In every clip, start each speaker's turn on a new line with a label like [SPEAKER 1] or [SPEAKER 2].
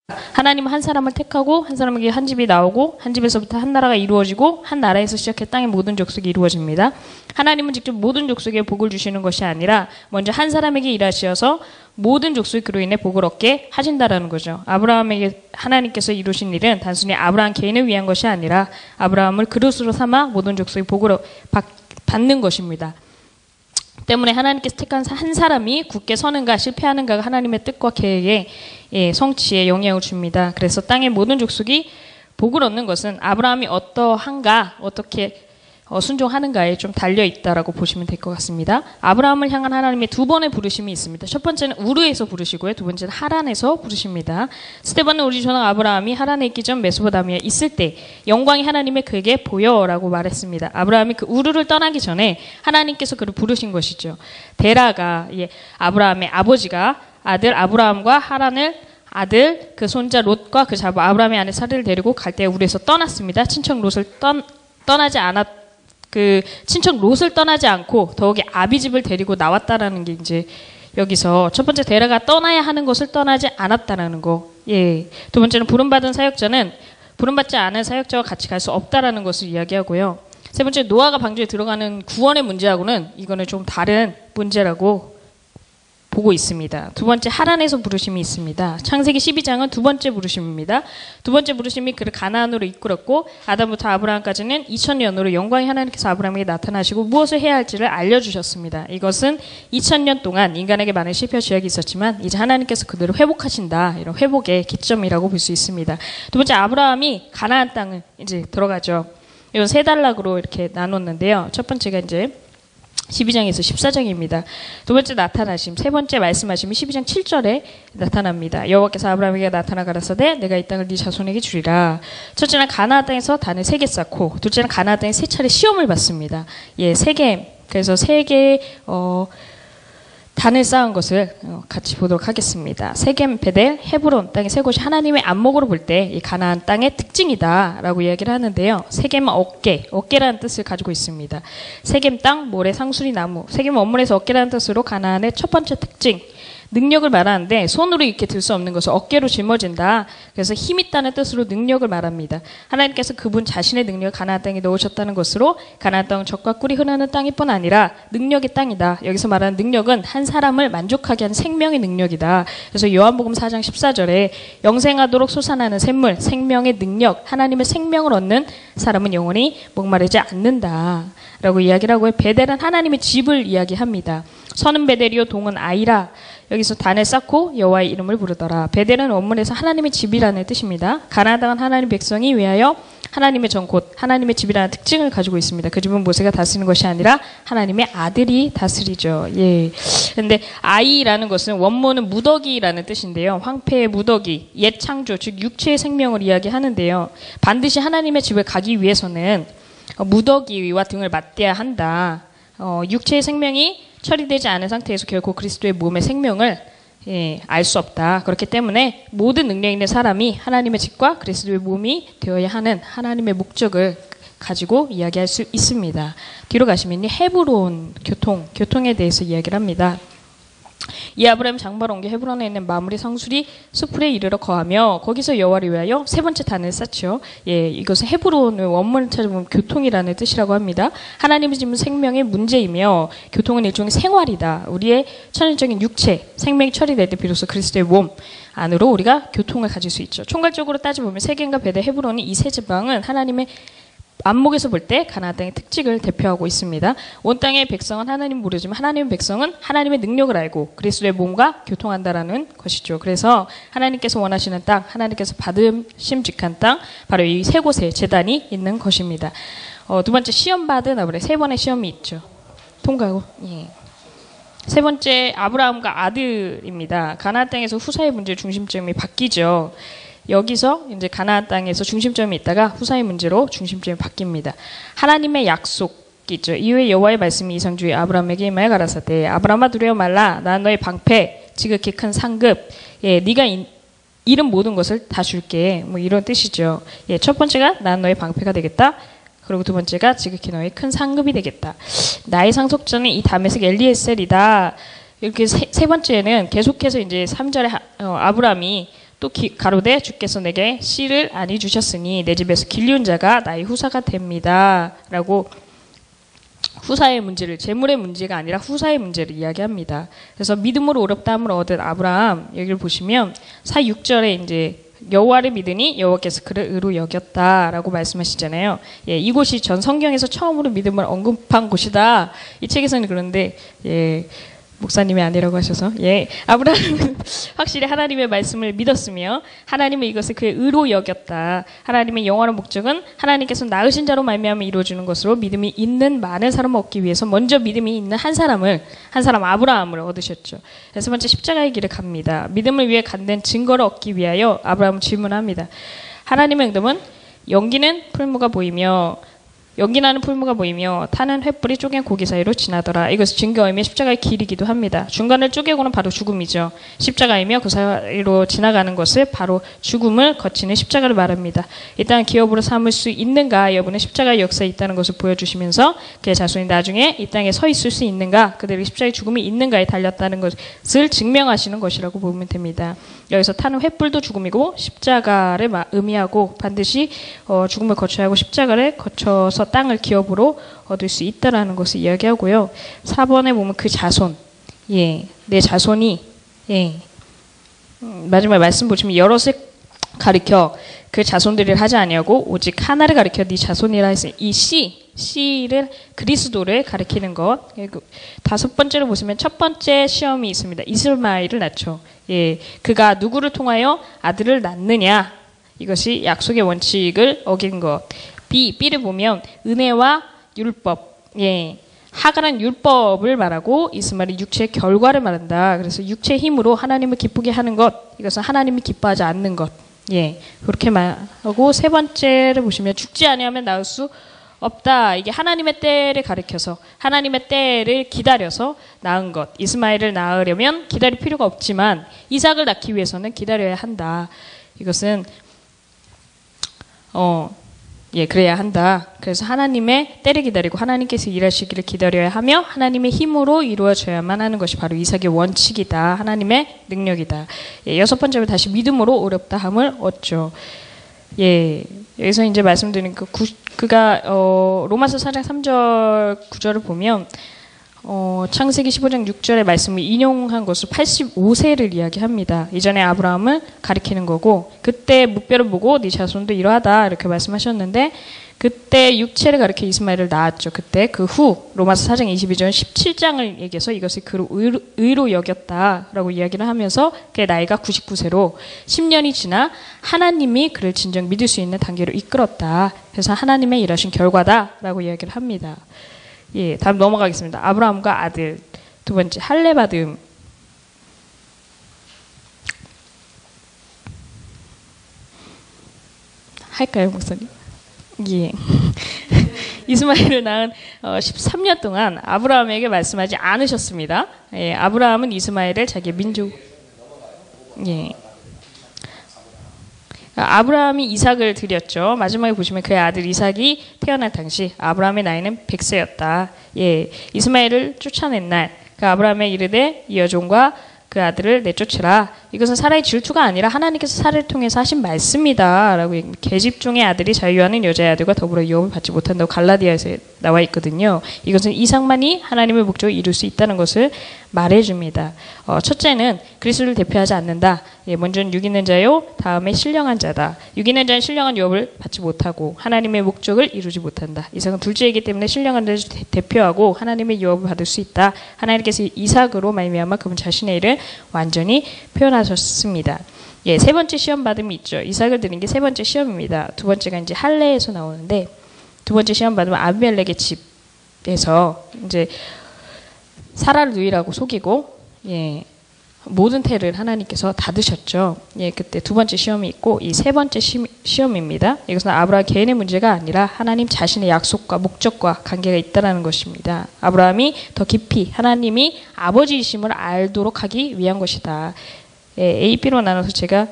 [SPEAKER 1] 하나님은 한 사람을 택하고 한 사람에게 한 집이 나오고 한 집에서부터 한 나라가 이루어지고 한 나라에서 시작해 땅의 모든 족속이 이루어집니다. 하나님은 직접 모든 족속에 복을 주시는 것이 아니라 먼저 한 사람에게 일하셔서 모든 족속이 그로 인해 복을 얻게 하신다라는 거죠. 아브라함에게 하나님께서 이루신 일은 단순히 아브라함 개인을 위한 것이 아니라 아브라함을 그릇으로 삼아 모든 족속이 복을 받는 것입니다. 때문에 하나님께서 택한 한 사람이 굳게 서는가 실패하는가가 하나님의 뜻과 계획의 성취에 영향을 줍니다. 그래서 땅의 모든 족속이 복을 얻는 것은 아브라함이 어떠한가, 어떻게 순종하는가에 좀 달려있다라고 보시면 될 것 같습니다. 아브라함을 향한 하나님의 두 번의 부르심이 있습니다. 첫 번째는 우르에서 부르시고요. 두 번째는 하란에서 부르십니다. 스데반은 우리 조상 아브라함이 하란에 있기 전 메소포타미아에 있을 때 영광이 하나님의 그에게 보여라고 말했습니다. 아브라함이 그 우르를 떠나기 전에 하나님께서 그를 부르신 것이죠. 데라가 아브라함의 아버지가 아들 아브라함과 하란을 아들 그 손자 롯과 그 자부 아브라함의 아내 사라를 데리고 갈대아 우르에서 떠났습니다. 친척 롯을 떠나지 않았. 그 친척 롯을 떠나지 않고 더욱이 아비집을 데리고 나왔다라는 게 이제 여기서 첫 번째 데라가 떠나야 하는 것을 떠나지 않았다라는 거. 두 번째는 부름받은 사역자는 부름받지 않은 사역자와 같이 갈 수 없다라는 것을 이야기하고요. 세 번째 노아가 방주에 들어가는 구원의 문제하고는 이거는 좀 다른 문제라고 보고 있습니다. 두 번째 하란에서 부르심이 있습니다. 창세기 12장은 두 번째 부르심입니다. 두 번째 부르심이 그를 가나안으로 이끌었고 아담부터 아브라함까지는 2000년으로 영광의 하나님께서 아브라함에게 나타나시고 무엇을 해야 할지를 알려주셨습니다. 이것은 2000년 동안 인간에게 많은 실패와 죄악이 있었지만 이제 하나님께서 그들을 회복하신다. 이런 회복의 기점이라고 볼 수 있습니다. 두 번째 아브라함이 가나안 땅을 이제 들어가죠. 이건 세 단락으로 이렇게 나눴는데요. 첫 번째가 이제 12장에서 14장입니다. 두 번째 나타나심, 세 번째 말씀하심이 12장 7절에 나타납니다. 여호와께서 아브라함에게 나타나 가라사대 내가 이 땅을 네 자손에게 주리라. 첫째는 가나안 땅에서 단을 3개 쌓고 둘째는 가나안 땅에 3차례 시험을 받습니다. 세겜, 그래서 3개의 단을 쌓은 것을 같이 보도록 하겠습니다. 세겜, 베델, 헤브론 땅의 세 곳이 하나님의 안목으로 볼 때 이 가나안 땅의 특징이다라고 이야기를 하는데요. 세겜은 어깨라는 뜻을 가지고 있습니다. 세겜 땅, 모래, 상수리, 나무. 세겜 원문에서 어깨라는 뜻으로 가나안의 첫 번째 특징, 능력을 말하는데 손으로 이렇게 들 수 없는 것을 어깨로 짊어진다. 그래서 힘 있다는 뜻으로 능력을 말합니다. 하나님께서 그분 자신의 능력을 가나안 땅에 넣으셨다는 것으로 가나안 땅은 젖과 꿀이 흐르는 땅일 뿐 아니라 능력의 땅이다. 여기서 말하는 능력은 한 사람을 만족하게 하는 생명의 능력이다. 그래서 요한복음 4장 14절에 영생하도록 솟아나는 샘물, 생명의 능력, 하나님의 생명을 얻는 사람은 영원히 목마르지 않는다. 라고 이야기를 하고요. 베델은 하나님의 집을 이야기합니다. 선은 베델이요 동은 아이라. 여기서 단을 쌓고 여호와의 이름을 부르더라. 베델은 원문에서 하나님의 집이라는 뜻입니다. 가나안 땅은 하나님 백성이 위하여 하나님의 전 곧 하나님의 집이라는 특징을 가지고 있습니다. 그 집은 모세가 다스리는 것이 아니라 하나님의 아들이 다스리죠. 그런데 아이라는 것은 원문은 무더기라는 뜻인데요. 황폐의 무더기, 옛 창조, 즉 육체의 생명을 이야기하는데요. 반드시 하나님의 집을 가기 위해서는 무더기와 등을 맞대야 한다. 육체의 생명이 처리되지 않은 상태에서 결코 그리스도의 몸의 생명을 알 수 없다. 그렇기 때문에 모든 능력 있는 사람이 하나님의 집과 그리스도의 몸이 되어야 하는 하나님의 목적을 가지고 이야기할 수 있습니다. 뒤로 가시면요. 헤브론 교통에 대해서 이야기를 합니다. 이 아브라함 장바로 옮겨 헤브론에 있는 마므리 상수리 수풀에 이르러 거하며 거기서 여호와를 위하여 세 번째 단을 쌓죠. 이것은 헤브론을 원문을 찾아보면 교통이라는 뜻이라고 합니다. 하나님의 집은 생명의 문제이며 교통은 일종의 생활이다. 우리의 천연적인 육체, 생명이 처리될 때 비로소 그리스도의 몸 안으로 우리가 교통을 가질 수 있죠. 총괄적으로 따져보면 세겜과 베델, 헤브론이 이 세 지방은 하나님의 안목에서 볼 때 가나안 땅의 특징을 대표하고 있습니다. 온 땅의 백성은 하나님 모르지만 하나님의 백성은 하나님의 능력을 알고 그리스도의 몸과 교통한다라는 것이죠. 그래서 하나님께서 원하시는 땅, 하나님께서 받으심직한 땅, 바로 이 세 곳에 제단이 있는 것입니다. 두 번째 시험 받은 아브라함, 세 번의 시험이 있죠. 통과하고. 세 번째 아브라함과 아들입니다. 가나안 땅에서 후사의 문제 중심점이 바뀌죠. 여기서 이제 가나안 땅에서 중심점이 있다가 후사의 문제로 중심점이 바뀝니다. 하나님의 약속이죠. 이후에 여호와의 말씀이 이상주의 아브라함에게 임하여 가라사대 아브라함아 두려워 말라. 나는 너의 방패 지극히 큰 상급. 네가 잃은 모든 것을 다 줄게. 뭐 이런 뜻이죠. 첫 번째가 나는 너의 방패가 되겠다. 그리고 두 번째가 지극히 너의 큰 상급이 되겠다. 나의 상속자는 이 다메섹 엘리에셀이다. 이렇게 세 번째는 계속해서 이제 3절에 아브라함이 또 가로되 주께서 내게 씨를 아니 주셨으니 내 집에서 길리운 자가 나의 후사가 됩니다. 라고 후사의 문제를, 재물의 문제가 아니라 후사의 문제를 이야기합니다. 그래서 믿음으로 어렵다함을 얻은 아브라함, 여기를 보시면 4,6절에 이제 여호와를 믿으니 여호와께서 그를 의로 여겼다라고 말씀하시잖아요. 예, 이곳이 전 성경에서 처음으로 믿음을 언급한 곳이다. 이 책에서는 그런데 예, 목사님이 아니라고 하셔서 아브라함은 확실히 하나님의 말씀을 믿었으며 하나님은 이것을 그의 의로 여겼다. 하나님의 영원한 목적은 하나님께서 낳으신 자로 말미암아 이루어지는 것으로 믿음이 있는 많은 사람을 얻기 위해서 먼저 믿음이 있는 한 사람 아브라함을 얻으셨죠. 세 번째 십자가의 길을 갑니다. 믿음을 위해 간된 증거를 얻기 위하여 아브라함은 질문합니다. 하나님의 응답은 연기나는 풀무가 보이며 타는 횃불이 쪼갠 고기 사이로 지나더라. 이것은 증거이며 십자가의 길이기도 합니다. 중간을 쪼개고는 바로 죽음이죠. 십자가이며 그 사이로 지나가는 것을 바로 죽음을 거치는 십자가를 말합니다. 이 땅을 기업으로 삼을 수 있는가 여부는 십자가의 역사에 있다는 것을 보여주시면서 그의 자손이 나중에 이 땅에 서 있을 수 있는가, 그들의 십자가의 죽음이 있는가에 달렸다는 것을 증명하시는 것이라고 보면 됩니다. 여기서 타는 횃불도 죽음이고 십자가를 의미하고 반드시 죽음을 거쳐야 하고 십자가를 거쳐서 땅을 기업으로 얻을 수 있다라는 것을 이야기하고요. 4번에 보면 그 자손, 내 자손이 마지막 말씀 보시면 여럿을 가리켜 그 자손들을 하지 아니하고 오직 하나를 가리켜 네 자손이라 해서 이 씨를 그리스도를 가리키는 것. 5번째로 보시면 첫 번째 시험이 있습니다. 이스마엘을 낳죠. 그가 누구를 통하여 아들을 낳느냐, 이것이 약속의 원칙을 어긴 것. B를 보면 은혜와 율법. 하갈은 율법을 말하고 이스마엘은 육체의 결과를 말한다. 그래서 육체의 힘으로 하나님을 기쁘게 하는 것, 이것은 하나님이 기뻐하지 않는 것. 그렇게 말하고, 세 번째를 보시면 죽지 아니하면 낳을 수 없다. 이게 하나님의 때를 가리켜서 하나님의 때를 기다려서 낳은 것. 이스마엘을 낳으려면 기다릴 필요가 없지만 이삭을 낳기 위해서는 기다려야 한다. 이것은 그래야 한다. 그래서 하나님의 때를 기다리고 하나님께서 일하시기를 기다려야 하며 하나님의 힘으로 이루어져야만 하는 것이 바로 이삭의 원칙이다. 하나님의 능력이다. 6번째로 다시 믿음으로 어렵다함을 얻죠. 여기서 이제 말씀드린 그가 로마서 4장 3절 9절을 보면 창세기 15장 6절의 말씀을 인용한 것으로 85세를 이야기합니다. 이전에 아브라함을 가리키는 거고, 그때 무뼈를 보고 네 자손도 이러하다 이렇게 말씀하셨는데, 그때 육체를 가리켜 이스마엘을 낳았죠. 그때 그 후 로마서 4장 22절 17장을 얘기해서 이것을 그로 의로 여겼다라고 이야기를 하면서 그의 나이가 99세로 10년이 지나 하나님이 그를 진정 믿을 수 있는 단계로 이끌었다. 그래서 하나님의 일하신 결과다라고 이야기를 합니다. 다음 넘어가겠습니다. 아브라함과 아들. 두 번째, 할례 받음. 할까요, 목사님? 이스마엘을 낳은 13년 동안 아브라함에게 말씀하지 않으셨습니다. 아브라함은 이스마엘을 자기의 민족, 아브라함이 이삭을 드렸죠. 마지막에 보시면 그의 아들 이삭이 태어날 당시 아브라함의 나이는 100세였다. 이스마엘을 쫓아낸 날, 그 아브라함의 이르되 이 여종과 그 아들을 내쫓으라. 이것은 사라의 질투가 아니라 하나님께서 사라를 통해서 하신 말씀이다. 라고 계집종의 아들이 자유하는 여자의 아들과 더불어 유업을 받지 못한다고 갈라디아에서 나와 있거든요. 이것은 이삭만이 하나님의 목적을 이룰 수 있다는 것을 말해줍니다. 첫째는 그리스도를 대표하지 않는다. 먼저는 육 있는 자요, 다음에 신령한 자다. 육 있는 자는 신령한 유업을 받지 못하고 하나님의 목적을 이루지 못한다. 이삭은 둘째이기 때문에 신령한 자를 대표하고 하나님의 유업을 받을 수 있다. 하나님께서 이삭으로 말미암아 그분 자신의 일을 완전히 표현하셨습니다. 세 번째 시험 받음이 있죠. 이삭을 드린 게 세 번째 시험입니다. 두 번째가 이제 할례에서 나오는데, 두 번째 시험 받으면 아비멜렉의 집에서 이제 사라를 누이라고 속이고, 모든 태를 하나님께서 닫으셨죠. 그때 두 번째 시험이 있고, 이 세 번째 시험입니다. 이것은 아브라함 개인의 문제가 아니라 하나님 자신의 약속과 목적과 관계가 있다는 것입니다. 아브라함이 더 깊이 하나님이 아버지이심을 알도록 하기 위한 것이다. A, B로 나눠서 제가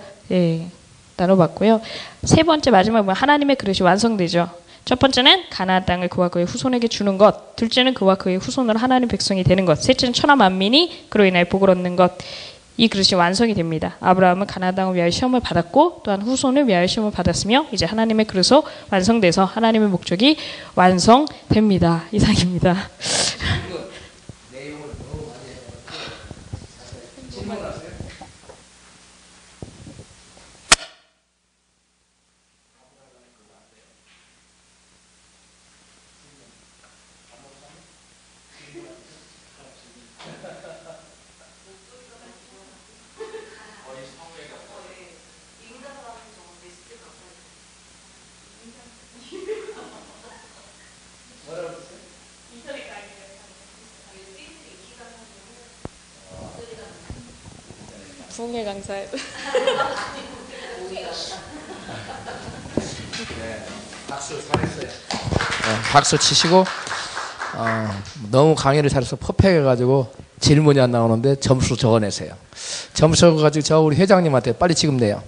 [SPEAKER 1] 나눠봤고요. 세 번째 마지막에 하나님의 그릇이 완성되죠. 첫 번째는 가나안 땅을 그와 그의 후손에게 주는 것, 둘째는 그와 그의 후손으로 하나님 백성이 되는 것, 셋째는 천하 만민이 그로 인하여 복을 얻는 것. 이 그릇이 완성이 됩니다. 아브라함은 가나안 땅을 위하여 시험을 받았고 또한 후손을 위하여 시험을 받았으며 이제 하나님의 그릇으로 완성돼서 하나님의 목적이 완성됩니다. 이상입니다. 부흥회 강사에
[SPEAKER 2] 박수 잘했어요. 박수 치시고 너무 강의를 잘해서 퍼펙해가지고 질문이 안 나오는데 점수 적어내세요. 점수 적어가지고 저 우리 회장님한테 빨리 지금 내요.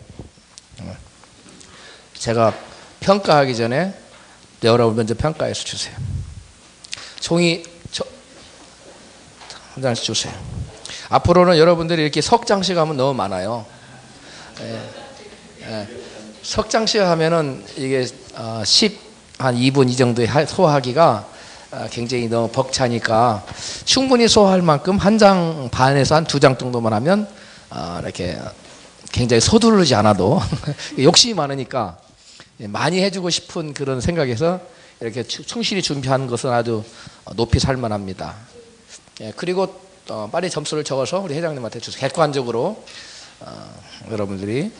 [SPEAKER 2] 제가 평가하기 전에 여러분 먼저 평가해서 주세요. 종이 한 장씩 주세요. 앞으로는 여러분들이 이렇게 석장식 하면 너무 많아요. 석장식 하면은 이게 한 2분 이 정도에 소화하기가 굉장히 너무 벅차니까 충분히 소화할 만큼 한 장 반에서 한 2장 정도만 하면 이렇게 굉장히 서두르지 않아도 욕심이 많으니까 많이 해주고 싶은 그런 생각에서 이렇게 충실히 준비한 것은 아주 높이 살만합니다. 그리고 빨리 점수를 적어서 우리 회장님한테 주세요. 객관적으로 여러분들이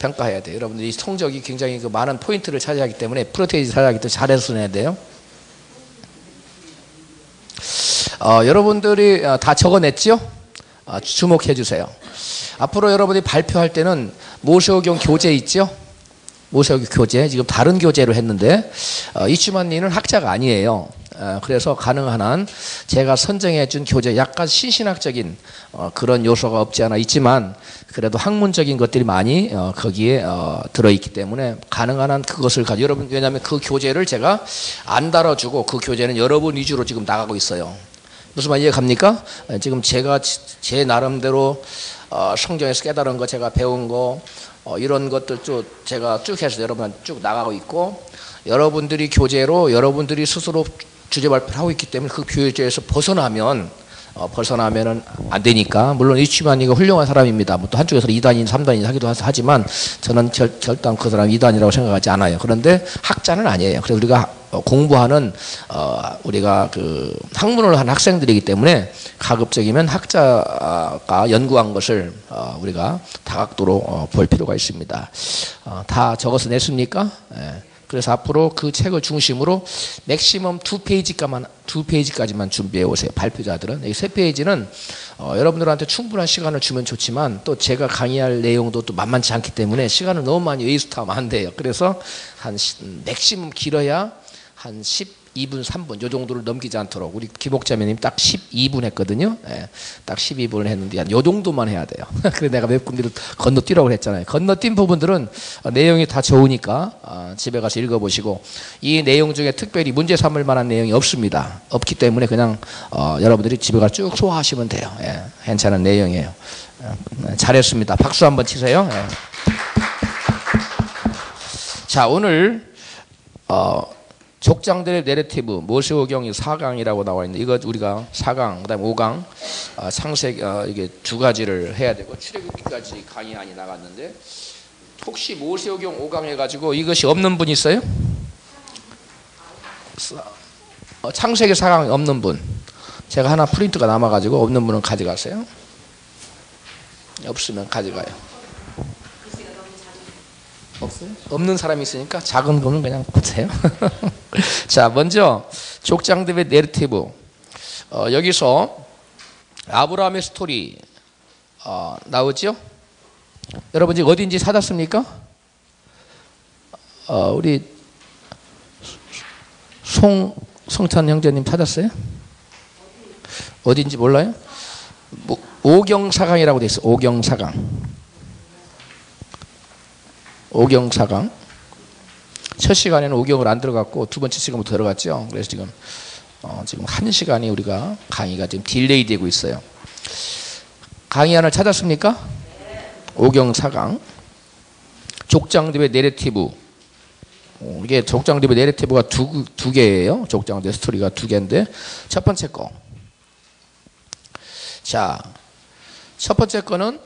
[SPEAKER 2] 평가해야 돼요. 여러분들이 성적이 굉장히 그 많은 포인트를 차지하기 때문에 프로테이지 차지하기 때문에 잘해서 내야 돼요. 여러분들이 다 적어냈죠? 주목해 주세요. 앞으로 여러분이 발표할 때는 모세오경 교재 있죠? 모세오경 교재, 지금 다른 교재로 했는데 이치만니는 학자가 아니에요. 그래서 가능한 한 제가 선정해 준 교재, 약간 신신학적인 그런 요소가 없지 않아 있지만 그래도 학문적인 것들이 많이 거기에 들어있기 때문에 가능한 한 그것을 가지고 여러분, 왜냐하면 그 교재를 제가 안 달아주고 그 교재는 여러분 위주로 지금 나가고 있어요. 무슨 말 이해갑니까? 지금 제가 제 나름대로 성경에서 깨달은 거, 제가 배운 거 이런 것들 제가 쭉 해서 여러분한테 쭉 나가고 있고, 여러분들이 교재로 여러분들이 스스로 주제 발표를 하고 있기 때문에 그 교재에서 벗어나면은 안 되니까. 물론 이치만이가 훌륭한 사람입니다. 뭐 또 한쪽에서 2단인 3단인 하기도 하지만 저는 절단 그 사람 2단이라고 생각하지 않아요. 그런데 학자는 아니에요. 그래서 우리가 공부하는 우리가 그 학문을 한 학생들이기 때문에 가급적이면 학자가 연구한 것을 우리가 다각도로 볼 필요가 있습니다. 다 적어서 냈습니까? 그래서 앞으로 그 책을 중심으로 맥시멈 2페이지까지만 준비해 오세요. 발표자들은. 이 3페이지는 여러분들한테 충분한 시간을 주면 좋지만 또 제가 강의할 내용도 또 만만치 않기 때문에 시간을 너무 많이 웨이스트하면 안 돼요. 그래서 한 맥시멈 길어야 한 12분, 3분 요 정도를 넘기지 않도록. 우리 김옥자매님 딱 12분 했거든요. 딱 12분을 했는데 한 요 정도만 해야 돼요. 그래서 내가 몇 군데를 건너뛰라고 했잖아요. 건너뛴 부분들은 내용이 다 좋으니까 집에 가서 읽어보시고, 이 내용 중에 특별히 문제 삼을 만한 내용이 없습니다. 없기 때문에 그냥 여러분들이 집에 가서 쭉 소화하시면 돼요. 괜찮은 내용이에요. 잘했습니다. 박수 한번 치세요. 자, 오늘 족장들의 내러티브, 모세오경이 4강이라고 나와 있는데, 이거 우리가 4강, 그 다음에 5강, 창세기, 이게 두 가지를 해야 되고, 출애굽기까지 강의안이 나갔는데, 혹시 모세오경 5강 해가지고 이것이 없는 분 있어요? 창세기 4강 없는 분. 제가 하나 프린트가 남아가지고 없는 분은 가져가세요. 없으면 가져가요. 없어요? 없는 사람이 있으니까 작은 거는 그냥 보세요. 자, 먼저 족장들의 내러티브. 여기서 아브라함의 스토리 나오죠? 여러분 지금 어딘지 찾았습니까? 우리 송찬 형제님 찾았어요? 어딘지 몰라요? 오경사강이라고 돼 있어. 오경사강. 오경사강. 첫 시간에는 오경을 안 들어갔고 두 번째 시간부터 들어갔죠. 그래서 지금 한 시간이 우리가 강의가 지금 딜레이 되고 있어요. 강의안을 찾았습니까? 오경사강. 족장대회 내레티브. 이게 족장대회 내레티브가 두 개예요. 족장대회 스토리가 두 개인데 첫 번째 거. 자, 첫 번째 거는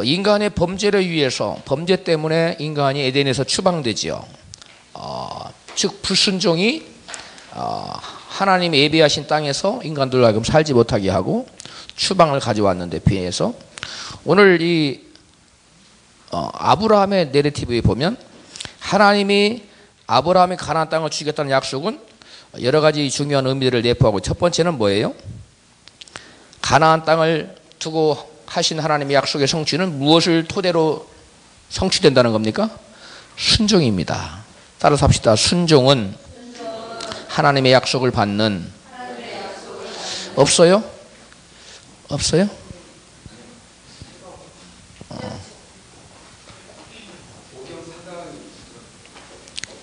[SPEAKER 2] 인간의 범죄를 위해서 범죄 때문에 인간이 에덴에서 추방되지요. 즉 불순종이 하나님이 예비하신 땅에서 인간들로 하여금 살지 못하게 하고 추방을 가져왔는데 비해서 오늘 이 아브라함의 내러티브에 보면 하나님이 아브라함이 가나안 땅을 주겠다는 약속은 여러 가지 중요한 의미들을 내포하고 첫 번째는 뭐예요? 가나안 땅을 두고 하신 하나님의 약속의 성취는 무엇을 토대로 성취된다는 겁니까? 순종입니다. 따라서 합시다. 순종은 하나님의 약속을 받는 없어요? 없어요?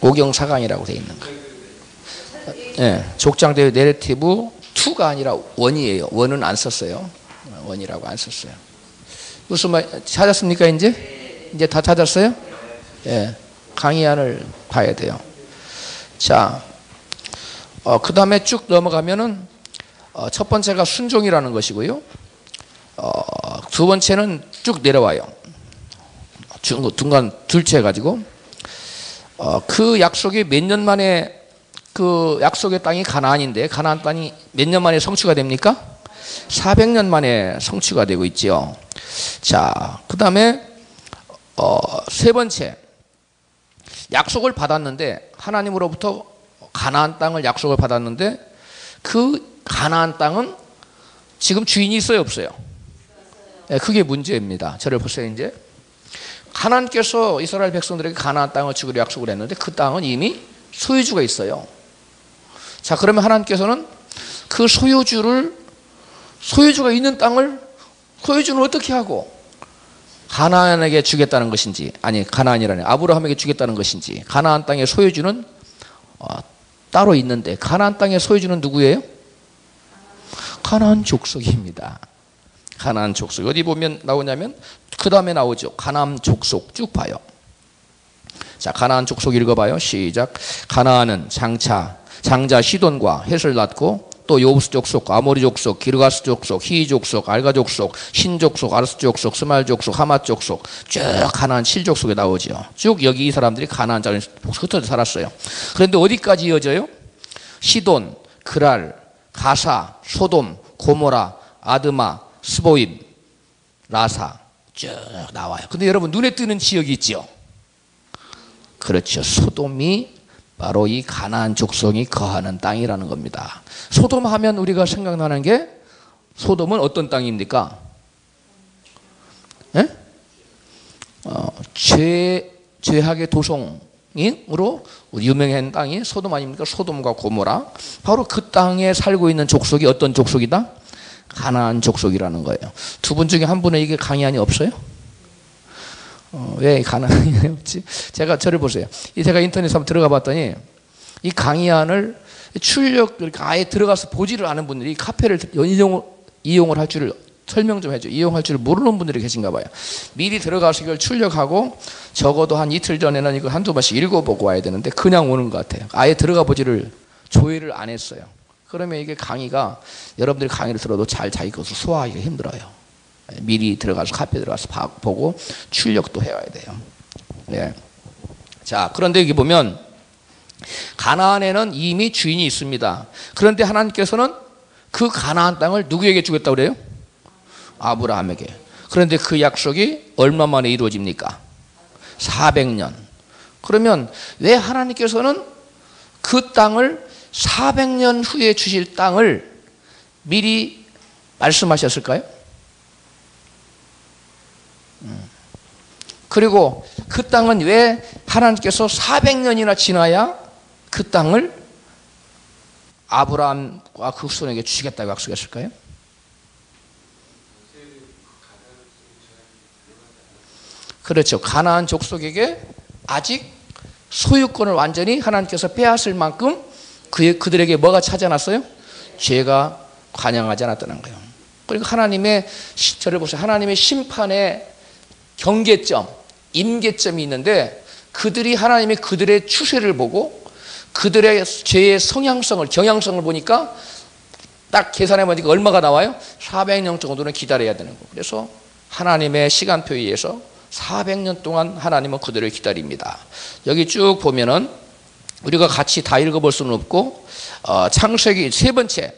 [SPEAKER 2] 오경사강이라고 되어 있는 거예요. 네, 족장대회 내러티브 2가 아니라 1이에요. 1은 안 썼어요. 1이라고 안 썼어요. 무슨 말 찾았습니까? 이제 다 찾았어요? 예. 네, 강의안을 봐야 돼요. 자, 그 다음에 쭉 넘어가면은 첫 번째가 순종이라는 것이고요. 두 번째는 쭉 내려와요. 중간 둘째해가지고 그 약속이 몇 년 만에 그 약속의 땅이 가나안인데 가나안 땅이 몇 년 만에 성취가 됩니까? 400년 만에 성취가 되고 있지요. 자, 그 다음에 세 번째 약속을 받았는데 하나님으로부터 가나안 땅을 약속을 받았는데 그 가나안 땅은 지금 주인이 있어요, 없어요? 네, 그게 문제입니다. 저를 보세요. 이제 하나님께서 이스라엘 백성들에게 가나안 땅을 주기로 약속을 했는데 그 땅은 이미 소유주가 있어요. 자, 그러면 하나님께서는 그 소유주가 있는 땅을 소유주는 어떻게 하고 가나안에게 주겠다는 것인지, 아니 가나안이라니 아브라함에게 주겠다는 것인지, 가나안 땅의 소유주는 따로 있는데 가나안 땅의 소유주는 누구예요? 가나안 족속입니다. 가나안 족속. 어디 보면 나오냐면 그 다음에 나오죠. 가나안 족속 쭉 봐요. 자, 가나안 족속 읽어봐요. 시작. 가나안은 장자 시돈과 헷을 낳고 또 요부스 족속, 아모리 족속, 기르가스 족속, 히이 족속, 알가 족속, 신 족속, 아르스 족속, 스말 족속, 하맛 족속 쭉 가나안 7족속에 나오죠. 쭉 여기 이 사람들이 가나안 땅에 흩어져 살았어요. 그런데 어디까지 이어져요? 시돈, 그랄, 가사, 소돔, 고모라, 아드마, 스보임, 라사 쭉 나와요. 근데 여러분 눈에 띄는 지역이 있죠. 그렇죠. 소돔이 바로 이 가나안 족속이 거하는 땅이라는 겁니다. 소돔 하면 우리가 생각나는 게 소돔은 어떤 땅입니까? 예? 죄악의 도성으로 유명한 땅이 소돔 아닙니까? 소돔과 고모라. 바로 그 땅에 살고 있는 족속이 어떤 족속이다? 가나안 족속이라는 거예요. 두 분 중에 한 분은 이게 강의안이 없어요? 왜 가나안이 없지? 저를 보세요. 제가 인터넷에 한번 들어가 봤더니 이 강의안을 아예 들어가서 보지를 않은 분들이 이 카페를 이용을 할 줄을 설명 좀 해줘. 이용할 줄을 모르는 분들이 계신가 봐요. 미리 들어가서 이걸 출력하고 적어도 한 이틀 전에는 이거 한두 번씩 읽어보고 와야 되는데 그냥 오는 것 같아요. 아예 들어가 보지를 조회를 안 했어요. 그러면 이게 강의가 여러분들이 강의를 들어도 잘 자기 것을 소화하기가 힘들어요. 미리 들어가서 카페 들어가서 보고 출력도 해와야 돼요. 네. 자, 그런데 여기 보면 가나안에는 이미 주인이 있습니다. 그런데 하나님께서는 그 가나안 땅을 누구에게 주겠다고 그래요? 아브라함에게. 그런데 그 약속이 얼마 만에 이루어집니까? 400년. 그러면 왜 하나님께서는 그 땅을 400년 후에 주실 땅을 미리 말씀하셨을까요? 그리고 그 땅은 왜 하나님께서 400년이나 지나야 그 땅을 아브라함과 그 후손에게 주시겠다고 약속했을까요? 그렇죠. 가나안 족속에게 아직 소유권을 완전히 하나님께서 빼앗을 만큼 그들에게 뭐가 차지 않았어요? 죄가 관영하지 않았다는 거예요. 그러니까 하나님의 저를 보세요. 하나님의 심판의 경계점, 임계점이 있는데 그들이 하나님의 그들의 추세를 보고 그들의 죄의 성향성을 경향성을 보니까 딱 계산해 보니까 얼마가 나와요? 400년 정도는 기다려야 되는 거. 그래서 하나님의 시간표에 의해서 400년 동안 하나님은 그들을 기다립니다. 여기 쭉 보면은 우리가 같이 다 읽어볼 수는 없고 창세기 셋째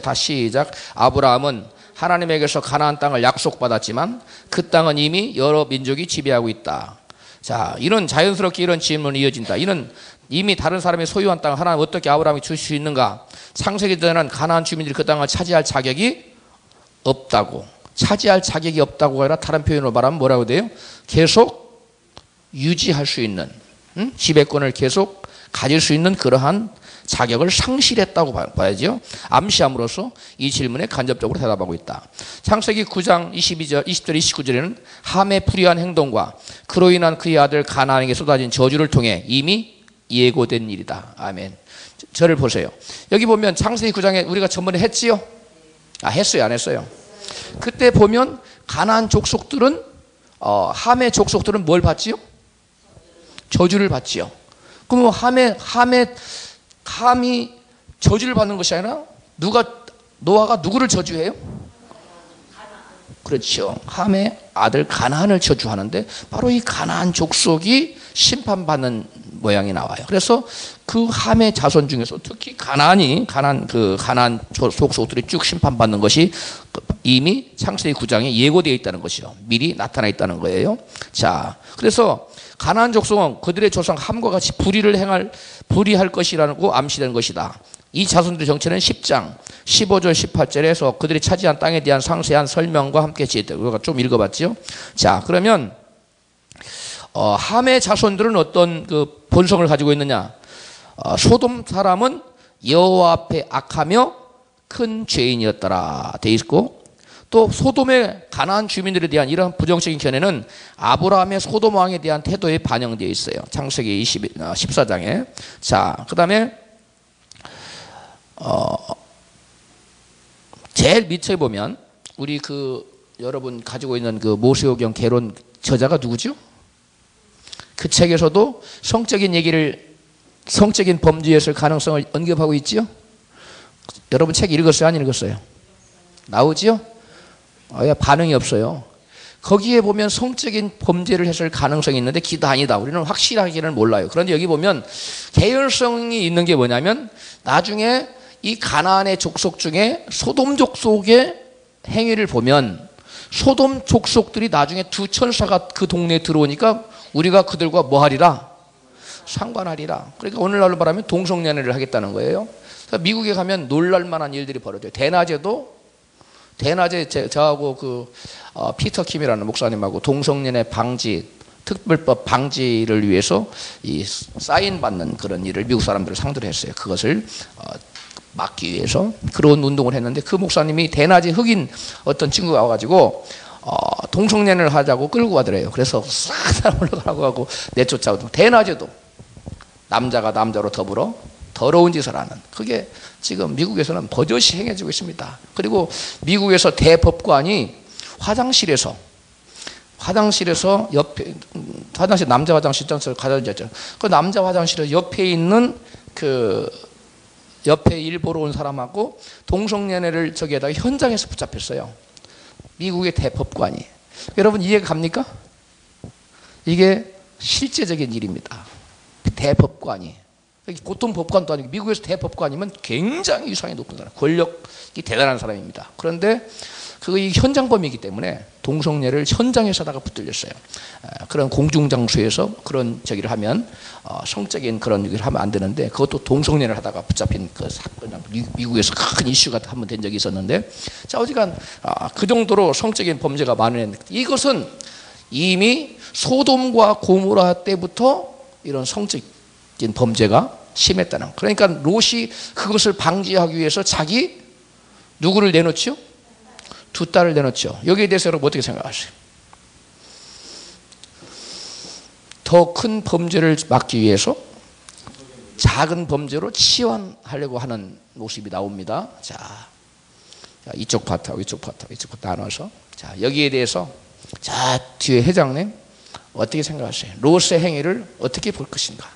[SPEAKER 2] 다 시작. 아브라함은 하나님에게서 가나안 땅을 약속받았지만 그 땅은 이미 여러 민족이 지배하고 있다. 자, 이런 자연스럽게 이런 질문이 이어진다. 이는 이미 다른 사람이 소유한 땅을 하나님 어떻게 아브라함이 줄 수 있는가? 창세기 때는 가나안 주민들이 그 땅을 차지할 자격이 없다고. 차지할 자격이 없다고 아니라 다른 표현으로 말하면 뭐라고 돼요? 계속 유지할 수 있는, 지배권을 계속 가질 수 있는 그러한 자격을 상실했다고 봐야죠. 암시함으로써 이 질문에 간접적으로 대답하고 있다. 창세기 9장 20절 29절에는 함의 불의한 행동과 그로 인한 그의 아들 가나안에게 쏟아진 저주를 통해 이미 예고된 일이다. 아멘. 저를 보세요. 여기 보면 창세기 9장에 우리가 전번에 했지요? 했어요? 안 했어요? 그때 보면 가나안 족속들은 함의 족속들은 뭘 받지요? 저주를 받지요. 그럼 함이 저주를 받는 것이 아니라 노아가 누구를 저주해요? 그렇죠. 함의 아들 가나안을 저주하는데 바로 이 가나안 족속이 심판받는 모양이 나와요. 그래서 그 함의 자손 중에서 특히 가나안 족속들이 쭉 심판받는 것이 이미 창세기 9장에 예고되어 있다는 것이죠. 미리 나타나 있다는 거예요. 자, 그래서 가나안 족속은 그들의 조상 함과 같이 불의할 것이라고 암시된 것이다. 이 자손들의 정체는 10장 15절 18절에서 그들이 차지한 땅에 대한 상세한 설명과 함께 지었다. 우리가 좀 읽어봤죠. 자, 그러면 함의 자손들은 어떤 그 본성을 가지고 있느냐? 소돔 사람은 여호와 앞에 악하며 큰 죄인이었더라 돼 있고, 또 소돔의 가나안 주민들에 대한 이러한 부정적인 견해는 아브라함의 소돔 왕에 대한 태도에 반영되어 있어요. 창세기 14장에. 자, 그 다음에 제일 밑에 보면 우리 여러분 가지고 있는 그 모세오경 개론 저자가 누구죠? 그 책에서도 성적인 범죄였을 가능성을 언급하고 있지요. 여러분 책 읽었어요? 안 읽었어요? 나오지요? 반응이 없어요. 거기에 보면 성적인 범죄를 했을 가능성이 있는데 기도 아니다. 우리는 확실하게는 몰라요. 그런데 여기 보면 개연성이 있는 게 뭐냐면 나중에 이 가나안의 족속 중에 소돔 족속의 행위를 보면 소돔 족속들이 나중에 두 천사가 그 동네에 들어오니까 우리가 그들과 뭐 하리라? 상관하리라. 그러니까 오늘날로 말하면 동성연애를 하겠다는 거예요. 그래서 미국에 가면 놀랄만한 일들이 벌어져요. 대낮에 저하고 피터 킴이라는 목사님하고 동성연애 방지 특별법 방지를 위해서 이 사인 받는 그런 일을 미국 사람들을 상대로 했어요. 그것을 막기 위해서 그런 운동을 했는데 그 목사님이 대낮에 흑인 어떤 친구가 와가지고 동성연애를 하자고 끌고 가더래요. 그래서 싹 올라가라고 하고 내쫓아오고 대낮에도 남자가 남자로 더불어 더러운 짓을 하는, 그게 지금 미국에서는 버젓이 행해지고 있습니다. 그리고 미국에서 대법관이 화장실에서 옆에 남자 화장실을 가져졌죠. 그 남자 화장실에 옆에 있는 옆에 일 보러 온 사람하고 동성연애를 저기에다가 현장에서 붙잡혔어요. 미국의 대법관이. 여러분 이해가 갑니까? 이게 실제적인 일입니다. 대법관이. 보통 법관도 아니고 미국에서 대법관이면 굉장히 위상이 높은 사람, 권력이 대단한 사람입니다. 그런데 그게 현장범이기 때문에 동성애를 현장에서다가 붙들렸어요. 그런 공중장소에서 그런 저기를 하면 성적인 그런 얘기를 하면 안 되는데 그것도 동성애를 하다가 붙잡힌 그 사건, 미국에서 큰 이슈가 한번 된 적이 있었는데, 자, 어지간 그 정도로 성적인 범죄가 많은, 이것은 이미 소돔과 고모라 때부터 이런 성적인 범죄가 심했다는. 그러니까 롯이 그것을 방지하기 위해서 자기 누구를 내놓죠? 두 딸을 내놓죠. 여기에 대해서 여러분 어떻게 생각하세요? 더 큰 범죄를 막기 위해서 작은 범죄로 치환하려고 하는 모습이 나옵니다. 자, 자, 이쪽 파트하고 이쪽 파트하고 이쪽 파트 나눠서 자, 여기에 대해서 자, 뒤에 회장님 어떻게 생각하세요? 롯의 행위를 어떻게 볼 것인가?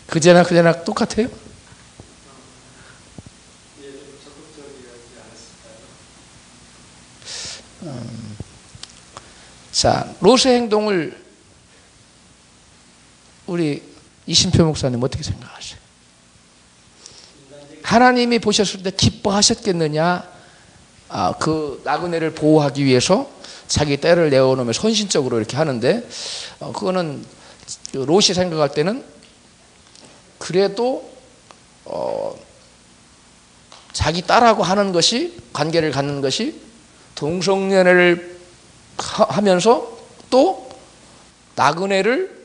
[SPEAKER 2] 그제나 똑같아요? 자, 롯의 행동을 우리 이신표 목사님 어떻게 생각하세요? 하나님이 보셨을 때 기뻐하셨겠느냐? 그 나그네를 보호하기 위해서 자기 떼를 내어놓으면서 헌신적으로 이렇게 하는데 그거는 롯이 생각할 때는 그래도 자기 딸하고 하는 것이 관계를 갖는 것이 동성연애를 하면서 또 나그네를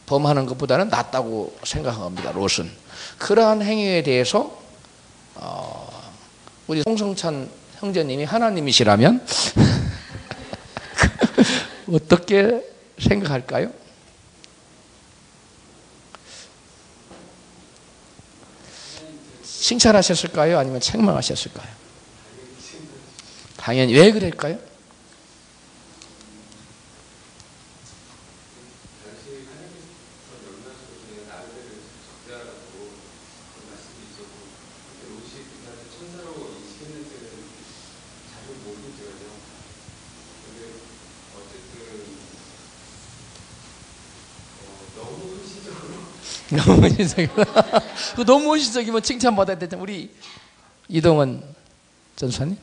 [SPEAKER 2] 범하는 것보다는 낫다고 생각합니다. 롯은 그러한 행위에 대해서 우리 홍성찬 형제님이 하나님이시라면 어떻게 생각할까요? 칭찬하셨을까요? 아니면 책망하셨을까요? 당연히. 왜 그럴까요? 너무 헌신적이다. 너무 헌신적이면 칭찬받아야 되잖아. 우리 이동원 전사님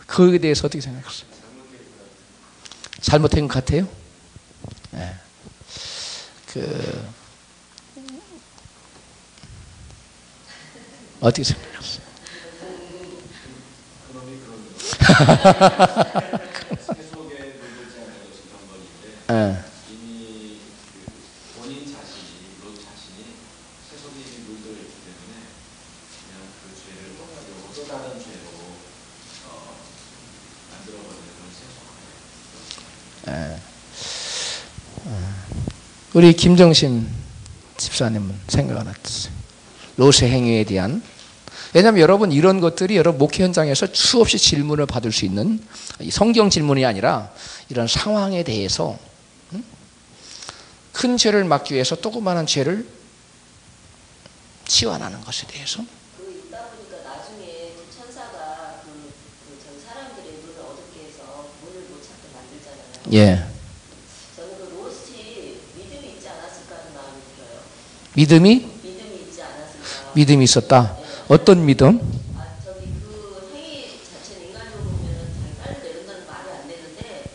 [SPEAKER 2] 그에 대해서 어떻게 생각하세요? 잘못된 것 같아요? 네. 어떻게 생각하세요? 네. 우리 김정심 집사님은 생각은 어떠세요? 롯의 행위에 대한. 왜냐하면 여러분 이런 것들이 여러분 목회 현장에서 수없이 질문을 받을 수 있는 성경 질문이 아니라 이런 상황에 대해서 큰 죄를 막기 위해서 조그마한 죄를 치환하는 것에 대해서.
[SPEAKER 3] 있다 보니까 나중에 그 천사가 전 사람들의 눈을 어둡게 해서 문을 못 찾게 만들잖아요.
[SPEAKER 2] 예.
[SPEAKER 3] 저는 그 롯이 믿음이 있지 않았을까 하는 마음이 들어요.
[SPEAKER 2] 믿음이
[SPEAKER 3] 있지 않았을까.
[SPEAKER 2] 믿음이 있었다.
[SPEAKER 3] 네.
[SPEAKER 2] 어떤 믿음?
[SPEAKER 3] 그 행위 자체는 인간적으로 보면 자기 딸을 내린다는 말이 안 되는데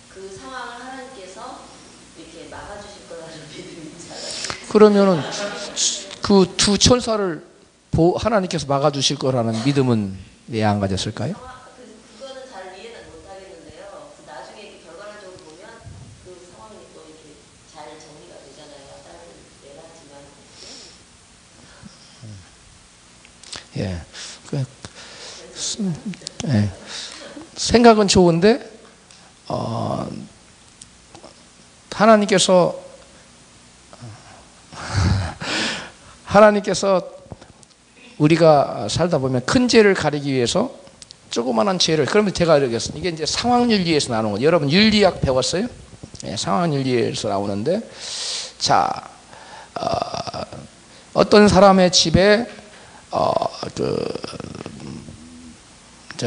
[SPEAKER 3] 그 상황을 하나님께서 이렇게 막아주실 거라는 믿음이 있지 않았을까.
[SPEAKER 2] 그러면은 그 두 천사를 하나님께서 막아주실 거라는 믿음은 왜 안 가졌을까요?
[SPEAKER 3] 그거는 잘 이해는 못하겠는데요. 나중에 결과적으로 보면 그 상황이 또 이렇게 잘 정리가 되잖아요. 딸을 내놨지만.
[SPEAKER 2] 예. 예. 생각은 좋은데 하나님께서 우리가 살다 보면 큰 죄를 가리기 위해서 조그만한 죄를, 그러면 제가 알겠습니다. 이게 이제 상황윤리에서 나오는 거죠. 여러분 윤리학 배웠어요? 네, 상황윤리에서 나오는데, 자, 어떤 사람의 집에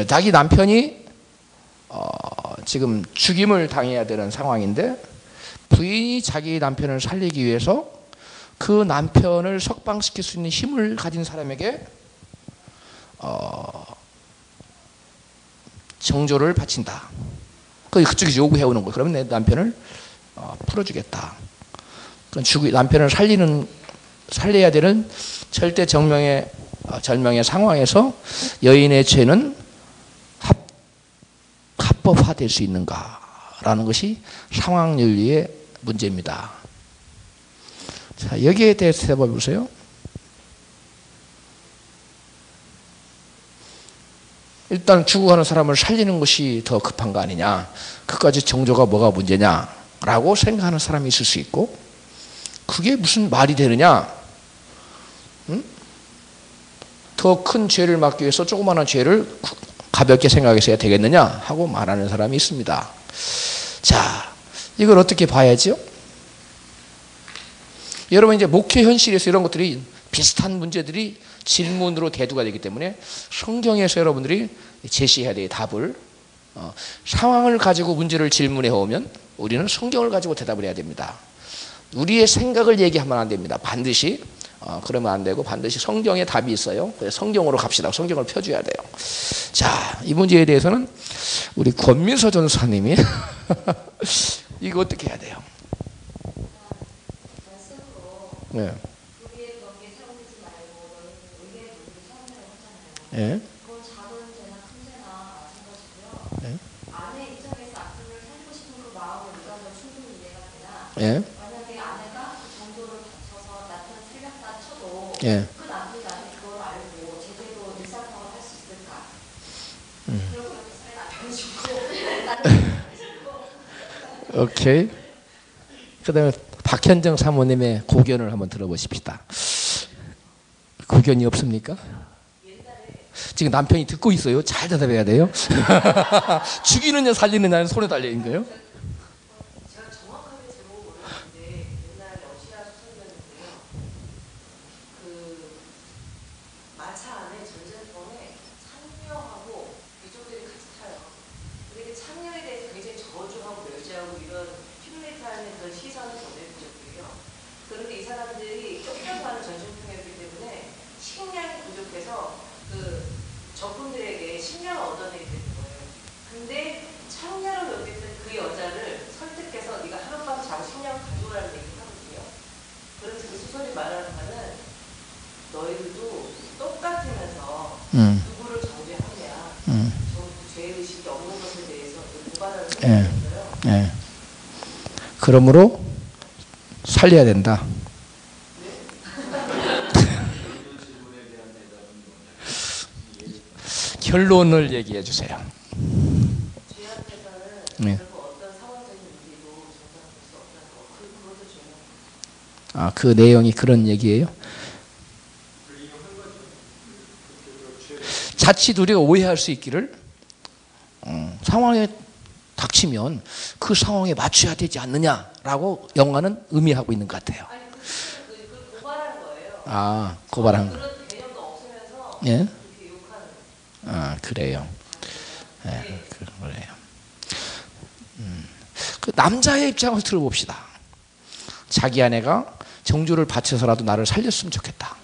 [SPEAKER 2] 자기 남편이 지금 죽임을 당해야 되는 상황인데 부인이 자기 남편을 살리기 위해서 그 남편을 석방시킬 수 있는 힘을 가진 사람에게 정조를 바친다. 그쪽에서 요구해오는 거예요. 그러면 내 남편을 풀어주겠다. 남편을 살려야 되는 절대 절명의 상황에서 여인의 죄는 합법화될 수 있는가라는 것이 상황윤리의 문제입니다. 자, 여기에 대해서 해봐보세요. 일단 죽어가는 사람을 살리는 것이 더 급한 거 아니냐. 그까지 정조가 뭐가 문제냐라고 생각하는 사람이 있을 수 있고, 그게 무슨 말이 되느냐. 더 큰 죄를 막기 위해서 조그마한 죄를 가볍게 생각해서야 되겠느냐 하고 말하는 사람이 있습니다. 자, 이걸 어떻게 봐야죠? 여러분, 이제 목회 현실에서 이런 것들이 비슷한 문제들이 질문으로 대두가 되기 때문에 성경에서 여러분들이 제시해야 돼요. 답을. 상황을 가지고 문제를 질문해 오면 우리는 성경을 가지고 대답을 해야 됩니다. 우리의 생각을 얘기하면 안 됩니다. 반드시 그러면 안 되고, 반드시 성경에 답이 있어요. 그래서 성경으로 갑시다. 성경을 펴줘야 돼요. 자, 이 문제에 대해서는 우리 권민서 전사님이 이거 어떻게 해야 돼요? 네. 예.
[SPEAKER 3] 그건 작은 죄나 큰 죄나 마찬가지고요.
[SPEAKER 2] 예.
[SPEAKER 3] 아내 입장에서 아픔을 살리고 싶은 그 마음을 의도하면 충분히 이해가 되나?
[SPEAKER 2] 예.
[SPEAKER 3] 만약에 아내가 그 정도를 다쳐서 남편을 살렸다 쳐도
[SPEAKER 2] 예.
[SPEAKER 3] 그 남편이 나중에 그걸 알고 제대로 일상생활을 할 수 있을까? 그리고 남편이 죽고
[SPEAKER 2] 오케이. 그다음에 박현정 사모님의 고견을 한번 들어보십시다. 고견이 없습니까? 지금 남편이 듣고 있어요. 잘 대답해야 돼요. 죽이느냐 살리느냐는 손에 달려있는 거예요.
[SPEAKER 3] 제가 정확하게 제목을 모르겠는데 옛날 러시아 소설이었는데요. 그 마차 안에 전쟁터에 창녀하고 귀족들이 같이 타요. 근데 그 창녀에 대해서 굉장히 저주하고 멸시하고 이런 흉내타는 그런 시선을 보낼 부족이에요. 그런데 이 사람들이 쫓겨서 하는 전쟁통이었기 때문에 식량이 부족해서 그 적군들에게 식량을 얻어내게 되는 거예요. 근데 창녀로 여겼던 그 여자를 설득해서 네가 하룻밤 자고 식량을 가져오라는 얘기를 하거든요. 그래서 그 소설이 말하는 바는 너희들도 똑같으면서 누구를 정죄하느냐, 죄의식이 없는 것에 대해서 고발하는 생각이 있어요.
[SPEAKER 2] 예. 그러므로 살려야 된다. 결론을 얘기해 주세요.
[SPEAKER 3] 죄 앞에서는
[SPEAKER 2] 네.
[SPEAKER 3] 결국 어떤 상황적인 문제도 정당할 수 없다는 거. 그것도 죄는.
[SPEAKER 2] 그 내용이 그런 얘기예요. 자칫 우리가 오해할 수 있기를, 상황에 닥치면 그 상황에 맞춰야 되지 않느냐라고 영화는 의미하고 있는 것 같아요.
[SPEAKER 3] 아니 그 고발한 거예요.
[SPEAKER 2] 고발한 거.
[SPEAKER 3] 그런 개념도 없으면서
[SPEAKER 2] 예.
[SPEAKER 3] 그렇게 욕하는.
[SPEAKER 2] 그래요. 예, 그래요. 그 남자의 입장을 들어봅시다. 자기 아내가 정조를 바쳐서라도 나를 살렸으면 좋겠다.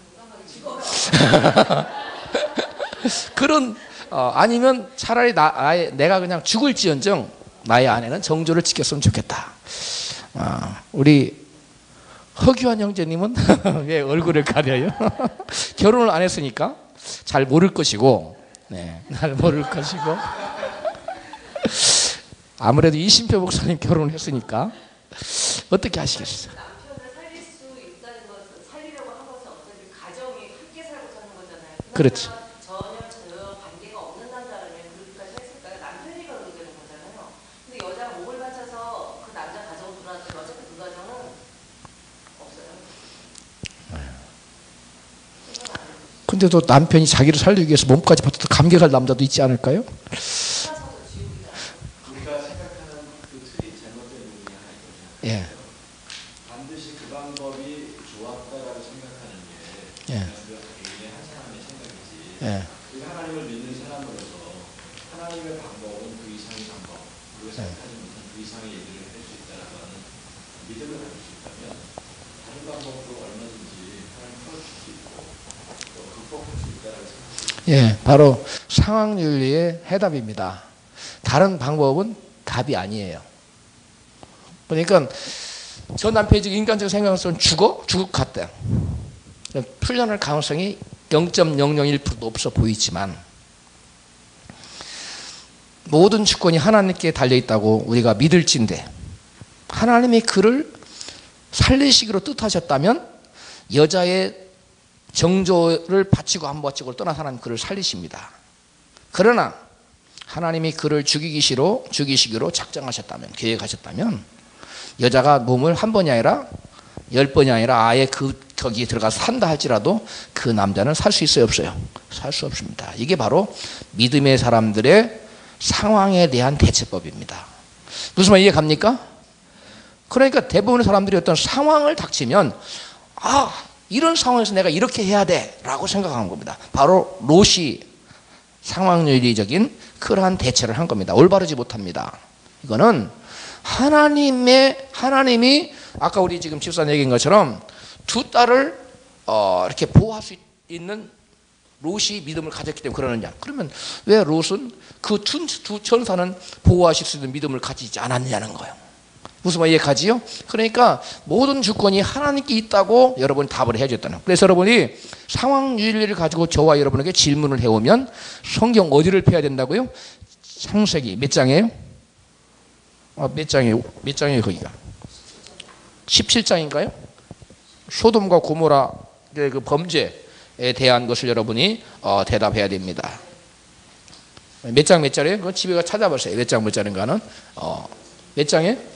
[SPEAKER 2] 그런 아니면 차라리 내가 그냥 죽을지언정 나의 아내는 정조를 지켰으면 좋겠다. 우리 허규환 형제님은 왜 얼굴을 가려요? 결혼을 안 했으니까 잘 모를 것이고, 잘 모를 것이고, 아무래도 이심표 목사님 결혼을 했으니까 어떻게 하시겠어요?
[SPEAKER 3] 남편을 살릴 수 있다는 것은, 살리려고 한 것은 어차피 가정이 함께 살고 사는 거잖아요.
[SPEAKER 2] 그렇지.
[SPEAKER 3] 전혀 관계가 없는 남자라면 그렇게까지 했을까요? 남편이 그러게 되는 거잖아요. 근데 여자가 목을 바쳐서 그 남자 가정을 돌아왔더니 어차피 그 가정은 없어요.
[SPEAKER 2] 근데 또 남편이 자기를 살리기 위해서 몸까지 바쳐서 감격할 남자도 있지 않을까요?
[SPEAKER 4] 우리가 생각하는 그 틀이 잘못된 부분이 하나 있거든요.
[SPEAKER 2] 예.
[SPEAKER 4] 반드시 그 방법이 좋았다라고 생각하는 게
[SPEAKER 2] 예.
[SPEAKER 4] 그 개인의 한 사람의 생각이지.
[SPEAKER 2] 예.
[SPEAKER 4] 그 하나님을 믿는 사람으로서 하나님의 방법은 그 이상의 방법, 우리가 생각하지 못한 그 이상의 얘기를 할 수 있다라고 하는 믿음을 가질 수 있다면 다른 방법으로 얼마든지 하나님 풀어줄 수 있고 또 극복할 수 있다라고 생각합니다.
[SPEAKER 2] 예, 바로 상황윤리의 해답입니다. 다른 방법은 답이 아니에요. 그러니까 저 남편이 지금 인간적 생각으로는 죽을 것 같다. 풀려날 가능성이 0.001%도 없어 보이지만, 모든 주권이 하나님께 달려있다고 우리가 믿을진데, 하나님이 그를 살리시기로 뜻하셨다면 여자의 정조를 바치고 안 바치고를 떠나서 하나님 그를 살리십니다. 그러나 하나님이 그를 죽이시기로 작정하셨다면, 계획하셨다면 여자가 몸을 한 번이 아니라 10번이 아니라 아예 거기에 들어가서 산다 할지라도 그 남자는 살 수 있어요, 없어요? 살 수 없습니다. 이게 바로 믿음의 사람들의 상황에 대한 대처법입니다. 무슨 말 이해 갑니까? 그러니까 대부분의 사람들이 어떤 상황을 닥치면 이런 상황에서 내가 이렇게 해야 돼 라고 생각하는 겁니다. 바로 롯이 상황윤리적인 그러한 대처를 한 겁니다. 올바르지 못합니다. 이거는 하나님이 아까 우리 지금 집사님 얘기한 것처럼 두 딸을 이렇게 보호할 수 있는 롯이 믿음을 가졌기 때문에 그러느냐? 그러면 왜 롯은 그 두 천사는 보호하실 수 있는 믿음을 가지지 않았느냐는 거예요. 무슨 말 이해가지요? 그러니까 모든 주권이 하나님께 있다고 여러분이 답을 해줬다는 거예요. 그래서 여러분이 상황윤리를 가지고 저와 여러분에게 질문을 해오면 성경 어디를 펴야 된다고요? 창세기 몇 장이에요? 몇 장이에요 거기가? 17장인가요? 소돔과 고모라 그 범죄에 대한 것을 여러분이 대답해야 됩니다. 몇 장이에요? 그거 집에 가서 찾아보세요. 몇 장 몇 장인가는 몇 장이에요?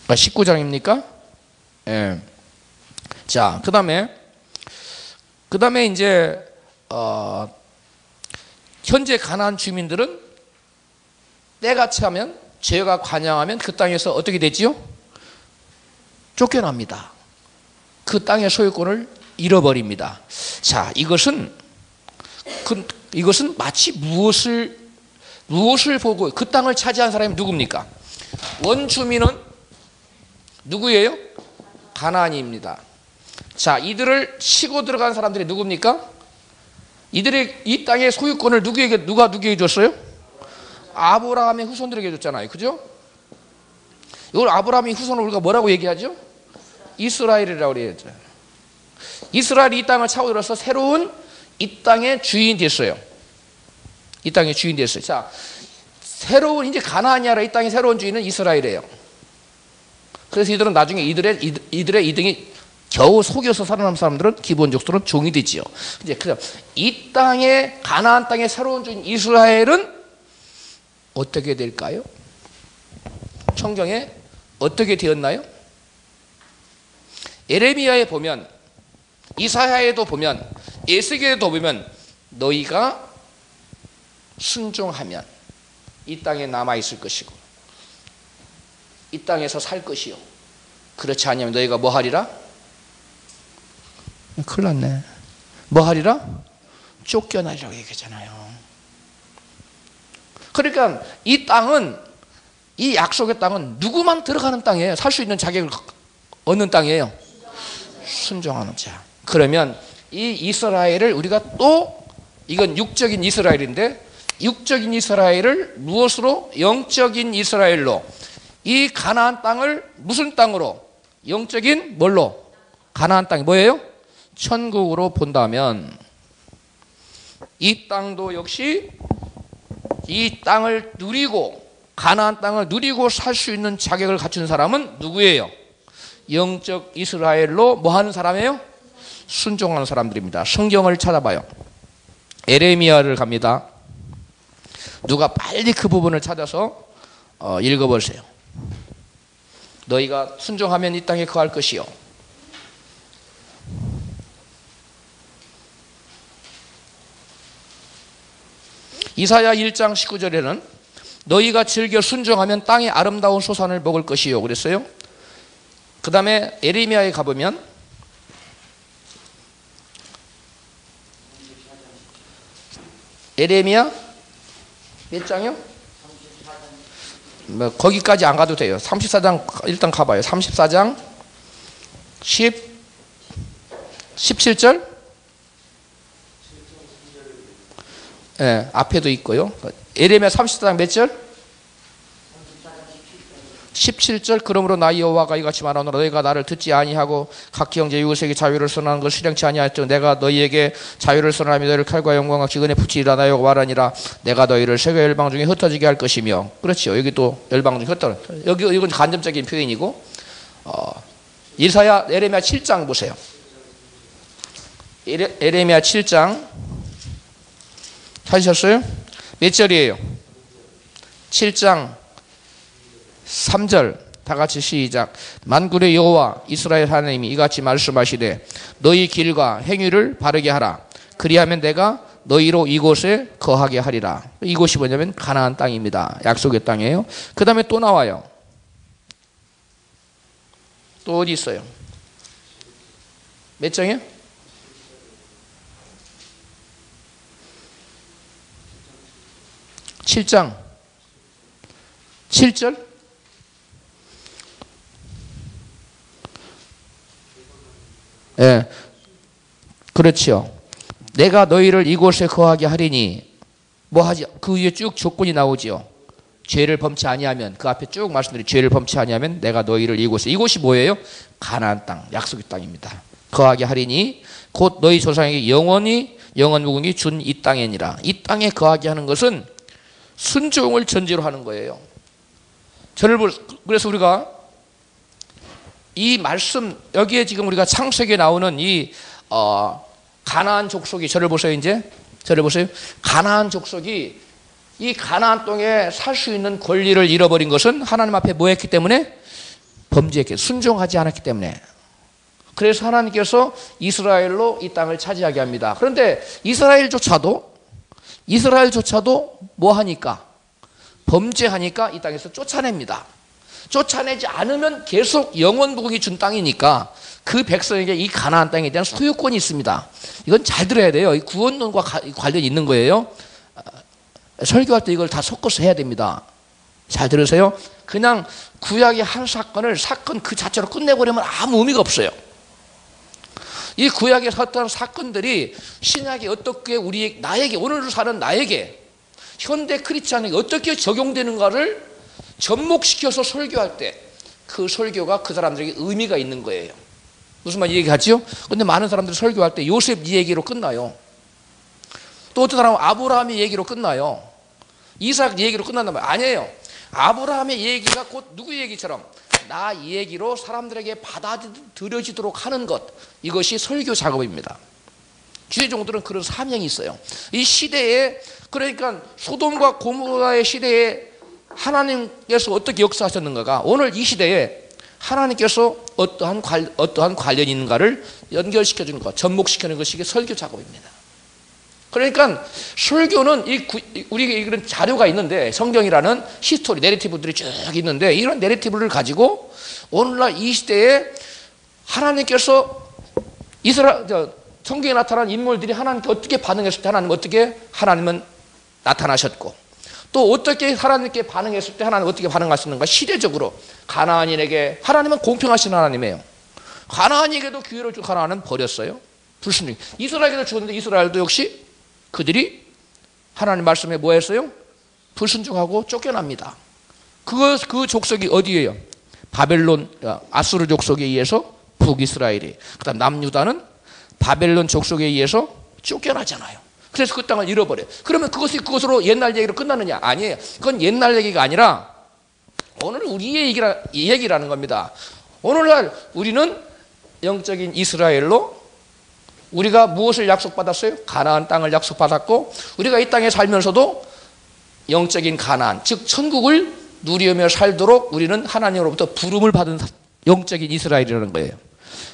[SPEAKER 2] 19장입니까? 예. 자, 그 다음에 이제 현재 가나안 주민들은 때가 차면 죄가 관영하면 그 땅에서 어떻게 되지요? 쫓겨납니다. 그 땅의 소유권을 잃어버립니다. 자, 이것은 마치 무엇을 보고 그 땅을 차지한 사람이 누굽니까? 원주민은 누구예요? 가나안입니다. 자, 이들을 치고 들어간 사람들이 누굽니까? 이들의 이 땅의 소유권을 누구에게 줬어요? 아브라함의 후손들에게 줬잖아요. 그죠? 이걸 아브라함의 후손을 우리가 뭐라고 얘기하죠? 이스라엘이라고 그랬죠. 이스라엘이 이 땅을 차고 들어서 새로운 이 땅의 주인이 됐어요. 이 땅의 주인이 됐어요. 자, 이제 가나안이 아니라 이 땅의 새로운 주인은 이스라엘이에요. 그래서 이들은 나중에 이들의 이등이 겨우 속여서 살아남은 사람들은 기본적으로 종이 되지요. 이제 이 땅의 가나안 땅의 새로운 주인 이스라엘은 어떻게 될까요? 성경에 어떻게 되었나요? 예레미야에 보면, 이사야에도 보면, 에스겔에도 보면 너희가 순종하면 이 땅에 남아 있을 것이고 이 땅에서 살 것이요. 그렇지 않으면 너희가 뭐 하리라? 큰일 났네. 뭐 하리라? 쫓겨나리라고 얘기하잖아요. 그러니까 이 땅은, 이 약속의 땅은 누구만 들어가는 땅이에요. 살 수 있는 자격을 얻는 땅이에요. 순종하는 자. 그러면 이 이스라엘을 우리가 또, 이건 육적인 이스라엘인데, 육적인 이스라엘을 무엇으로? 영적인 이스라엘로, 이 가나안 땅을 무슨 땅으로? 영적인 뭘로? 가나안 땅이 뭐예요? 천국으로 본다면 이 땅도 역시 이 땅을 누리고, 가나안 땅을 누리고 살 수 있는 자격을 갖춘 사람은 누구예요? 영적 이스라엘로 뭐 하는 사람이에요? 순종하는 사람들입니다. 성경을 찾아봐요. 에레미야를 갑니다. 누가 빨리 그 부분을 찾아서 읽어보세요. 너희가 순종하면 이 땅에 거할 것이요. 이사야 1장 19절에는 너희가 즐겨 순종하면 땅의 아름다운 소산을 먹을 것이요 그랬어요. 그 다음에 에레미야에 가보면 에레미야 몇 장이요? 뭐 거기까지 안 가도 돼요. 34장 일단 가봐요. 34장 17절 예, 앞에도 있고요. 에레미야 34장 몇 절? 17절. 그러므로 나 여호와가 이같이 말하노라. 너희가 나를 듣지 아니하고 각기 형제 이웃에게 자유를 선언하는 것을 실행치 아니하였더니 내가 너희에게 자유를 선언하며 너희를 칼과 영광과 기근에 붙이리라. 나여호와가 말하니라. 내가 너희를 세계 열방 중에 흩어지게 할 것이며. 그렇죠. 여기 또 열방 중에 흩어져. 이건 간접적인 표현이고 이사야 에레미야 7장 보세요. 에레미야 7장 찾으셨어요? 몇 절이에요? 7장 3절 다 같이 시작. 만군의 여호와 이스라엘 하나님이 이같이 말씀하시되 너희 길과 행위를 바르게 하라. 그리하면 내가 너희로 이곳에 거하게 하리라. 이곳이 뭐냐면 가나안 땅입니다. 약속의 땅이에요. 그 다음에 또 나와요. 또 어디 있어요? 몇 장이요? 7장 7절? 예, 그렇죠. 내가 너희를 이곳에 거하게 하리니 뭐 하지? 그 위에 쭉 조건이 나오지요. 죄를 범치 아니하면, 그 앞에 쭉 말씀드린 죄를 범치 아니하면 내가 너희를 이곳이 뭐예요? 가나안 땅, 약속의 땅입니다. 거하게 하리니 곧 너희 조상에게 영원 무궁히 준 이 땅이니라. 이 땅에 거하게 하는 것은 순종을 전제로 하는 거예요. 그래서 우리가 이 말씀, 여기에 지금 우리가 창세기에 나오는 이 가나안 족속이, 저를 보세요. 이제 저를 보세요. 가나안 족속이 이 가나안 땅에 살 수 있는 권리를 잃어버린 것은 하나님 앞에 뭐 했기 때문에? 범죄했기, 순종하지 않았기 때문에. 그래서 하나님께서 이스라엘로 이 땅을 차지하게 합니다. 그런데 이스라엘조차도 뭐 하니까? 범죄하니까 이 땅에서 쫓아냅니다. 쫓아내지 않으면 계속 영원 무궁이 준 땅이니까 그 백성에게 이 가나안 땅에 대한 소유권이 있습니다. 이건 잘 들어야 돼요. 이 구원론과 관련이 있는 거예요. 설교할 때 이걸 다 섞어서 해야 됩니다. 잘 들으세요. 그냥 구약의 한 사건 그 자체로 끝내버리면 아무 의미가 없어요. 이 구약의 어떤 사건들이 신약에 어떻게 나에게, 오늘 사는 나에게, 현대 크리스찬에게 어떻게 적용되는가를 접목시켜서 설교할 때 그 설교가 그 사람들에게 의미가 있는 거예요. 무슨 말 얘기하죠? 근데 많은 사람들이 설교할 때 요셉 얘기로 끝나요. 또 어떤 사람은 아브라함의 얘기로 끝나요. 이삭 얘기로 끝난단 말이에요. 아니에요. 아브라함의 얘기가 곧 누구 얘기처럼 나 얘기로 사람들에게 받아들여지도록 하는 것, 이것이 설교 작업입니다. 주의 종들은 그런 사명이 있어요. 이 시대에, 그러니까 소돔과 고모라의 시대에 하나님께서 어떻게 역사하셨는가가 오늘 이 시대에 하나님께서 어떠한 관련이 있는가를 연결시켜주는 것, 접목시키는 것이 설교 작업입니다. 그러니까 설교는 우리에게 이런 자료가 있는데, 성경이라는 히스토리, 내러티브들이 쭉 있는데, 이런 내러티브를 가지고 오늘날 이 시대에 하나님께서 성경에 나타난 인물들이 하나님께 어떻게 반응했을 때 하나님은 나타나셨고, 또 어떻게 하나님께 반응했을 때 하나님은 어떻게 반응하셨는가. 시대적으로 가나안인에게 하나님은 공평하신 하나님이에요. 가나안에게도 기회를 준 가나안은 버렸어요. 불순종. 이스라엘에게도 주었는데 이스라엘도 역시 그들이 하나님 말씀에 뭐 했어요? 불순종하고 쫓겨납니다. 그 족속이 어디예요? 바벨론, 아수르 족속에 의해서 북이스라엘이, 그다음 남유다는 바벨론 족속에 의해서 쫓겨나잖아요. 그래서 그 땅을 잃어버려요. 그러면 그것으로 옛날 얘기로 끝나느냐? 아니에요. 그건 옛날 얘기가 아니라 오늘 우리의 얘기라는 겁니다. 오늘날 우리는 영적인 이스라엘로 우리가 무엇을 약속받았어요? 가나안 땅을 약속받았고, 우리가 이 땅에 살면서도 영적인 가나안, 즉 천국을 누리며 살도록 우리는 하나님으로부터 부름을 받은 영적인 이스라엘이라는 거예요.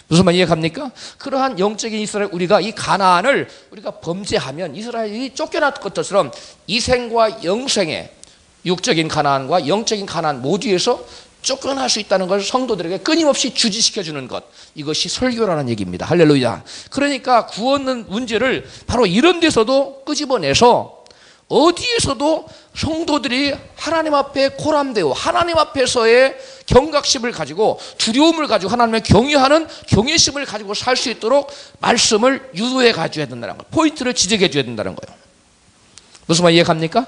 [SPEAKER 2] 무슨 말 이해갑니까? 그러한 영적인 이스라엘, 우리가 이 가나안을 우리가 범죄하면 이스라엘이 쫓겨났던 것처럼 이생과 영생의 육적인 가나안과 영적인 가나안 모두에서 쫓겨날 수 있다는 것을 성도들에게 끊임없이 주지시켜주는 것, 이것이 설교라는 얘기입니다. 할렐루야. 그러니까 구원 문제를 바로 이런 데서도 끄집어내서 어디에서도 성도들이 하나님 앞에 고람되어 하나님 앞에서의 경각심을 가지고 두려움을 가지고 하나님을 경외하는 경외심을 가지고 살 수 있도록 말씀을 유도해 가줘야 된다는 거예요. 포인트를 지적해 줘야 된다는 거예요. 무슨 말 이해갑니까?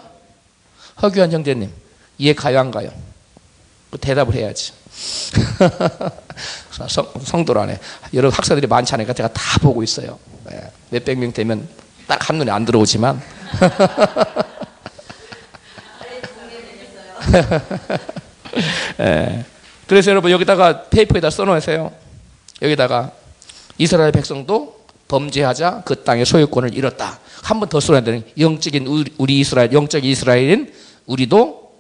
[SPEAKER 2] 허규환 형제님, 이해가요 안 가요? 대답을 해야지. 성도라네. 여러 학생들이 많지 않으니까 제가 다 보고 있어요. 몇백 명 되면 딱 한눈에 안 들어오지만 그래서 여러분 여기다가 페이퍼에다 써놓으세요. 여기다가 이스라엘 백성도 범죄하자 그 땅의 소유권을 잃었다. 한 번 더 써야 되는 영적인 우리 이스라엘, 영적인 이스라엘인 우리도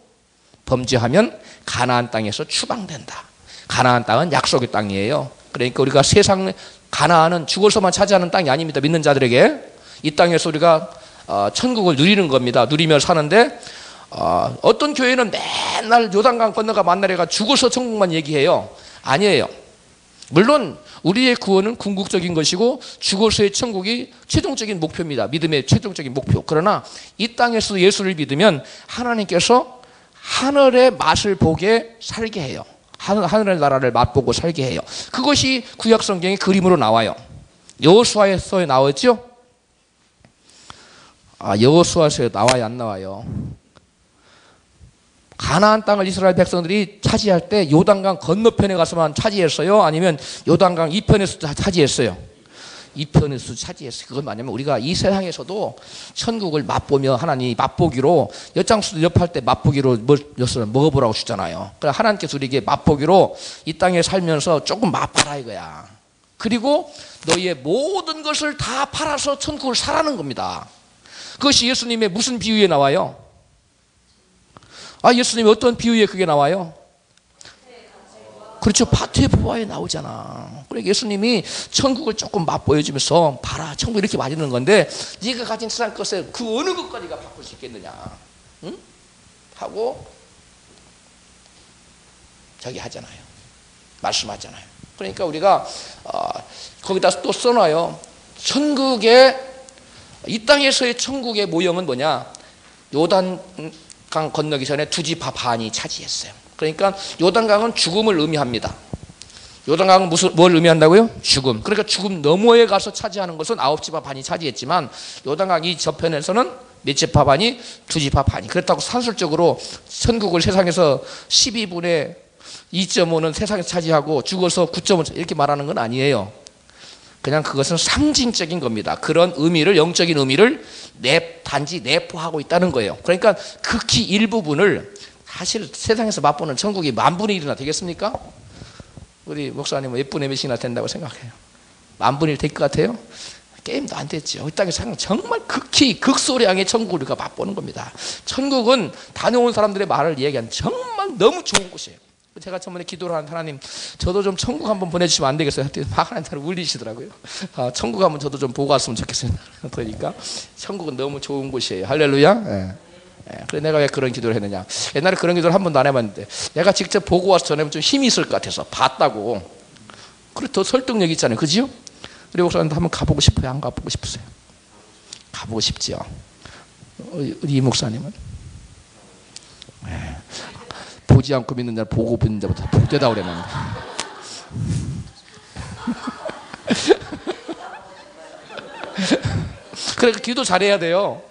[SPEAKER 2] 범죄하면 가나안 땅에서 추방된다. 가나안 땅은 약속의 땅이에요. 그러니까 우리가 세상 가나안은 죽어서만 차지하는 땅이 아닙니다. 믿는 자들에게 이 땅에서 우리가 천국을 누리는 겁니다. 누리며 사는데 어떤 교회는 맨날 요단강 건너가 만나래가 죽어서 천국만 얘기해요. 아니에요. 물론 우리의 구원은 궁극적인 것이고 죽어서의 천국이 최종적인 목표입니다. 믿음의 최종적인 목표. 그러나 이 땅에서 예수를 믿으면 하나님께서 하늘의 맛을 보게 살게 해요. 하늘의 나라를 맛보고 살게 해요. 그것이 구약 성경의 그림으로 나와요. 여호수아서에 나왔죠? 여호수아서에 나와요, 안 나와요? 가나안 땅을 이스라엘 백성들이 차지할 때 요단강 건너편에 가서만 차지했어요? 아니면 요단강 이편에서 차지했어요? 이편에서 차지했어요. 그건 뭐냐면 우리가 이 세상에서도 천국을 맛보며 하나님이 맛보기로 엿장수도 엿할 때 맛보기로 먹어보라고 주잖아요. 그러니까 하나님께서 우리에게 맛보기로 이 땅에 살면서 조금 맛봐라 이거야. 그리고 너희의 모든 것을 다 팔아서 천국을 사라는 겁니다. 그것이 예수님의 무슨 비유에 나와요? 예수님이 어떤 비유에 그게 나와요? 그렇죠. 파트의 부화에 나오잖아. 그러니까 예수님이 천국을 조금 맛보여주면서 봐라, 천국 이렇게 맛있는 건데 네가 가진 세상 것에 그 어느 것까지가 바꿀 수 있겠느냐, 응? 하고 저기 하잖아요. 말씀하잖아요. 그러니까 우리가 거기다 또 써놔요. 천국의 이 땅에서의 천국의 모형은 뭐냐? 요단강 건너기 전에 두 지파 반이 차지했어요. 그러니까 요단강은 죽음을 의미합니다. 요단강은 뭘 의미한다고요? 죽음. 그러니까 죽음 너머에 가서 차지하는 것은 9지파 반이 차지했지만 요단강 이 저편에서는 몇 지파 반이? 두 지파 반이. 그렇다고 산술적으로 천국을 세상에서 12분의 2.5는 세상에서 차지하고 죽어서 9.5 이렇게 말하는 건 아니에요. 그냥 그것은 상징적인 겁니다. 그런 의미를, 영적인 의미를 단지 내포하고 있다는 거예요. 그러니까 극히 일부분을 사실 세상에서 맛보는 천국이 10,000분의 1이나 되겠습니까? 우리 목사님은 몇 분의 몇이나 된다고 생각해요? 10,000분의 1 될 것 같아요? 게임도 안 됐죠. 이 땅에서 정말 극히 극소량의 천국을 우리가 맛보는 겁니다. 천국은 다녀온 사람들의 말을 이야기한 정말 너무 좋은 곳이에요. 제가 저번에 기도를 한 하나님, 저도 좀 천국 한번 보내주시면 안 되겠어요? 막 하나님 울리시더라고요. 천국 한번 저도 좀 보고 왔으면 좋겠어요. 그러니까 천국은 너무 좋은 곳이에요. 할렐루야. 네. 그래 내가 왜 그런 기도를 했느냐? 옛날에 그런 기도를 한 번도 안 해봤는데 내가 직접 보고 와서 전하면 좀 힘이 있을 것 같아서 봤다고. 그래 더 설득력 있잖아요, 그지요? 우리 목사님도 한번 가보고 싶어요? 안 가보고 싶으세요? 가보고 싶지요. 이 목사님은 보지 않고 믿는 자를 보고 믿는 자보다 복되다 그랬는데. 그러니까 기도 잘해야 돼요.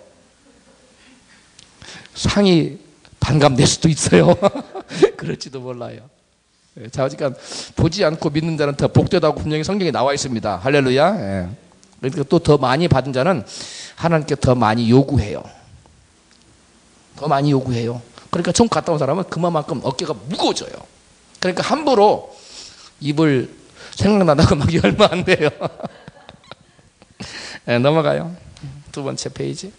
[SPEAKER 2] 상이 반감될 수도 있어요. 그럴지도 몰라요. 자, 그러니까 보지 않고 믿는 자는 더 복되다고 분명히 성경에 나와 있습니다. 할렐루야. 그러니까 또 더 많이 받은 자는 하나님께 더 많이 요구해요. 더 많이 요구해요. 그러니까 천국 갔다 온 사람은 그만큼 어깨가 무거워져요. 그러니까 함부로 입을 생각난다고 막 열면 안 돼요. 넘어가요. 두 번째 페이지.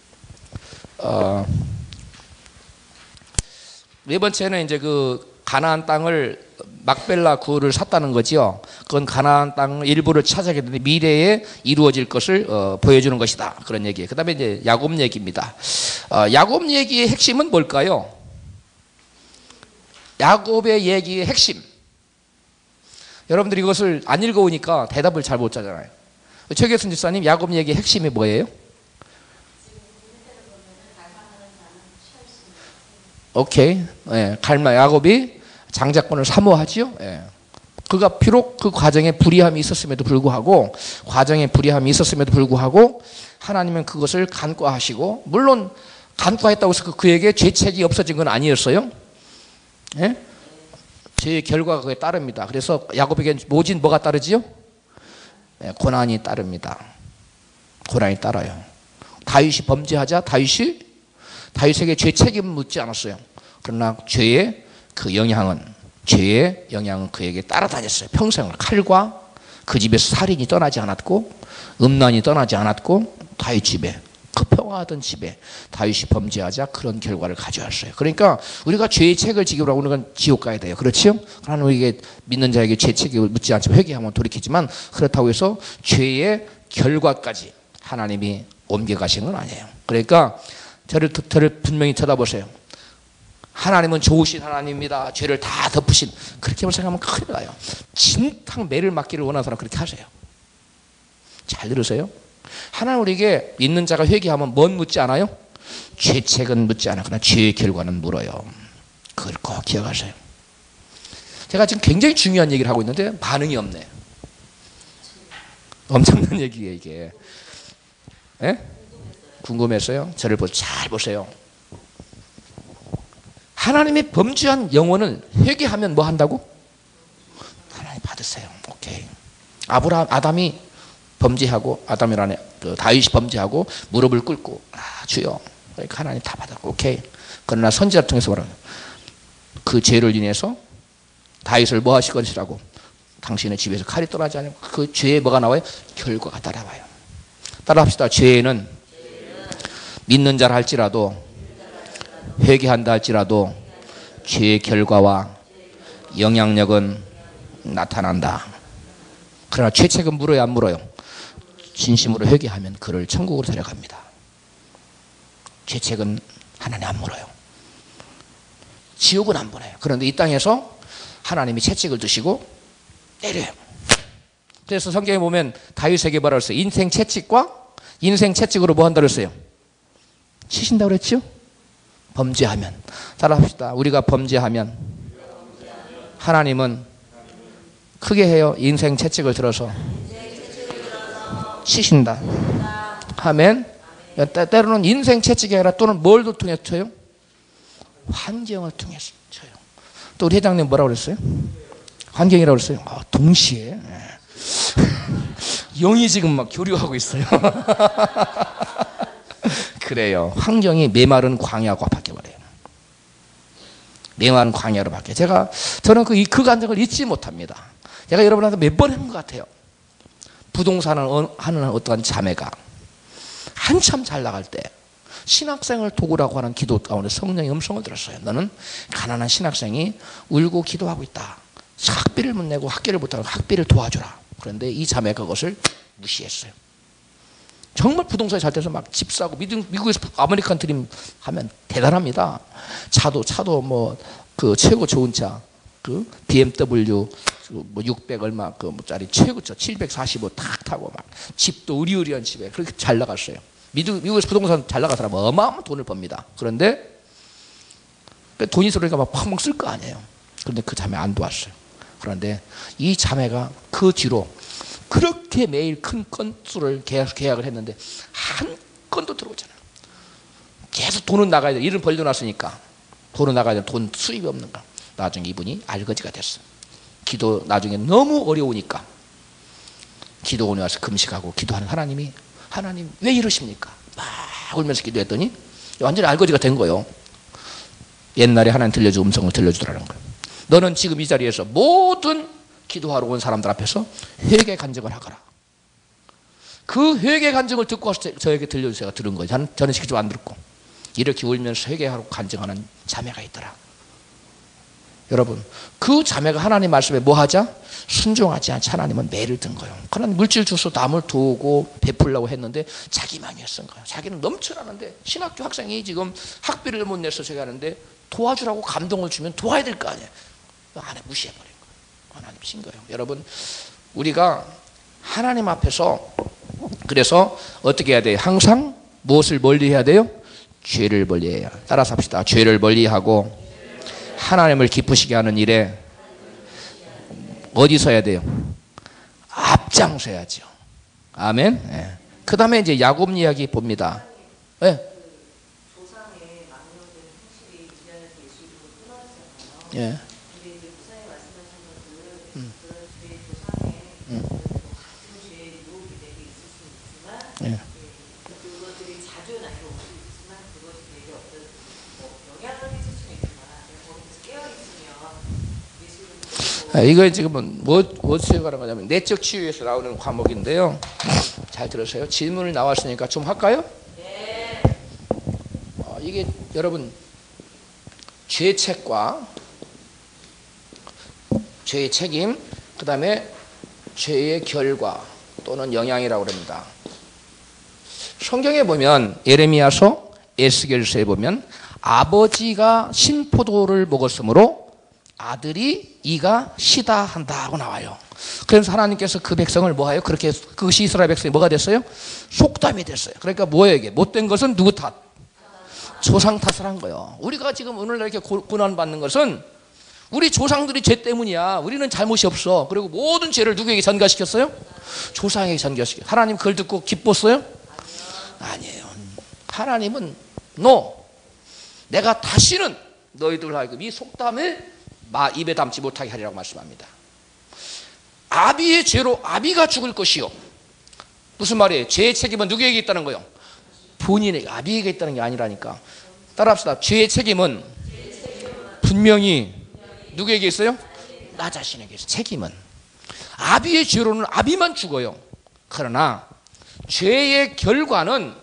[SPEAKER 2] 네 번째는 이제 그 가나안 땅을 막벨라 구를 샀다는 거지요. 그건 가나안 땅 일부를 차지하게 되는데 미래에 이루어질 것을 보여주는 것이다. 그런 얘기예요. 그다음에 이제 야곱 얘기입니다. 야곱 얘기의 핵심은 뭘까요? 야곱의 얘기의 핵심. 여러분들이 이것을 안 읽어오니까 대답을 잘 못 하잖아요. 최계순 집사님, 야곱 얘기의 핵심이 뭐예요? 오케이. 야곱이 장자권을 사모하지요. 그가 비록 그 과정에 불의함이 있었음에도 불구하고 하나님은 그것을 간과하시고, 물론 간과했다고 해서 그에게 죄책이 없어진 건 아니었어요. 죄의 결과가 그에 따릅니다. 그래서 야곱에게 모진 뭐가 따르지요? 고난이 따릅니다. 고난이 따라요. 다윗이 범죄하자 다윗에게 죄 책임은 묻지 않았어요. 그러나 죄의 영향은 그에게 따라다녔어요. 평생을 칼과 그 집에서 살인이 떠나지 않았고 음란이 떠나지 않았고 다윗 집에 그 평화하던 집에 다윗이 범죄하자 그런 결과를 가져왔어요. 그러니까 우리가 죄의 책을 지기로 하고 우리가 지옥 가야 돼요. 그렇죠? 하나님 우리에게 믿는 자에게 죄 책임을 묻지 않지만 회개하면 돌이키지만 그렇다고 해서 죄의 결과까지 하나님이 옮겨가신 건 아니에요. 그러니까 저를 분명히 쳐다보세요. 하나님은 좋으신 하나님입니다. 죄를 다 덮으신 그렇게 생각하면 큰일 나요. 진탕 매를 맞기를 원하는 사람 그렇게 하세요. 잘 들으세요. 하나님 우리에게 믿는 자가 회개하면 뭔 묻지 않아요? 죄책은 묻지 않아. 그러나 죄의 결과는 물어요. 그걸 꼭 기억하세요. 제가 지금 굉장히 중요한 얘기를 하고 있는데 반응이 없네. 엄청난 얘기예요 이게. 예? 궁금했어요? 저를 잘 보세요. 하나님이 범죄한 영혼을 회개하면 뭐 한다고? 하나님 받으세요. 오케이. 아담이 범죄하고 아담이라네 다윗이 범죄하고 무릎을 꿇고 주여 그러니까 하나님 다 받았고 오케이. 그러나 선지자 통해서 말하는 그 죄를 인해서 다윗을 뭐 하실 것이라고 당신의 집에서 칼이 떠나지 않으면 그 죄에 뭐가 나와요? 결과가 따라와요. 따라합시다. 죄는 믿는 자라 할지라도 회개한다 할지라도 죄의 결과와 영향력은 나타난다. 그러나 죄책은 물어요 안 물어요? 진심으로 회개하면 그를 천국으로 데려갑니다. 죄책은 하나님 안 물어요. 지옥은 안 보내요. 그런데 이 땅에서 하나님이 채찍을 드시고 때려요. 그래서 성경에 보면 다윗에게 뭐라 그랬어요? 인생 채찍과 인생 채찍으로 뭐 한다고 그랬어요? 치신다고 그랬죠? 범죄하면. 따라합시다. 우리가 범죄하면 하나님은 크게 해요. 인생 채찍을 들어서 치신다. 아멘. 때로는 인생 채찍이 아니라 또는 뭘 통해서 쳐요? 환경을 통해서 쳐요. 또 우리 회장님 뭐라고 그랬어요? 환경이라고 그랬어요. 동시에 영이 지금 막 교류하고 있어요. 그래요. 환경이 메마른 광야가 바뀌어버려요. 메마른 광야로 바뀌어요. 저는 그 감정을 잊지 못합니다. 제가 여러분한테 몇 번 한 것 같아요. 부동산을 하는 어떠한 자매가 한참 잘 나갈 때 신학생을 도구라고 하는 기도 가운데 성령의 음성을 들었어요. 너는 가난한 신학생이 울고 기도하고 있다. 학비를 못 내고 학교를 못하고 학비를 도와주라. 그런데 이 자매가 그것을 무시했어요. 정말 부동산이 잘 돼서 막 집 사고 미국에서 아메리칸 드림 하면 대단합니다. 차도 뭐 그 최고 좋은 차, 그 BMW 뭐 600 얼마 그 뭐짜리 최고차 745 탁 타고 막 집도 으리으리한 집에 그렇게 잘 나갔어요. 미국에서 부동산 잘 나간 사람은 어마어마한 돈을 법니다. 그런데 돈이 있으니까 막 펑펑 쓸 거 아니에요. 그런데 그 자매 안 도왔어요. 그런데 이 자매가 그 뒤로 그렇게 매일 큰 건수를 계약을 했는데 한 건도 들어오잖아요. 계속 돈은 나가야 돼. 일을 벌려놨으니까 돈은 나가야 돼. 돈 수입이 없는가. 나중에 이분이 알거지가 됐어. 기도 나중에 너무 어려우니까 기도원에 와서 금식하고 기도하는 하나님 왜 이러십니까? 막 울면서 기도했더니 완전히 알거지가 된 거예요. 옛날에 하나님 들려준 음성을 들려주더라는 거예요. 너는 지금 이 자리에서 모든 기도하러 온 사람들 앞에서 회개 간증을 하거라. 그 회개 간증을 듣고 저에게 들려주세요. 들은 거예요. 저는 직접 안 듣고 이렇게 울면서 회개하러 간증하는 자매가 있더라. 여러분 그 자매가 하나님 말씀에 뭐 하자? 순종하지 않지 하나님은 매를 든 거예요. 그런 물질 주소 남을 도우고 베풀려고 했는데 자기만 위해 쓴 거예요. 자기는 넘쳐나는데 신학교 학생이 지금 학비를 못 내서 저기 하는데 도와주라고 감동을 주면 도와야 될 거 아니에요. 안에 무시해버린 거예요. 하나님 신 거예요. 여러분 우리가 하나님 앞에서 그래서 어떻게 해야 돼요? 항상 무엇을 멀리해야 돼요? 죄를 멀리해야. 따라서 합시다. 죄를 멀리하고 하나님을 기쁘시게 하는 일에 어디서 해야 돼요? 앞장서야죠. 아멘. 네. 그 다음에 이제 야곱 이야기 봅니다. 네.
[SPEAKER 3] 조상의 망령된 행실이 미련한 예수 이름으로 끊어졌잖아요.
[SPEAKER 2] 예.
[SPEAKER 3] 근데 이제 목사님 말씀하신 것은 그런 죄의 조상의 같은 죄의 유혹이 내게 있을 수 있지만
[SPEAKER 2] 예.
[SPEAKER 3] 그것들이 자주 나에게 올 수 있지만 그것이 내게 어떤 영향을 미칠 수는 있지만 내가 거기서 깨어 있으면 예수 이름으로
[SPEAKER 2] 이거 지금은 무엇에 관한 거냐면 내적 치유에서 나오는 과목인데요. 잘 들으세요. 질문을 나왔으니까 좀 할까요? 네. 이게 여러분 죄책과 죄의 책임, 그 다음에 죄의 결과 또는 영향이라고 합니다. 성경에 보면 예레미야서, 에스겔서에 보면 아버지가 신포도를 먹었으므로 아들이 이가 시다 한다고 나와요. 그래서 하나님께서 그 백성을 뭐하요? 그렇게 그것이 이스라엘 백성이 뭐가 됐어요? 속담이 됐어요. 그러니까 뭐예요 이게? 못된 것은 누구 탓? 조상 탓을 한 거예요. 우리가 지금 오늘날 이렇게 고난받는 것은 우리 조상들이 죄 때문이야. 우리는 잘못이 없어. 그리고 모든 죄를 누구에게 전가시켰어요? 조상에게 전가시켰어요. 하나님 그걸 듣고 기뻤어요? 아니에요. 하나님은 내가 다시는 너희들 하여금 이 속담을 입에 담지 못하게 하리라고 말씀합니다. 아비의 죄로 아비가 죽을 것이요. 무슨 말이에요? 죄의 책임은 누구에게 있다는 거예요? 본인에게, 아비에게 있다는 게 아니라니까. 따라합시다. 죄의 책임은 분명히 누구에게 있어요? 나 자신에게 있어요. 책임은. 아비의 죄로는 아비만 죽어요. 그러나 죄의 결과는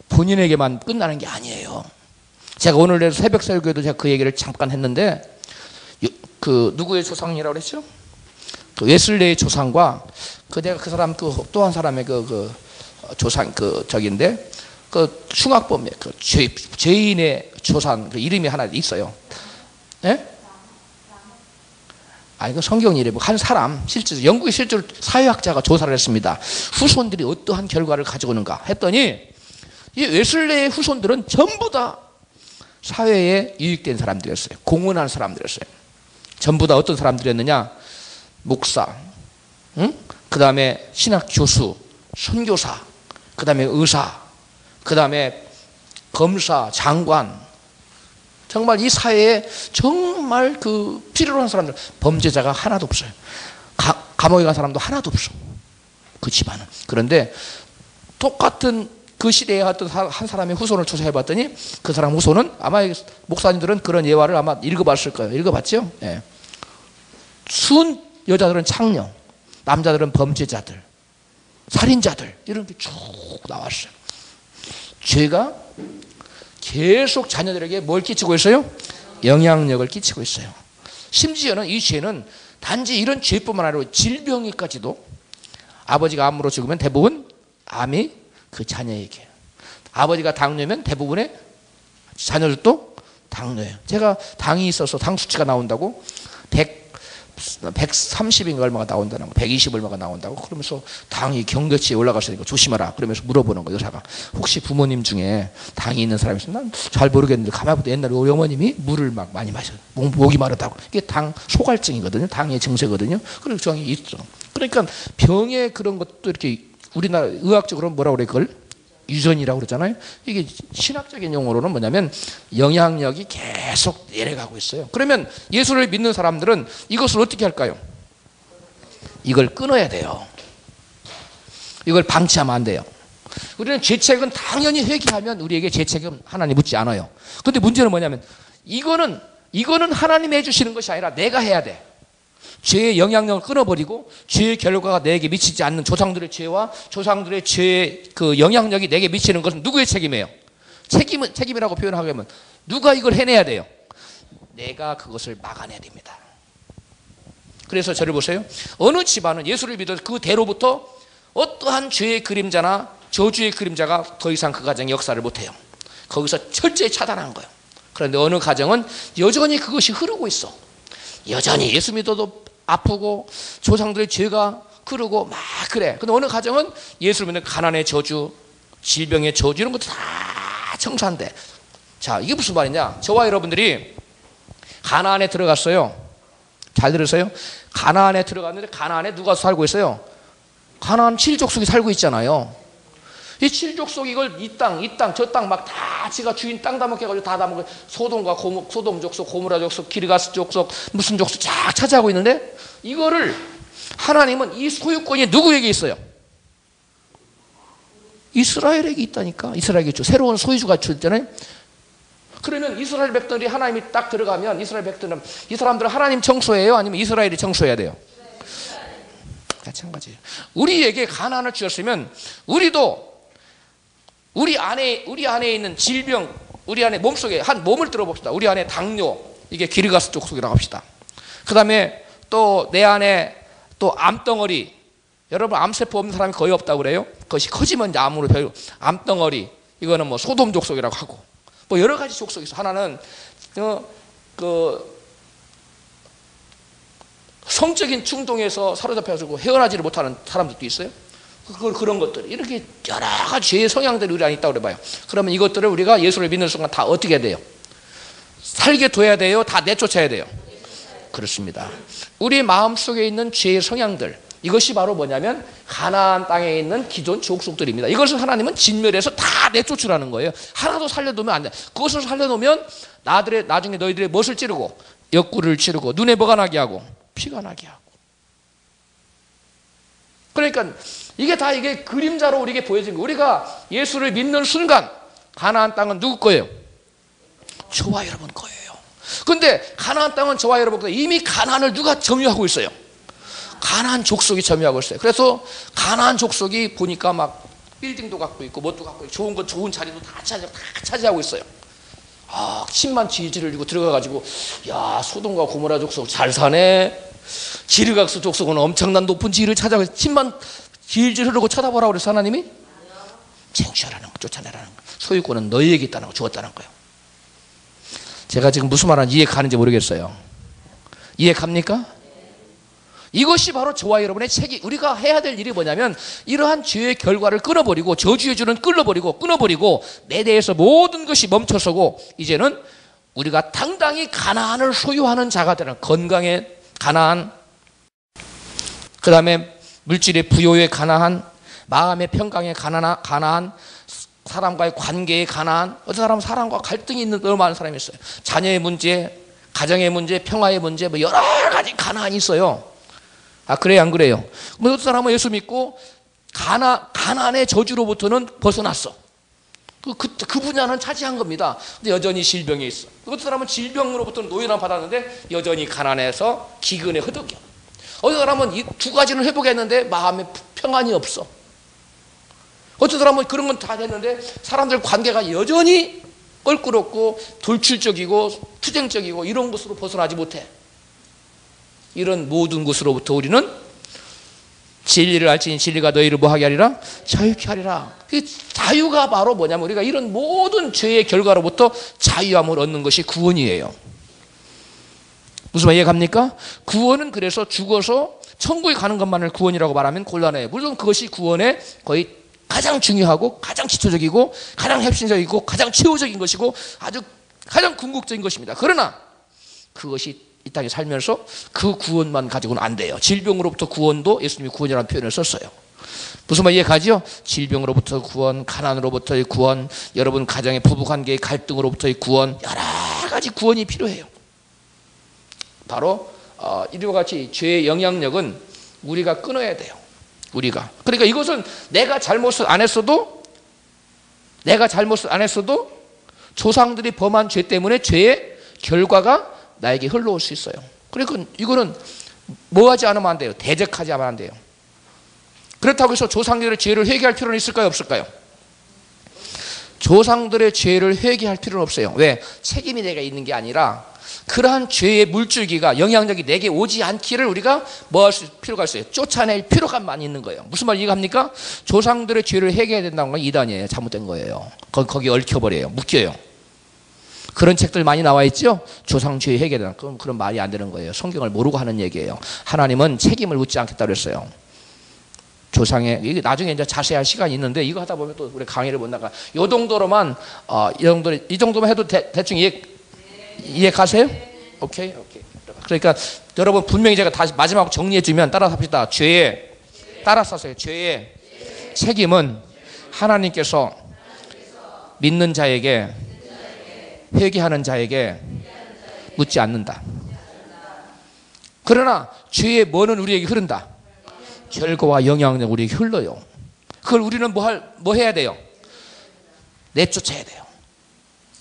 [SPEAKER 2] 본인에게만 끝나는 게 아니에요. 제가 오늘 새벽 설교에도 제가 그 얘기를 잠깐 했는데, 그 누구의 조상이라고 그랬죠? 그 웨슬레의 조상과 내가 그 사람 또 한 사람의 그 조상 저기인데, 그 흉악범의 그 죄인의 조상 그 이름이 하나 있어요. 예? 그 성경 이름이고 한 사람 실제 영국의 실제로 사회학자가 조사를 했습니다. 후손들이 어떠한 결과를 가져오는가 했더니 이 웨슬레의 후손들은 전부 다 사회에 유익된 사람들이었어요. 공헌한 사람들이었어요. 전부 다 어떤 사람들이었느냐? 목사, 그 다음에 신학 교수, 선교사, 그 다음에 의사, 그 다음에 검사, 장관. 정말 이 사회에 정말 그 필요로 한 사람들, 범죄자가 하나도 없어요. 감옥에 간 사람도 하나도 없어. 그 집안은. 그런데 똑같은 그 시대에 어떤 한 사람의 후손을 조사해 봤더니 그 사람 후손은 아마 목사님들은 그런 예화를 아마 읽어봤을 거예요. 읽어봤죠? 예. 순 여자들은 창녀, 남자들은 범죄자들, 살인자들 이런 게 쭉 나왔어요. 죄가 계속 자녀들에게 뭘 끼치고 있어요? 영향력을 끼치고 있어요. 심지어는 이 죄는 단지 이런 죄뿐만 아니라 질병에까지도 아버지가 암으로 죽으면 대부분 암이 그 자녀에게, 아버지가 당뇨면 대부분의 자녀들도 당뇨예요. 제가 당이 있어서 당 수치가 나온다고 130인가 얼마가 나온다는 거, 120 얼마가 나온다고 그러면서 당이 경계치에 올라가시니까 조심하라 그러면서 물어보는 거예요. 의사가 혹시 부모님 중에 당이 있는 사람이 있으면 난 잘 모르겠는데 가만히 보다 옛날에 우리 어머님이 물을 막 많이 마셔요. 목이 마르다고. 이게 당 소갈증이거든요. 당의 증세거든요. 그래서 저항이 있어. 그러니까 병의 그런 것도 이렇게 우리나라 의학적으로 뭐라고 그래 그걸? 유전이라고 그러잖아요. 이게 신학적인 용어로는 뭐냐면 영향력이 계속 내려가고 있어요. 그러면 예수를 믿는 사람들은 이것을 어떻게 할까요? 이걸 끊어야 돼요. 이걸 방치하면 안 돼요. 우리는 죄책은 당연히 회개하면 우리에게 죄책은 하나님 묻지 않아요. 그런데 문제는 뭐냐면 이거는 하나님이 해주시는 것이 아니라 내가 해야 돼. 죄의 영향력을 끊어버리고 죄의 결과가 내게 미치지 않는 조상들의 죄와 조상들의 죄의 그 영향력이 내게 미치는 것은 누구의 책임이에요? 책임이라고 표현하면 누가 이걸 해내야 돼요? 내가 그것을 막아내야 됩니다. 그래서 저를 보세요. 어느 집안은 예수를 믿어서 그 대로부터 어떠한 죄의 그림자나 저주의 그림자가 더 이상 그 가정의 역사를 못해요. 거기서 철저히 차단한 거예요. 그런데 어느 가정은 여전히 그것이 흐르고 있어. 여전히 예수 믿어도 아프고 조상들의 죄가 흐르고 막 그래. 근데 어느 가정은 예수 믿는 가난의 저주, 질병의 저주 이런 것도 다 청산돼. 자, 이게 무슨 말이냐? 저와 여러분들이 가나안에 들어갔어요. 잘 들으세요? 가나안에 들어갔는데 가나안에 누가 살고 있어요? 가나안 7족속이 살고 있잖아요. 이 7족속 이걸 이 땅 저 땅 막 다 지가 주인 땅 다 먹게 해가지고 다 먹고 소돔과 소돔 족속, 고무라 족속, 기르가스 족속, 무슨 족속 쫙 차지하고 있는데 이거를 하나님은 이 소유권이 누구에게 있어요? 이스라엘에게 있다니까. 이스라엘에게 있죠. 새로운 소유주가 있잖아요. 그러면 이스라엘 백성들이 하나님이 딱 들어가면 이스라엘 백성들은 이 사람들은 하나님 청소해요? 아니면 이스라엘이 청소해야 돼요? 마찬가지예요. 우리에게 가난을 주셨으면 우리도 우리 안에 있는 질병, 우리 안에 몸속에 한 몸을 들어봅시다. 우리 안에 당뇨, 이게 기르가스 족속이라고 합시다. 그 다음에 또 내 안에 또 암덩어리, 여러분 암세포 없는 사람이 거의 없다고 그래요. 그것이 커지면 이제 암으로 변하고, 암덩어리, 이거는 뭐 소돔 족속이라고 하고, 뭐 여러 가지 족속이 있어. 하나는 성적인 충동에서 사로잡혀가지고 헤어나지를 못하는 사람들도 있어요. 그런 것들, 이렇게 여러 가지 죄의 성향들이 우리 안에 있다고 그래봐요. 그러면 이것들을 우리가 예수를 믿는 순간 다 어떻게 해야 돼요? 살게 둬야 돼요? 다 내쫓아야 돼요? 그렇습니다. 우리 마음속에 있는 죄의 성향들, 이것이 바로 뭐냐면 가나안 땅에 있는 기존 족속들입니다. 이것을 하나님은 진멸해서 다 내쫓으라는 거예요. 하나도 살려놓으면 안 돼. 그것을 살려놓으면 나중에 너희들의 멋을 찌르고 옆구리를 찌르고 눈에 뭐가 나게 하고 피가 나게 하고. 그러니까 이게 그림자로 우리에게 보여진 거예요. 우리가 예수를 믿는 순간 가나안 땅은 누구 거예요? 저와 여러분 거예요. 근데 가나안 땅은 저와 여러분 거예요. 이미 가나안을 누가 점유하고 있어요? 가나안 족속이 점유하고 있어요. 그래서 가나안 족속이 보니까 막 빌딩도 갖고 있고 뭣도 갖고 있고 좋은 자리도 다 차지하고 있어요. 아, 침만 질질 흘리고 들어가가지고, 야, 소돔과 고모라 족속 잘 사네. 기르가스 족속은 엄청난 높은 지위를 찾아가서 침만 질질 흐르고 쳐다보라고 그래서 하나님이 쟁취하라는 거, 쫓아내라는 거. 소유권은 너희에게 있다는 거, 주었다는 거예요. 제가 지금 무슨 말하는지 이해 가는지 모르겠어요. 이해 갑니까? 이것이 바로 저와 여러분의 책임. 우리가 해야 될 일이 뭐냐면 이러한 죄의 결과를 끊어버리고, 저주의 줄은 끊어버리고 내 대해서 모든 것이 멈춰서고, 이제는 우리가 당당히 가나안을 소유하는 자가 되는, 건강의 가나안, 그 다음에 물질의 부요의 가나안, 마음의 평강의 가나안, 사람과의 관계의 가나안. 어떤 사람은 사람과 갈등이 있는 너무 많은 사람이 있어요. 자녀의 문제, 가정의 문제, 평화의 문제, 뭐 여러 가지 가나안이 있어요. 아, 그래요, 안 그래요? 어떤 사람은 예수 믿고 가나안의 저주로부터는 벗어났어. 그 분야는 차지한 겁니다. 근데 여전히 질병이 있어. 어떤 사람은 질병으로부터는 노예를 받았는데 여전히 가난해서 기근에 허덕여. 어떤 사람은 이 두 가지는 회복했는데 마음에 평안이 없어. 어떤 사람은 그런 건 다 됐는데 사람들 관계가 여전히 껄끄럽고 돌출적이고 투쟁적이고 이런 것으로 벗어나지 못해. 이런 모든 것으로부터 우리는 진리를 알지니 진리가 너희를 뭐하게 하리라? 자유케 하리라. 그 자유가 바로 뭐냐면 우리가 이런 모든 죄의 결과로부터 자유함을 얻는 것이 구원이에요. 무슨 말 이해갑니까? 구원은 그래서 죽어서 천국에 가는 것만을 구원이라고 말하면 곤란해요. 물론 그것이 구원의 거의 가장 중요하고 가장 기초적이고 가장 핵심적이고 가장 최후적인 것이고 아주 가장 궁극적인 것입니다. 그러나 그것이 이 땅에 살면서 그 구원만 가지고는 안 돼요. 질병으로부터 구원도 예수님이 구원이라는 표현을 썼어요. 무슨 말 이해가죠? 질병으로부터 구원, 가난으로부터의 구원, 여러분 가정의 부부관계의 갈등으로부터의 구원, 여러 가지 구원이 필요해요. 바로 이와 같이 죄의 영향력은 우리가 끊어야 돼요. 우리가. 그러니까 이것은 내가 잘못을 안 했어도 조상들이 범한 죄 때문에 죄의 결과가 나에게 흘러올 수 있어요. 그러니까 이거는 뭐 하지 않으면 안 돼요. 대적하지 않으면 안 돼요. 그렇다고 해서 조상들의 죄를 회개할 필요는 있을까요? 없을까요? 조상들의 죄를 회개할 필요는 없어요. 왜? 책임이 내가 있는 게 아니라 그러한 죄의 물줄기가 영향력이 내게 오지 않기를 우리가 뭐 할 필요가 있어요? 쫓아낼 필요가만 있는 거예요. 무슨 말 이해갑니까? 조상들의 죄를 회개해야 된다는 건 이단이에요. 잘못된 거예요. 거기 얽혀버려요. 묶여요. 그런 책들 많이 나와 있죠? 조상죄 회개다. 그런 말이 안 되는 거예요. 성경을 모르고 하는 얘기예요. 하나님은 책임을 묻지 않겠다 그랬어요. 조상의, 이게 나중에 이제 자세할 시간이 있는데 이거 하다 보면 또 우리 강의를 못 나가. 이 정도로만, 이 정도만 해도 대충 이해 가세요? 오케이. 그러니까 여러분 분명히 제가 다시 마지막으로 정리해 주면 따라서 합시다. 따라서 하세요. 죄의 책임은 하나님께서 믿는 자에게 회개하는 자에게 묻지 않는다. 그러나 죄의 뭐는 우리에게 흐른다. 결과와 영향력 우리에게 흘러요. 그걸 우리는 뭐 해야 돼요? 내쫓아야 돼요.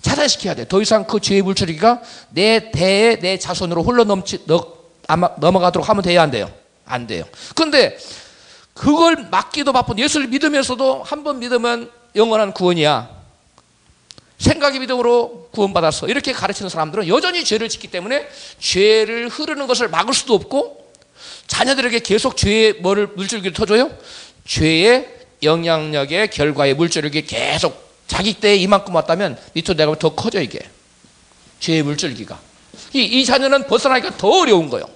[SPEAKER 2] 차단시켜야 돼. 더 이상 그 죄의 물줄기가 내 대에 내 자손으로 넘어가도록 하면 돼야 안 돼요? 안 돼요. 그런데 그걸 막기도 바쁜 예수를 믿으면서도 한 번 믿으면 영원한 구원이야. 생각의 믿음으로 구원받았어. 이렇게 가르치는 사람들은 여전히 죄를 짓기 때문에 죄를 흐르는 것을 막을 수도 없고 자녀들에게 계속 죄의 물줄기를 터줘요? 죄의 영향력의 결과의 물줄기 계속 자기 때에 이만큼 왔다면 밑으로 내가면 더 커져 이게. 죄의 물줄기가. 이 자녀는 벗어나기가 더 어려운 거예요.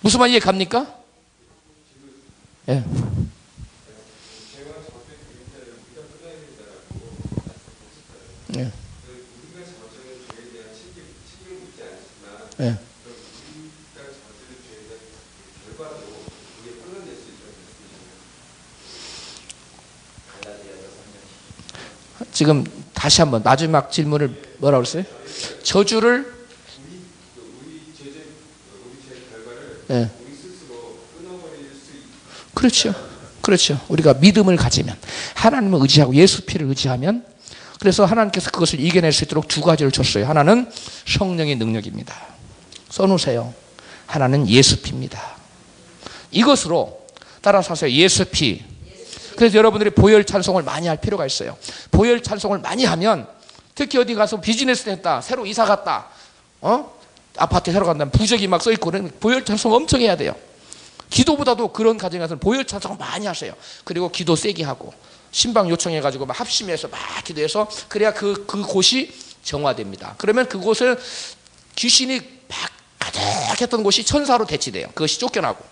[SPEAKER 2] 무슨 말 이해 갑니까? 예. 예. 예. 지금 다시 한번 마지막 질문을 뭐라고 그랬어요? 저주를 예. 그렇죠. 그렇죠. 우리가 믿음을 가지면 하나님을 의지하고 예수 피를 의지하면 그래서 하나님께서 그것을 이겨낼 수 있도록 두 가지를 줬어요. 하나는 성령의 능력입니다. 써놓으세요. 하나는 예수 피입니다. 이것으로 따라서 하세요. 예수 피. 그래서 여러분들이 보혈 찬송을 많이 할 필요가 있어요. 보혈 찬송을 많이 하면 특히 어디 가서 비즈니스 했다, 새로 이사 갔다, 아파트 새로 간다면 부적이 막 써있고 보혈 찬송 엄청 해야 돼요. 기도보다도 그런 가정에서는 보혈 찬송을 많이 하세요. 그리고 기도 세게 하고 신방 요청해가지고 막 합심해서 막 기도해서 그래야 그 곳이 정화됩니다. 그러면 그곳을 귀신이 막 가득했던 곳이 천사로 대치돼요. 그것이 쫓겨나고.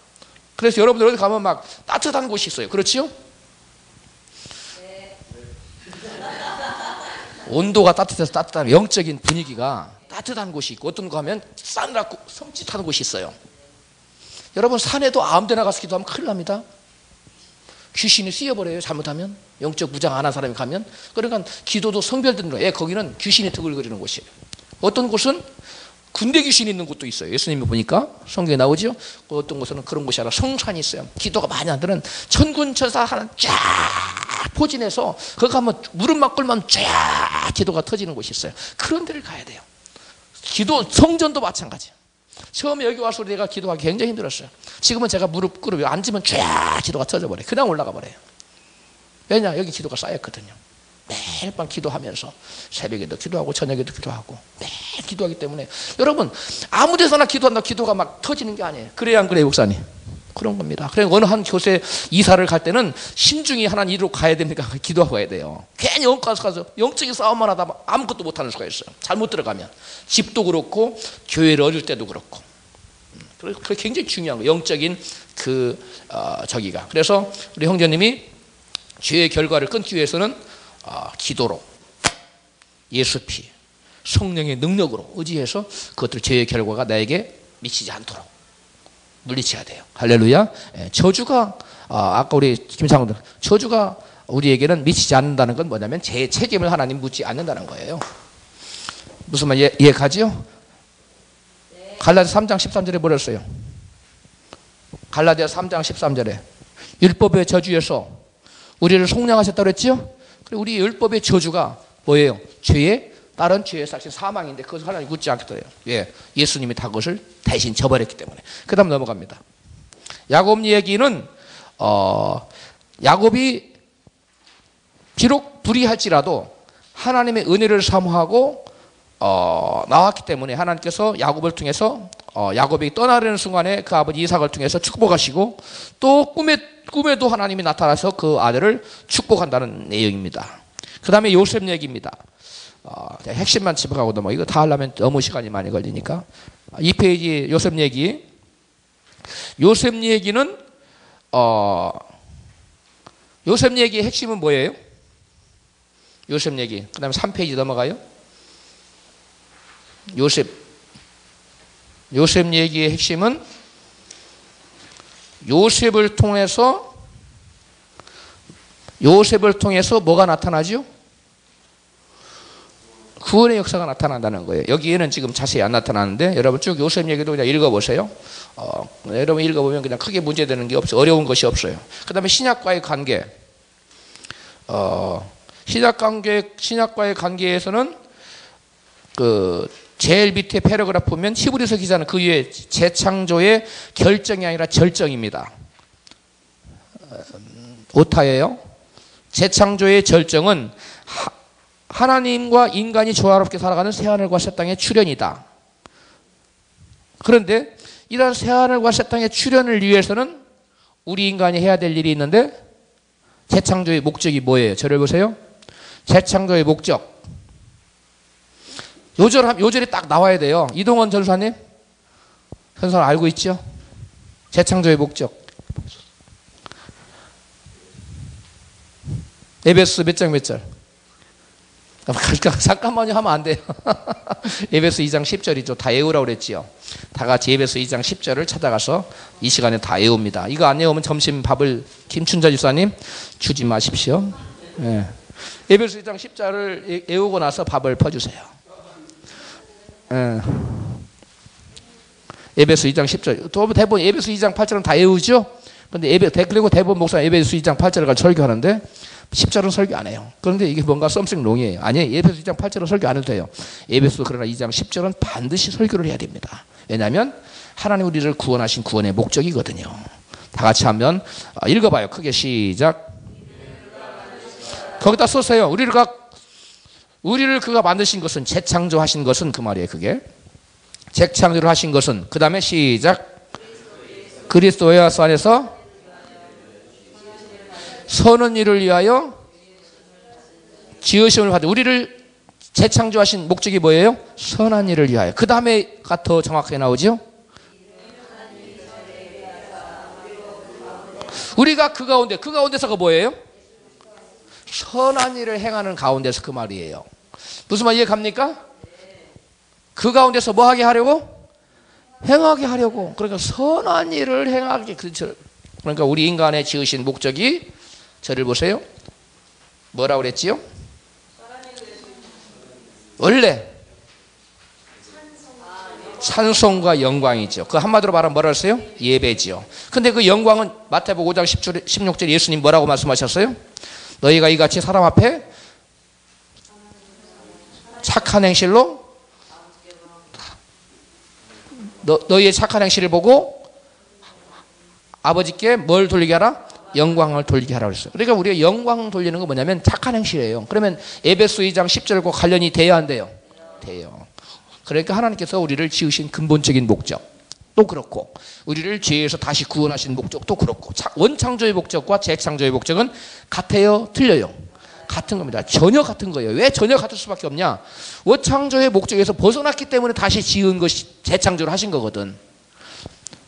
[SPEAKER 2] 그래서 여러분들 어디 가면 막 따뜻한 곳이 있어요. 그렇지요? 온도가 따뜻해서 따뜻한 영적인 분위기가 따뜻한 곳이 있고 어떤 거 하면 싸늘하고 섬찟한 곳이 있어요. 여러분 산에도 아무 데나 가서 기도하면 큰일 납니다. 귀신이 쓰여버려요. 잘못하면 영적 무장 안 한 사람이 가면. 그러니까 기도도 성별된 거예요. 거기는 귀신이 드글거리는 곳이에요. 어떤 곳은 군대 귀신이 있는 곳도 있어요. 예수님이 보니까 성경에 나오죠. 어떤 곳은 그런 곳이 아니라 성산이 있어요. 기도가 많이 안 되는 천군천사 하나 쫙 포진해서 거기 가면 무릎만 꿇으면 쫙 기도가 터지는 곳이 있어요. 그런 데를 가야 돼요. 기도 성전도 마찬가지예요. 처음에 여기 와서 내가 기도하기 굉장히 힘들었어요. 지금은 제가 무릎 꿇으면 앉으면 쫙 기도가 터져버려요. 그냥 올라가 버려요. 왜냐? 여기 기도가 쌓였거든요. 매일 밤 기도하면서 새벽에도 기도하고 저녁에도 기도하고 매일 기도하기 때문에 여러분 아무 데서나 기도한다 기도가 막 터지는 게 아니에요. 그래야 안 그래요, 목사님? 그런 겁니다. 그래 어느 한 교회 이사를 갈 때는 신중히 하나님 이리로 가야 됩니까? 기도하고 가야 돼요. 괜히 가서 영적인 싸움만 하다 아무것도 못하는 수가 있어요. 잘못 들어가면 집도 그렇고 교회를 얻을 때도 그렇고. 그게 굉장히 중요한 거예요. 영적인 저기가. 그래서 우리 형제님이 죄의 결과를 끊기 위해서는 기도로 예수 피 성령의 능력으로 의지해서 그것들 죄의 결과가 나에게 미치지 않도록 물리쳐야 돼요. 할렐루야. 저주가 아까 우리 김상훈들 저주가 우리에게는 미치지 않는다는 건 뭐냐면 제 책임을 하나님 묻지 않는다는 거예요. 무슨 말 이해가지요? 네. 갈라디아 3장 13절에 뭐라 했어요? 갈라디아 3장 13절에 율법의 저주에서 우리를 속량하셨다고 그랬죠? 그리고 우리 율법의 저주가 뭐예요? 다른 죄의 삭신 사망인데 그것을 하나님 묻지 않겠다. 예, 예수님이 다 그것을 대신 져버렸기 때문에. 그 다음 넘어갑니다. 야곱 얘기는 야곱이 비록 불의할지라도 하나님의 은혜를 사모하고 나왔기 때문에 하나님께서 야곱을 통해서 야곱이 떠나려는 순간에 그 아버지 이삭을 통해서 축복하시고 또 꿈에도 하나님이 나타나서 그 아들을 축복한다는 내용입니다. 그 다음에 요셉 얘기입니다. 핵심만 짚어가고 넘어. 이거 다 하려면 너무 시간이 많이 걸리니까. 2페이지 요셉 얘기. 요셉 얘기는 요셉 얘기의 핵심은 뭐예요? 요셉 얘기. 그 다음에 3페이지 넘어가요. 요셉 얘기의 핵심은 요셉을 통해서 뭐가 나타나죠? 구원의 역사가 나타난다는 거예요. 여기에는 지금 자세히 안 나타나는데 여러분 쭉 요셉 얘기도 그냥 읽어보세요. 여러분 읽어보면 그냥 크게 문제되는 게 없어요. 어려운 것이 없어요. 그 다음에 신약과의 관계. 신약과의 관계에서는 제일 밑에 패러그래프 보면 히브리서 기자는 그 위에 재창조의 결정이 아니라 절정입니다. 오타예요. 재창조의 절정은 하나님과 인간이 조화롭게 살아가는 새하늘과 새 땅의 출현이다. 그런데 이러한 새하늘과 새 땅의 출현을 위해서는 우리 인간이 해야 될 일이 있는데 재창조의 목적이 뭐예요? 저를 보세요. 재창조의 목적. 요절이 딱 나와야 돼요. 이동원 전사님, 선생 알고 있죠? 재창조의 목적. 에베소 몇 장 몇 절? 잠깐만요 하면 안 돼요. 에베소 2장 10절이죠. 다 외우라고 그랬지요. 다 같이 에베소 2장 10절을 찾아가서 이 시간에 다 외웁니다. 이거 안 외우면 점심 밥을 김춘자 집사님 주지 마십시오. 네. 에베소 2장 10절을 외우고 나서 밥을 퍼주세요. 에베소 2장 10절. 또 대부분 에베소 2장 8절은 다 외우죠. 근데 그리고 대부분 목사 에베소 2장 8절을 가지고 설교하는데 10절은 설교 안 해요. 그런데 이게 뭔가 썸씽 롱이에요. 아니에요. 에베소 2장 8절은 설교 안 해도 돼요. 에베소 그러나 2장 10절은 반드시 설교를 해야 됩니다. 왜냐하면 하나님 우리를 구원하신 구원의 목적이거든요. 다 같이 한번 읽어봐요. 크게 시작. 거기다 써세요. 우리를 그가 만드신 것은 재창조하신 것은 그 말이에요. 그게 재창조를 하신 것은 그 다음에 시작. 그리스도 예수 안에서 선한 일을 위하여 지으심을 받은 우리를 재창조하신 목적이 뭐예요? 선한 일을 위하여. 그 다음에가 더 정확하게 나오죠. 우리가 그 가운데서가 뭐예요? 선한 일을 행하는 가운데서 그 말이에요. 무슨 말 이해 갑니까? 그 가운데서 뭐 하게 하려고? 행하게 하려고. 그러니까 선한 일을 행하게. 그러니까 우리 인간의 지으신 목적이 저를 보세요. 뭐라고 그랬지요? 원래 찬송과 영광이죠. 그 한마디로 말하면 뭐라 했어요? 예배지요. 근데 그 영광은 마태복음 5장 16절 예수님 뭐라고 말씀하셨어요? 너희가 이같이 사람 앞에 착한 행실로 너희의 착한 행실을 보고 아버지께 뭘 돌리게 하라? 영광을 돌리게 하라고 했어요. 그러니까 우리가 영광 돌리는 건 뭐냐면 착한 행실이에요. 그러면 에베소 2장 10절과 관련이 돼야 안 돼요? 돼요. 그러니까 하나님께서 우리를 지으신 근본적인 목적 또 그렇고 우리를 죄에서 다시 구원하신 목적도 그렇고 원창조의 목적과 재창조의 목적은 같아요? 틀려요? 같은 겁니다. 전혀 같은 거예요. 왜 전혀 같을 수밖에 없냐? 원창조의 목적에서 벗어났기 때문에 다시 지은 것이 재창조를 하신 거거든.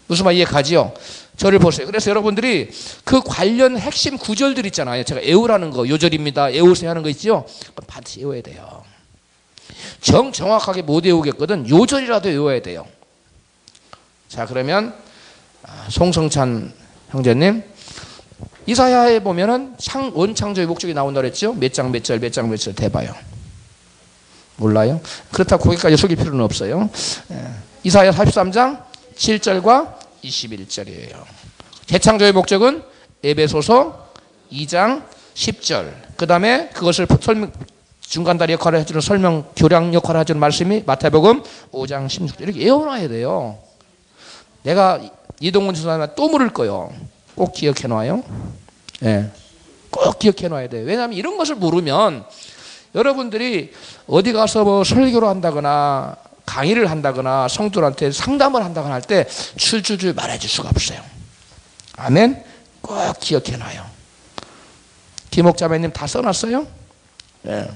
[SPEAKER 2] 무슨 말 이해가지요? 저를 보세요. 그래서 여러분들이 그 관련 핵심 구절들 있잖아요. 제가 애우라는 거 요절입니다. 애우세요 하는 거 있죠? 그럼 반드시 외워야 돼요. 정확하게 못 외우겠거든. 요절이라도 외워야 돼요. 자, 그러면 송성찬 형제님, 이사야에 보면은 원창조의 목적이 나온다 그랬죠? 몇 장 몇 절 대봐요. 몰라요? 그렇다고 거기까지 속일 필요는 없어요. 이사야 43장 7절과 21절이에요. 재창조의 목적은 에베소서 2장 10절. 그 다음에 그것을 중간다리 역할을 해주는 설명, 교량 역할을 해주는 말씀이 마태복음 5장 16절. 이렇게 외워놔야 돼요. 내가 이동훈 선생님한테 또 물을 거예요. 꼭 기억해 놔요. 예. 꼭 기억해 놔야 돼요. 왜냐하면 이런 것을 모르면 여러분들이 어디 가서 뭐 설교를 한다거나 강의를 한다거나 성도들한테 상담을 한다거나 할 때 줄줄줄 말해줄 수가 없어요. 아멘. 꼭 기억해 놔요. 김옥자매님 다 써놨어요? 예.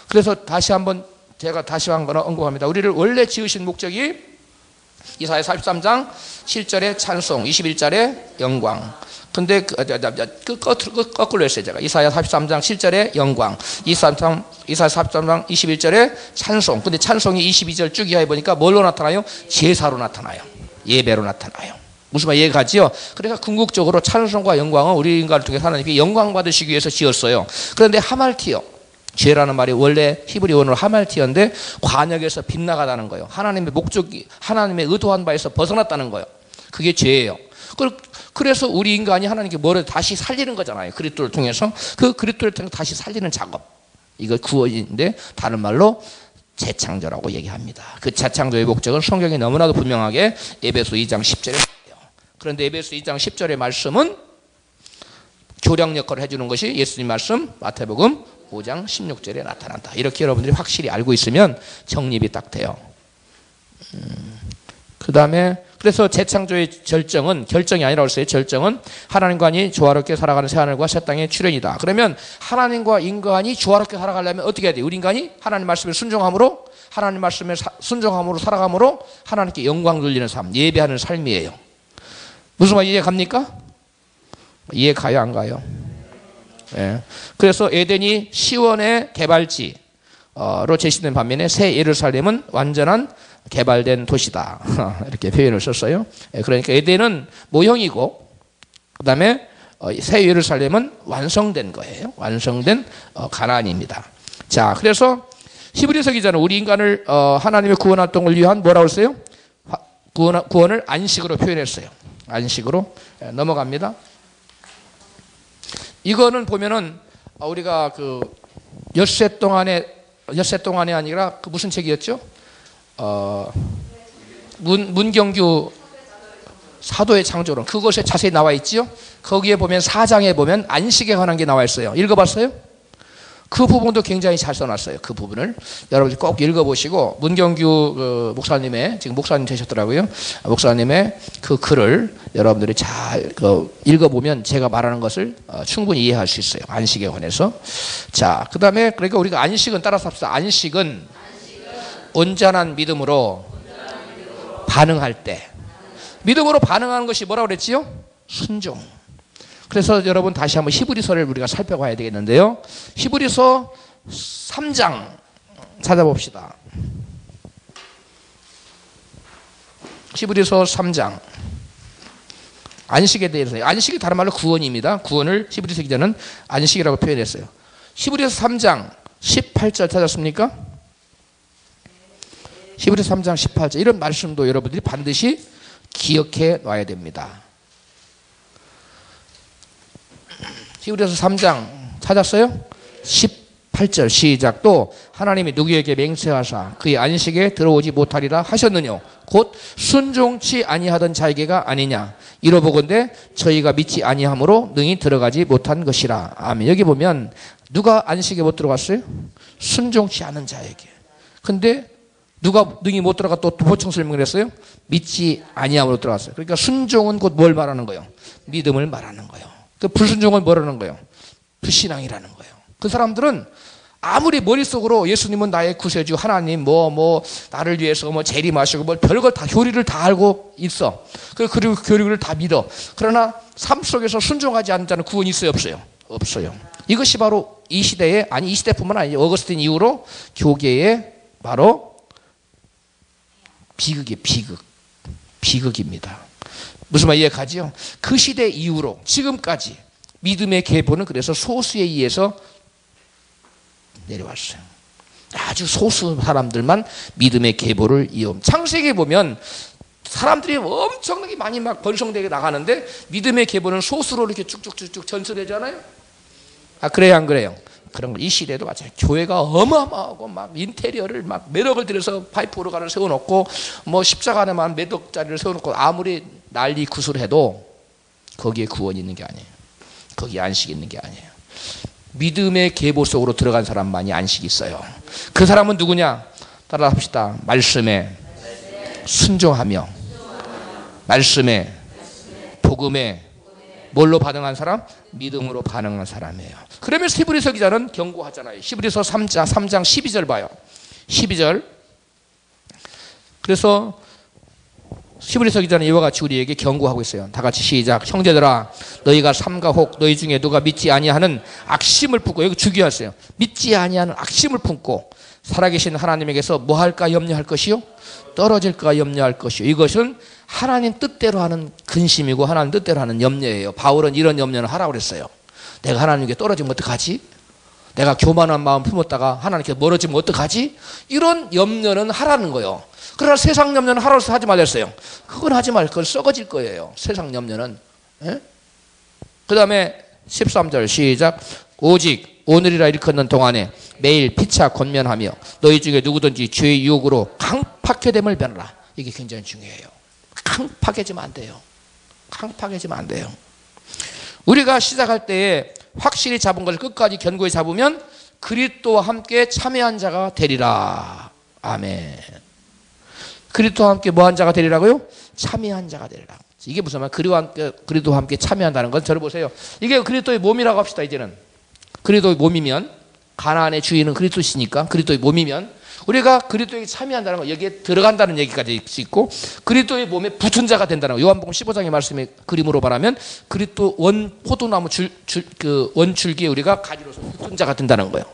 [SPEAKER 2] 그래서 다시 한번 제가 다시 한번 언급합니다. 우리를 원래 지으신 목적이 이사야 43장 7절의 찬송, 21절의 영광. 근데 거꾸로 했어요. 제가 이사야 43장 7절의 영광, 이사야 43장 21절의 찬송. 근데 찬송이 22절 쭉 이하에 보니까 뭘로 나타나요? 제사로 나타나요. 예배로 나타나요. 무슨 말 이해가지요? 그러니까 궁극적으로 찬송과 영광은 우리 인간을 통해서 하나님께 영광 받으시기 위해서 지었어요. 그런데 하말티어, 죄라는 말이 원래 히브리 원어로 하말티어인데 관역에서 빗나가다는 거예요. 하나님의 목적이, 하나님의 의도한 바에서 벗어났다는 거예요. 그게 죄예요. 그래서 우리 인간이 하나님께 뭐를 다시 살리는 거잖아요. 그리스도를 통해서. 그 그리스도를 통해서 다시 살리는 작업. 이거 구원인데 다른 말로 재창조라고 얘기합니다. 그 재창조의 목적은 성경이 너무나도 분명하게 에베소 2장 10절에 나와요. 그런데 에베소 2장 10절의 말씀은 교량 역할을 해주는 것이 예수님 말씀 마태복음 5장 16절에 나타난다. 이렇게 여러분들이 확실히 알고 있으면 정립이 딱 돼요. 그 다음에 그래서 재창조의 결정이 아니라고 했어요. 절정은 하나님과 인간이 조화롭게 살아가는 새하늘과 새 땅의 출현이다. 그러면 하나님과 인간이 조화롭게 살아가려면 어떻게 해야 돼요? 우리 인간이 하나님 말씀에 순종함으로 하나님 말씀에 순종함으로 살아감으로 하나님께 영광 돌리는 삶, 예배하는 삶이에요. 무슨 말 이해 갑니까? 이해 가요, 안 가요? 예. 그래서 에덴이 시원의 개발지로 제시된 반면에 새 예루살렘은 완전한 개발된 도시다. 이렇게 표현을 썼어요. 그러니까 에덴은 모형이고 그 다음에 새 예루살렘은 완성된 거예요. 완성된 가나안입니다. 자, 그래서 히브리서 기자는 우리 인간을 하나님의 구원 활동을 위한 뭐라고 했어요? 구원을 안식으로 표현했어요. 안식으로. 넘어갑니다. 이거는 보면은 우리가 그 엿새 동안에 아니라 그 무슨 책이었죠? 문경규 사도의 창조론, 그것에 자세히 나와 있지요. 거기에 보면 4장에 보면 안식에 관한 게 나와 있어요. 읽어봤어요? 그 부분도 굉장히 잘 써놨어요. 그 부분을 여러분들 꼭 읽어보시고, 문경규 목사님의, 지금 목사님 되셨더라고요. 목사님의 그 글을 여러분들이 잘 읽어보면 제가 말하는 것을 충분히 이해할 수 있어요. 안식에 관해서. 자, 그 다음에 그러니까 우리가 안식은 따라서 합시다. 안식은 온전한 믿음으로 반응할 때, 믿음으로 반응하는 것이 뭐라고 그랬지요? 순종. 그래서 여러분 다시 한번 히브리서를 우리가 살펴봐야 되겠는데요. 히브리서 3장 찾아봅시다. 히브리서 3장. 안식에 대해서, 안식이 다른 말로 구원입니다. 구원을 히브리서 기자는 안식이라고 표현했어요. 히브리서 3장 18절 찾았습니까? 히브리서 3장 18절. 이런 말씀도 여러분들이 반드시 기억해 놔야 됩니다. 히브리서 3장 찾았어요? 18절 시작. 또 하나님이 누구에게 맹세하사 그의 안식에 들어오지 못하리라 하셨느냐? 곧 순종치 아니하던 자에게가 아니냐? 이러보건대 저희가 믿지 아니함으로 능히 들어가지 못한 것이라. 아멘. 여기 보면 누가 안식에 못 들어갔어요? 순종치 않은 자에게. 근데 누가 능히 못 들어가 또 보충 설명을 했어요? 믿지 아니함으로 들어갔어요. 그러니까 순종은 곧 뭘 말하는 거예요? 믿음을 말하는 거예요. 그 불순종은 뭐라는 거예요? 불신앙이라는 거예요. 그 사람들은 아무리 머릿속으로 예수님은 나의 구세주, 하나님 나를 위해서 재림하시고 별걸 다 교리를 다 알고 있어. 그리고 교리를 다 믿어. 그러나 삶 속에서 순종하지 않는 자는 구원이 있어요, 없어요? 없어요. 이것이 바로 이 시대에, 아니 이 시대뿐만 아니죠. 어거스틴 이후로 교계의 바로 비극입니다. 무슨 말 이해가지요? 그 시대 이후로 지금까지 믿음의 계보는 그래서 소수에 의해서 내려왔어요. 아주 소수 사람들만 믿음의 계보를 이용. 창세기에 보면 사람들이 엄청나게 많이 막 번성되게 나가는데 믿음의 계보는 소수로 이렇게 쭉쭉쭉쭉 전설되잖아요. 아, 그래요, 안 그래요? 그런 거 이 시대도 마찬가지예요. 교회가 어마어마하고 막 인테리어를 막 몇억을 들여서 파이프 오르간을 세워놓고 십자가 안에만 몇 억짜리를 세워놓고 아무리 난리 구슬해도 거기에 구원이 있는 게 아니에요. 거기에 안식이 있는 게 아니에요. 믿음의 계보 속으로 들어간 사람만이 안식이 있어요. 그 사람은 누구냐? 따라합시다. 말씀에 순종하며 말씀에 복음에 뭘로 반응한 사람? 믿음으로 반응한 사람이에요. 그러면서 히브리서 기자는 경고하잖아요. 히브리서 3장 12절 봐요. 12절. 그래서 히브리서 기자는 이와 같이 우리에게 경고하고 있어요. 다 같이 시작. 형제들아, 너희가 삼가 혹 너희 중에 누가 믿지 아니하는 악심을 품고, 여기 주기하세요. 믿지 아니하는 악심을 품고 살아계신 하나님에게서 뭐 할까 염려할 것이요? 떨어질까 염려할 것이요. 이것은 하나님 뜻대로 하는 근심이고 하나님 뜻대로 하는 염려예요. 바울은 이런 염려는 하라고 그랬어요. 내가 하나님께 떨어지면 어떡하지? 내가 교만한 마음 품었다가 하나님께 멀어지면 어떡하지? 이런 염려는 하라는 거예요. 그러나 세상 염려는 하라고 해서 하지 말랬어요. 그건 하지 말. 그건 썩어질 거예요. 세상 염려는. 그 다음에 13절 시작. 오직 오늘이라 일컫는 동안에 매일 피차 권면하며 너희 중에 누구든지 죄의 유혹으로 강팍해됨을 배워라. 이게 굉장히 중요해요. 강팍해지면 안 돼요. 강팍해지면 안 돼요. 우리가 시작할 때에 확실히 잡은 것을 끝까지 견고히 잡으면 그리스도와 함께 참여한 자가 되리라. 아멘. 그리스도와 함께 뭐한 자가 되리라고요? 참여한 자가 되리라. 이게 무슨 말? 그리스도와 함께 참여한다는 건 저를 보세요. 이게 그리스도의 몸이라고 합시다. 이제는 그리스도의 몸이면 가나안의 주인은 그리스도시니까 그리스도의 몸이면 우리가 그리스도에게 참여한다는 거 여기에 들어간다는 얘기까지 있고 그리스도의 몸에 붙은 자가 된다는 거. 요한복음 15장의 말씀의 그림으로 말하면 그리스도 원 포도나무 그 원줄기에 우리가 가지로서 붙은 자가 된다는 거예요.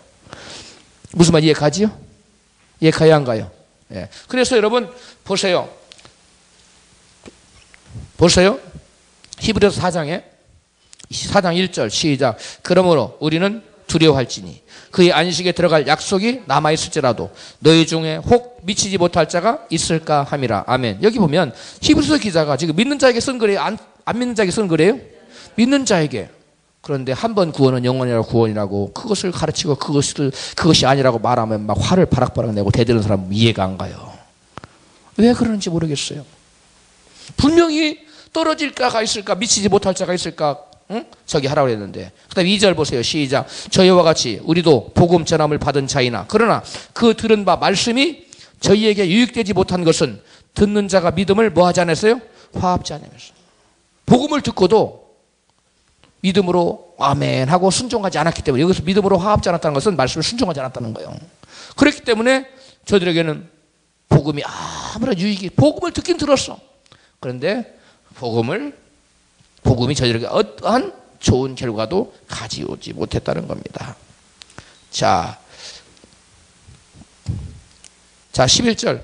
[SPEAKER 2] 무슨 말 이해 가지요? 이해 가야 안 가요? 예. 그래서 여러분 보세요. 히브리서 4장 1절 시작. 그러므로 우리는 두려워할지니 그의 안식에 들어갈 약속이 남아있을지라도 너희 중에 혹 미치지 못할 자가 있을까 함이라. 아멘. 여기 보면 히브리서 기자가 지금 믿는 자에게 쓴 거래요? 안 믿는 자에게 쓴 거래요? 믿는 자에게. 그런데 한 번 구원은 영원이라고 구원이라고 그것을 가르치고 그것이 아니라고 말하면 막 화를 바락바락 내고 대드는 사람은 이해가 안 가요. 왜 그러는지 모르겠어요. 분명히 떨어질 자가 있을까 미치지 못할 자가 있을까 응? 저기 하라고 했는데 그 다음 2절 보세요. 시작. 저희와 같이 우리도 복음 전함을 받은 자이나 그러나 그 들은 바 말씀이 저희에게 유익되지 못한 것은 듣는 자가 믿음을 뭐 하지 않았어요? 화합지 않았어요. 복음을 듣고도 믿음으로 아멘 하고 순종하지 않았기 때문에 여기서 믿음으로 화합지 않았다는 것은 말씀을 순종하지 않았다는 거예요. 그렇기 때문에 저들에게는 복음이 아무런 유익이 복음을 듣긴 들었어. 그런데 복음이 저희에게 어떠한 좋은 결과도 가져오지 못했다는 겁니다. 자 11절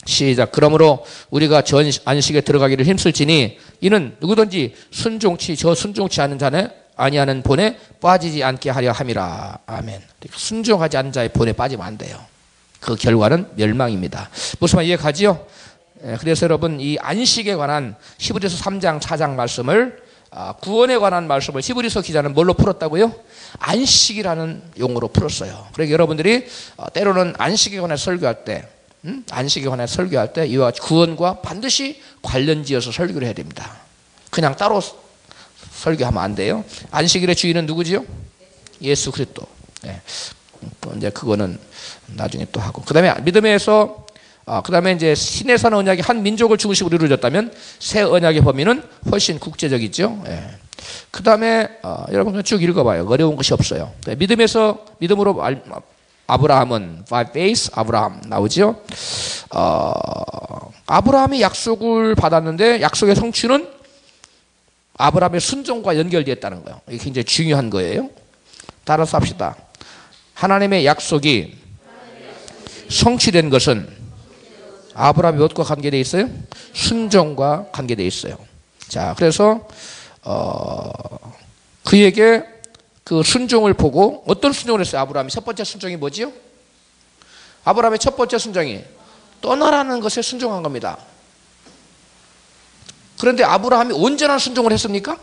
[SPEAKER 2] 시작. 그러므로 우리가 전 안식에 들어가기를 힘쓸지니 이는 누구든지 순종치 않은 자는 아니하는 본에 빠지지 않게 하려 함이라. 아멘. 순종하지 않은 자의 본에 빠지면 안 돼요. 그 결과는 멸망입니다. 무슨 말 이해가지요? 그래서 여러분 이 안식에 관한 히브리서 3장 4장 말씀을 구원에 관한 말씀을 히브리서 기자는 뭘로 풀었다고요? 안식이라는 용어로 풀었어요. 그러니까 여러분들이 때로는 안식에 관해 설교할 때 이와 구원과 반드시 관련지어서 설교를 해야 됩니다. 그냥 따로 설교하면 안 돼요. 안식일의 주인은 누구지요? 예수 그리스도. 네. 이제 그거는 나중에 또 하고. 그다음에 믿음에서 그다음에 이제 신의 산 언약이 한 민족을 중심으로 이루어졌다면 새 언약의 범위는 훨씬 국제적이죠. 예. 그다음에 여러분 쭉 읽어봐요. 어려운 것이 없어요. 네. 믿음으로 아브라함은 by faith 아브라함 나오죠. 아브라함이 약속을 받았는데 약속의 성취는 아브라함의 순종과 연결되었다는 거예요. 이게 굉장히 중요한 거예요. 따라서 합시다. 하나님의 약속이 성취된 것은 아브라함이 무엇과 관계되어 있어요? 순종과 관계되어 있어요. 자, 그래서 그에게 그 순종을 보고 어떤 순종을 했어요? 아브라함이 첫 번째 순종이 뭐지요? 아브라함의 첫 번째 순종이 떠나라는 것에 순종한 겁니다. 그런데 아브라함이 온전한 순종을 했습니까?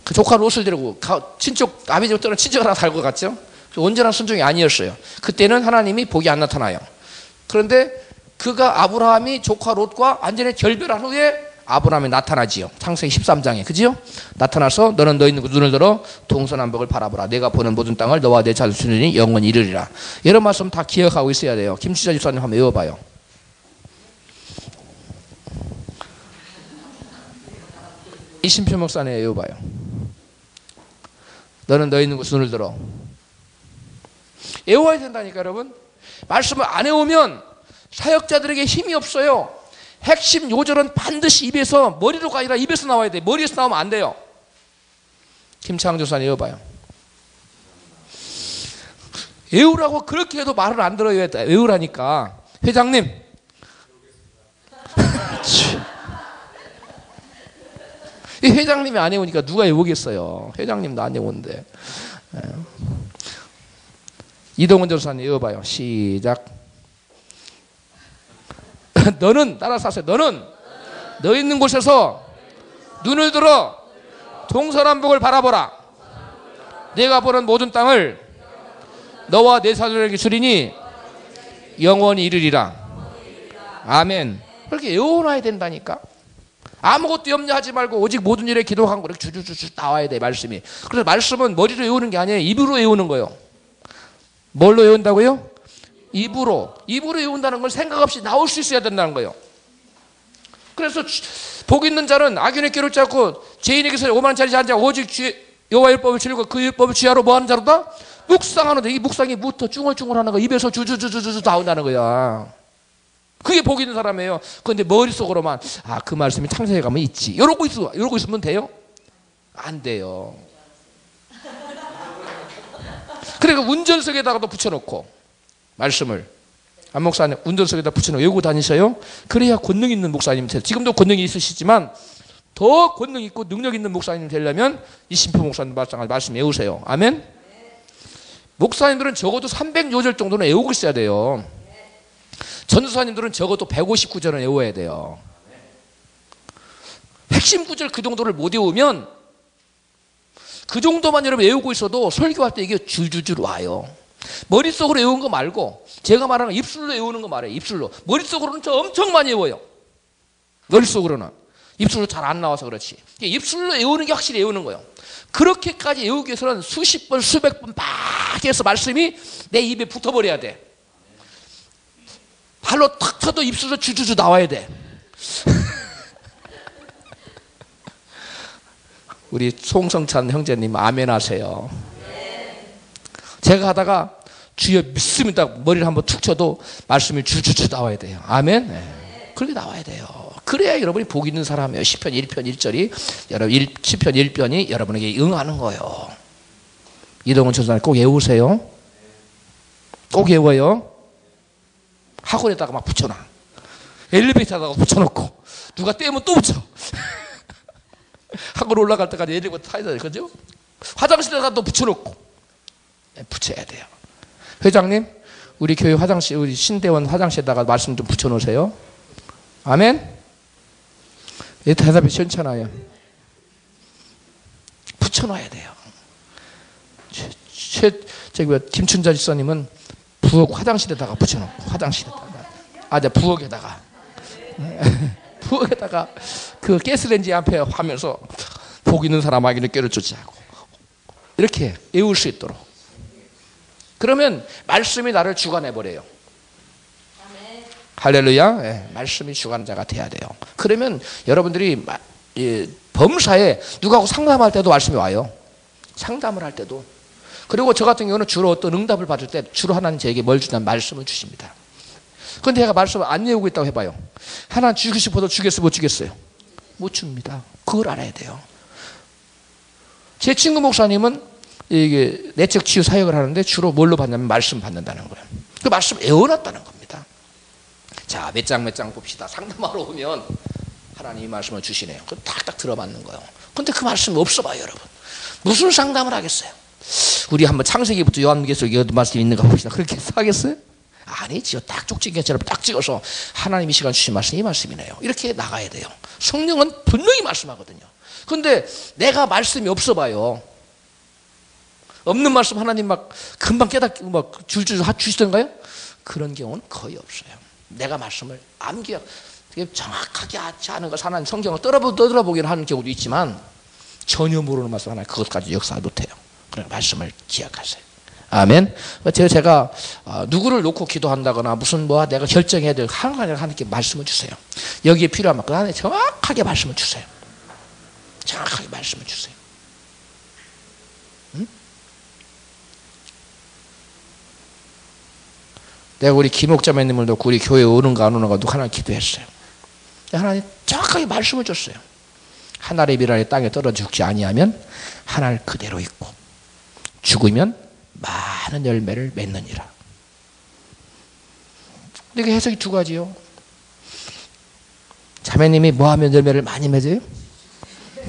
[SPEAKER 2] 그 조카 롯을 데리고 아비집 떠나 친척을 하나 달고 갔죠. 온전한 순종이 아니었어요. 그때는 하나님이 복이 안 나타나요. 그런데 그가 아브라함이 조카 롯과 완전히 결별한 후에 아브라함이 나타나지요. 창세기 13장에 그지요? 나타나서 너는 너희 눈을 들어 동서남북을 바라보라. 내가 보는 모든 땅을 너와 내 자손이 영원히 이르리라. 이런 말씀 다 기억하고 있어야 돼요. 김수자 집사님 한번 외워봐요. 이신표 목사님 외워봐요. 너는 너희 눈을 들어. 외워야 된다니까 여러분. 말씀을 안 외우면 사역자들에게 힘이 없어요. 핵심 요절은 반드시 입에서 머리로가 아니라 입에서 나와야 돼. 머리에서 나오면 안 돼요. 김창 조사님 외워봐요. 외우라고 그렇게 해도 말을 안 들어요. 외우라니까. 회장님. 이 회장님이 안 외우니까 누가 외우겠어요. 회장님도 안 외우는데. 이동훈 조사님 외워봐요. 시작. 너는 따라서 하세요. 너는 너 있는 곳에서 눈을 들어 동서남북을 바라보라. 내가 보는 모든 땅을 너와 내 사손에게 주리니 영원히 이르리라. 아멘. 그렇게 외워놔야 된다니까. 아무것도 염려하지 말고 오직 모든 일에 기도하고 이렇게 주주주주 나와야 돼, 말씀이. 그래서 말씀은 머리로 외우는 게 아니에요. 입으로 외우는 거예요. 뭘로 외운다고요? 입으로. 입으로 외운다는 건 생각 없이 나올 수 있어야 된다는 거예요. 그래서 복 있는 자는 악인의 길을 잡고 죄인에게서 오만짜리 자는 자 오직 여호와 율법을 지르고 그 율법을 지하로 뭐하는 자로다? 묵상하는데 이 묵상이 무터 쭝얼쭝얼하는 거 입에서 주주주주주 나온다는 거야. 그게 복 있는 사람이에요. 그런데 머릿속으로만 그 말씀이 창세기에 가면 있지. 이러고 있으면 돼요? 안 돼요. 그러니까 운전석에다가도 붙여놓고 말씀을 안 목사님 운전석에다 붙여놓고 외우고 다니셔요. 그래야 권능 있는 목사님 되세요. 지금도 권능이 있으시지만 더 권능 있고 능력 있는 목사님 되려면 이심표 목사님 말씀 외우세요. 아멘. 목사님들은 적어도 300요절 정도는 외우고 있어야 돼요. 전도사님들은 적어도 159절은 외워야 돼요. 핵심 구절 그 정도를 못 외우면 그 정도만 여러분 외우고 있어도 설교할 때 이게 줄줄줄 와요. 머릿속으로 외우는 거 말고 제가 말하는 입술로 외우는 거 말해요. 입술로. 머릿속으로는 저 엄청 많이 외워요. 머릿속으로는. 입술로 잘 안 나와서 그렇지. 입술로 외우는 게 확실히 외우는 거예요. 그렇게까지 외우기 위해서는 수십 번 수백 번 막 해서 말씀이 내 입에 붙어버려야 돼. 발로 탁 쳐도 입술로 주주주 나와야 돼. 우리 송성찬 형제님 아멘 하세요. 제가 하다가 주여 믿습니다 머리를 한번 툭 쳐도 말씀이 주주주 나와야 돼요. 아멘. 그렇게 나와야 돼요. 그래야 여러분이 복 있는 사람이에요. 시편 1편 1절이 시편 1편이 여러분에게 응하는 거예요. 이동훈 전사님 꼭 외우세요. 꼭 외워요. 학원에다가 막 붙여놔. 엘리베이터에다가 붙여놓고 누가 떼면 또 붙여. 학원 올라갈 때까지 엘리베이터 타야 돼. 그죠? 화장실에다가 또 붙여놓고 붙여야 돼요. 회장님 우리 교회 화장실 우리 신대원 화장실에다가 말씀 좀 붙여놓으세요. 아멘. 이 대답이 시원찮아요. 붙여놔야 돼요. 김춘자 집사님은 부엌 화장실에다가 붙여놓고 화장실에다가 부엌에다가 부엌에다가 그 가스레인지 앞에 하면서 복 있는 사람에게 꾀를 쫓지하고 이렇게 외울 수 있도록. 그러면 말씀이 나를 주관해버려요. 할렐루야. 예, 말씀이 주관자가 돼야 돼요. 그러면 여러분들이 범사에 누구하고 상담할 때도 말씀이 와요. 상담을 할 때도. 그리고 저 같은 경우는 주로 어떤 응답을 받을 때 주로 하나님 저에게 뭘 주냐면 말씀을 주십니다. 그런데 제가 말씀을 안 외우고 있다고 해봐요. 하나님 주고 싶어도 주겠어요? 못 주겠어요? 못 줍니다. 그걸 알아야 돼요. 제 친구 목사님은 이게 내적 치유 사역을 하는데 주로 뭘로 받냐면 말씀 받는다는 거예요. 그 말씀 외워놨다는 겁니다. 자, 몇 장 봅시다. 상담하러 오면 하나님이 말씀을 주시네요. 그럼 딱딱 들어맞는 거예요. 근데 그 말씀이 없어 봐요, 여러분. 무슨 상담을 하겠어요? 우리 한번 창세기부터 요한계시록 여기 말씀이 있는가 봅시다. 그렇게 하겠어요? 아니지요. 딱 쪽지게처럼 딱 찍어서 하나님이 시간 주신 말씀이 이 말씀이네요. 이렇게 나가야 돼요. 성령은 분명히 말씀하거든요. 근데 내가 말씀이 없어 봐요. 없는 말씀 하나님 막 금방 깨닫고 막 줄줄 주시던가요? 그런 경우는 거의 없어요. 내가 말씀을 암기하고 정확하게 하지 않은 걸 하나님 성경을 떠들어보기는 하는 경우도 있지만 전혀 모르는 말씀 하나 그것까지 역사 못해요. 그러니까 말씀을 기억하세요. 아멘. 제가 누구를 놓고 기도한다거나 무슨 내가 결정해야 될 하나님께 말씀을 주세요. 여기에 필요한 만큼 하나님 정확하게 말씀을 주세요. 정확하게 말씀을 주세요. 응? 내가 우리 김옥자매님을 놓고 우리 교회에 오는가 안 오는가 누구 하나 기도했어요. 하나님 정확하게 말씀을 줬어요. 한 알의 비랄이 땅에 떨어져 죽지 아니하면 한 알 그대로 있고 죽으면 많은 열매를 맺느니라. 이게 해석이 두 가지요. 자매님이 뭐 하면 열매를 많이 맺어요?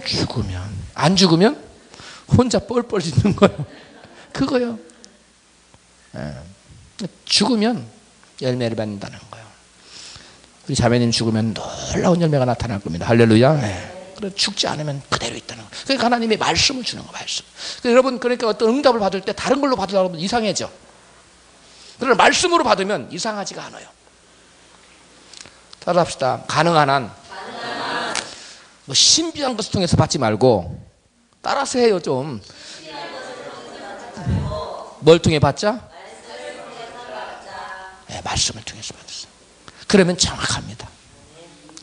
[SPEAKER 2] 죽으면. 안 죽으면 혼자 뻘뻘 짖는 거예요. 그거요. 죽으면 열매를 맺는다는 거예요. 우리 자매님 죽으면 놀라운 열매가 나타날 겁니다. 할렐루야. 그래 죽지 않으면 그대로 있다는 거예요. 그러니까 하나님이 말씀을 주는 거예요. 말씀. 그러니까 여러분 그러니까 어떤 응답을 받을 때 다른 걸로 받으려고 하면 이상해져. 그러나 말씀으로 받으면 이상하지가 않아요. 따라합시다. 가능한 한 뭐 신비한 것을 통해서 받지 말고 따라서 해요 좀. 뭘 통해 받자? 네, 말씀을 통해서 받으세요. 그러면 정확합니다.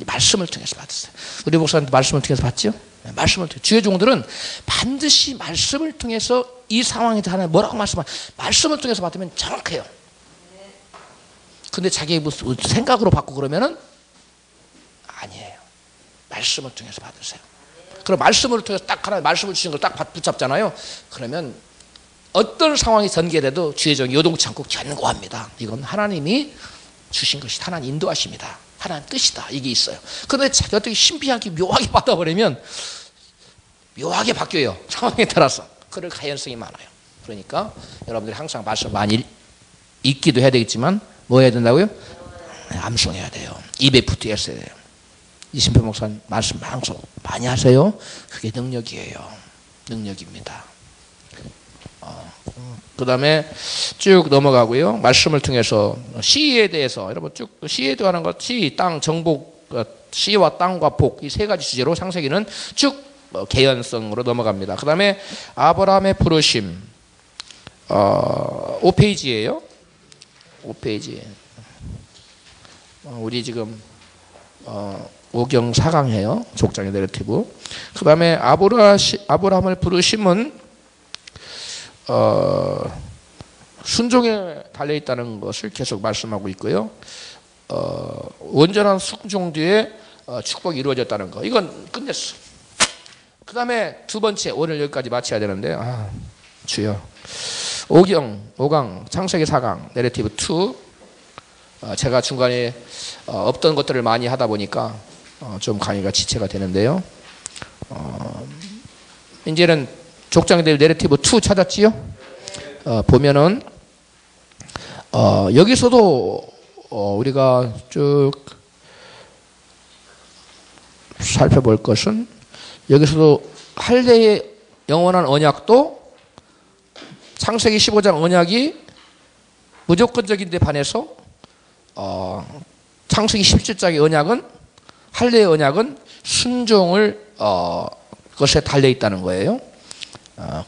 [SPEAKER 2] 말씀을 통해서 받으세요. 우리 목사님도 말씀을 통해서 받죠? 네, 말씀을 통해. 주의 종들은 반드시 말씀을 통해서 이 상황에 하나님 뭐라고 말씀을 통해서 받으면 정확해요. 근데 자기 무슨 생각으로 받고 그러면은 아니에요. 말씀을 통해서 받으세요. 그럼 말씀을 통해서 딱 하나 말씀을 주신 걸 딱 붙잡잖아요. 그러면 어떤 상황이 전개돼도 주의 종이 요동치 않고 견고합니다. 이건 하나님이 주신 것이 하나님 인도하십니다. 하나님 뜻이다. 이게 있어요. 그런데 자기가 어떻게 신비하게 묘하게 받아버리면 묘하게 바뀌어요. 상황에 따라서. 그럴 가연성이 많아요. 그러니까 여러분들이 항상 말씀 많이 읽기도 해야 되겠지만 뭐 해야 된다고요? 암송해야 돼요. 입에 붙어 있어야 돼요. 이신표 목사님 말씀 방송 많이 하세요. 그게 능력이에요. 능력입니다. 그 다음에 쭉 넘어가고요. 말씀을 통해서 시에 대해서 여러분 쭉 시에 대한 것, 시, 땅, 정복, 시와 땅과 복 이 세 가지 주제로 창세기는 쭉 개연성으로 넘어갑니다. 그 다음에 아브라함의 부르심 5페이지예요. 5페이지. 우리 지금 5경 4강해요. 족장의 내러티브. 그 다음에 아브라함을 부르심은 순종에 달려있다는 것을 계속 말씀하고 있고요. 온전한 순종 뒤에 축복이 이루어졌다는 거. 이건 끝냈어. 그 다음에 두 번째, 오늘 여기까지 마쳐야 되는데 주여 5강 창세기 4강 내러티브 2 제가 중간에 없던 것들을 많이 하다 보니까 좀 강의가 지체가 되는데요. 이제는 족장들 내러티브 2 찾았지요? 보면은 여기서도 우리가 쭉 살펴볼 것은 여기서도 할례의 영원한 언약도 창세기 15장 언약이 무조건적인데 반해서 창세기 17장의 언약은 할례의 언약은 순종을 것에 달려 있다는 거예요.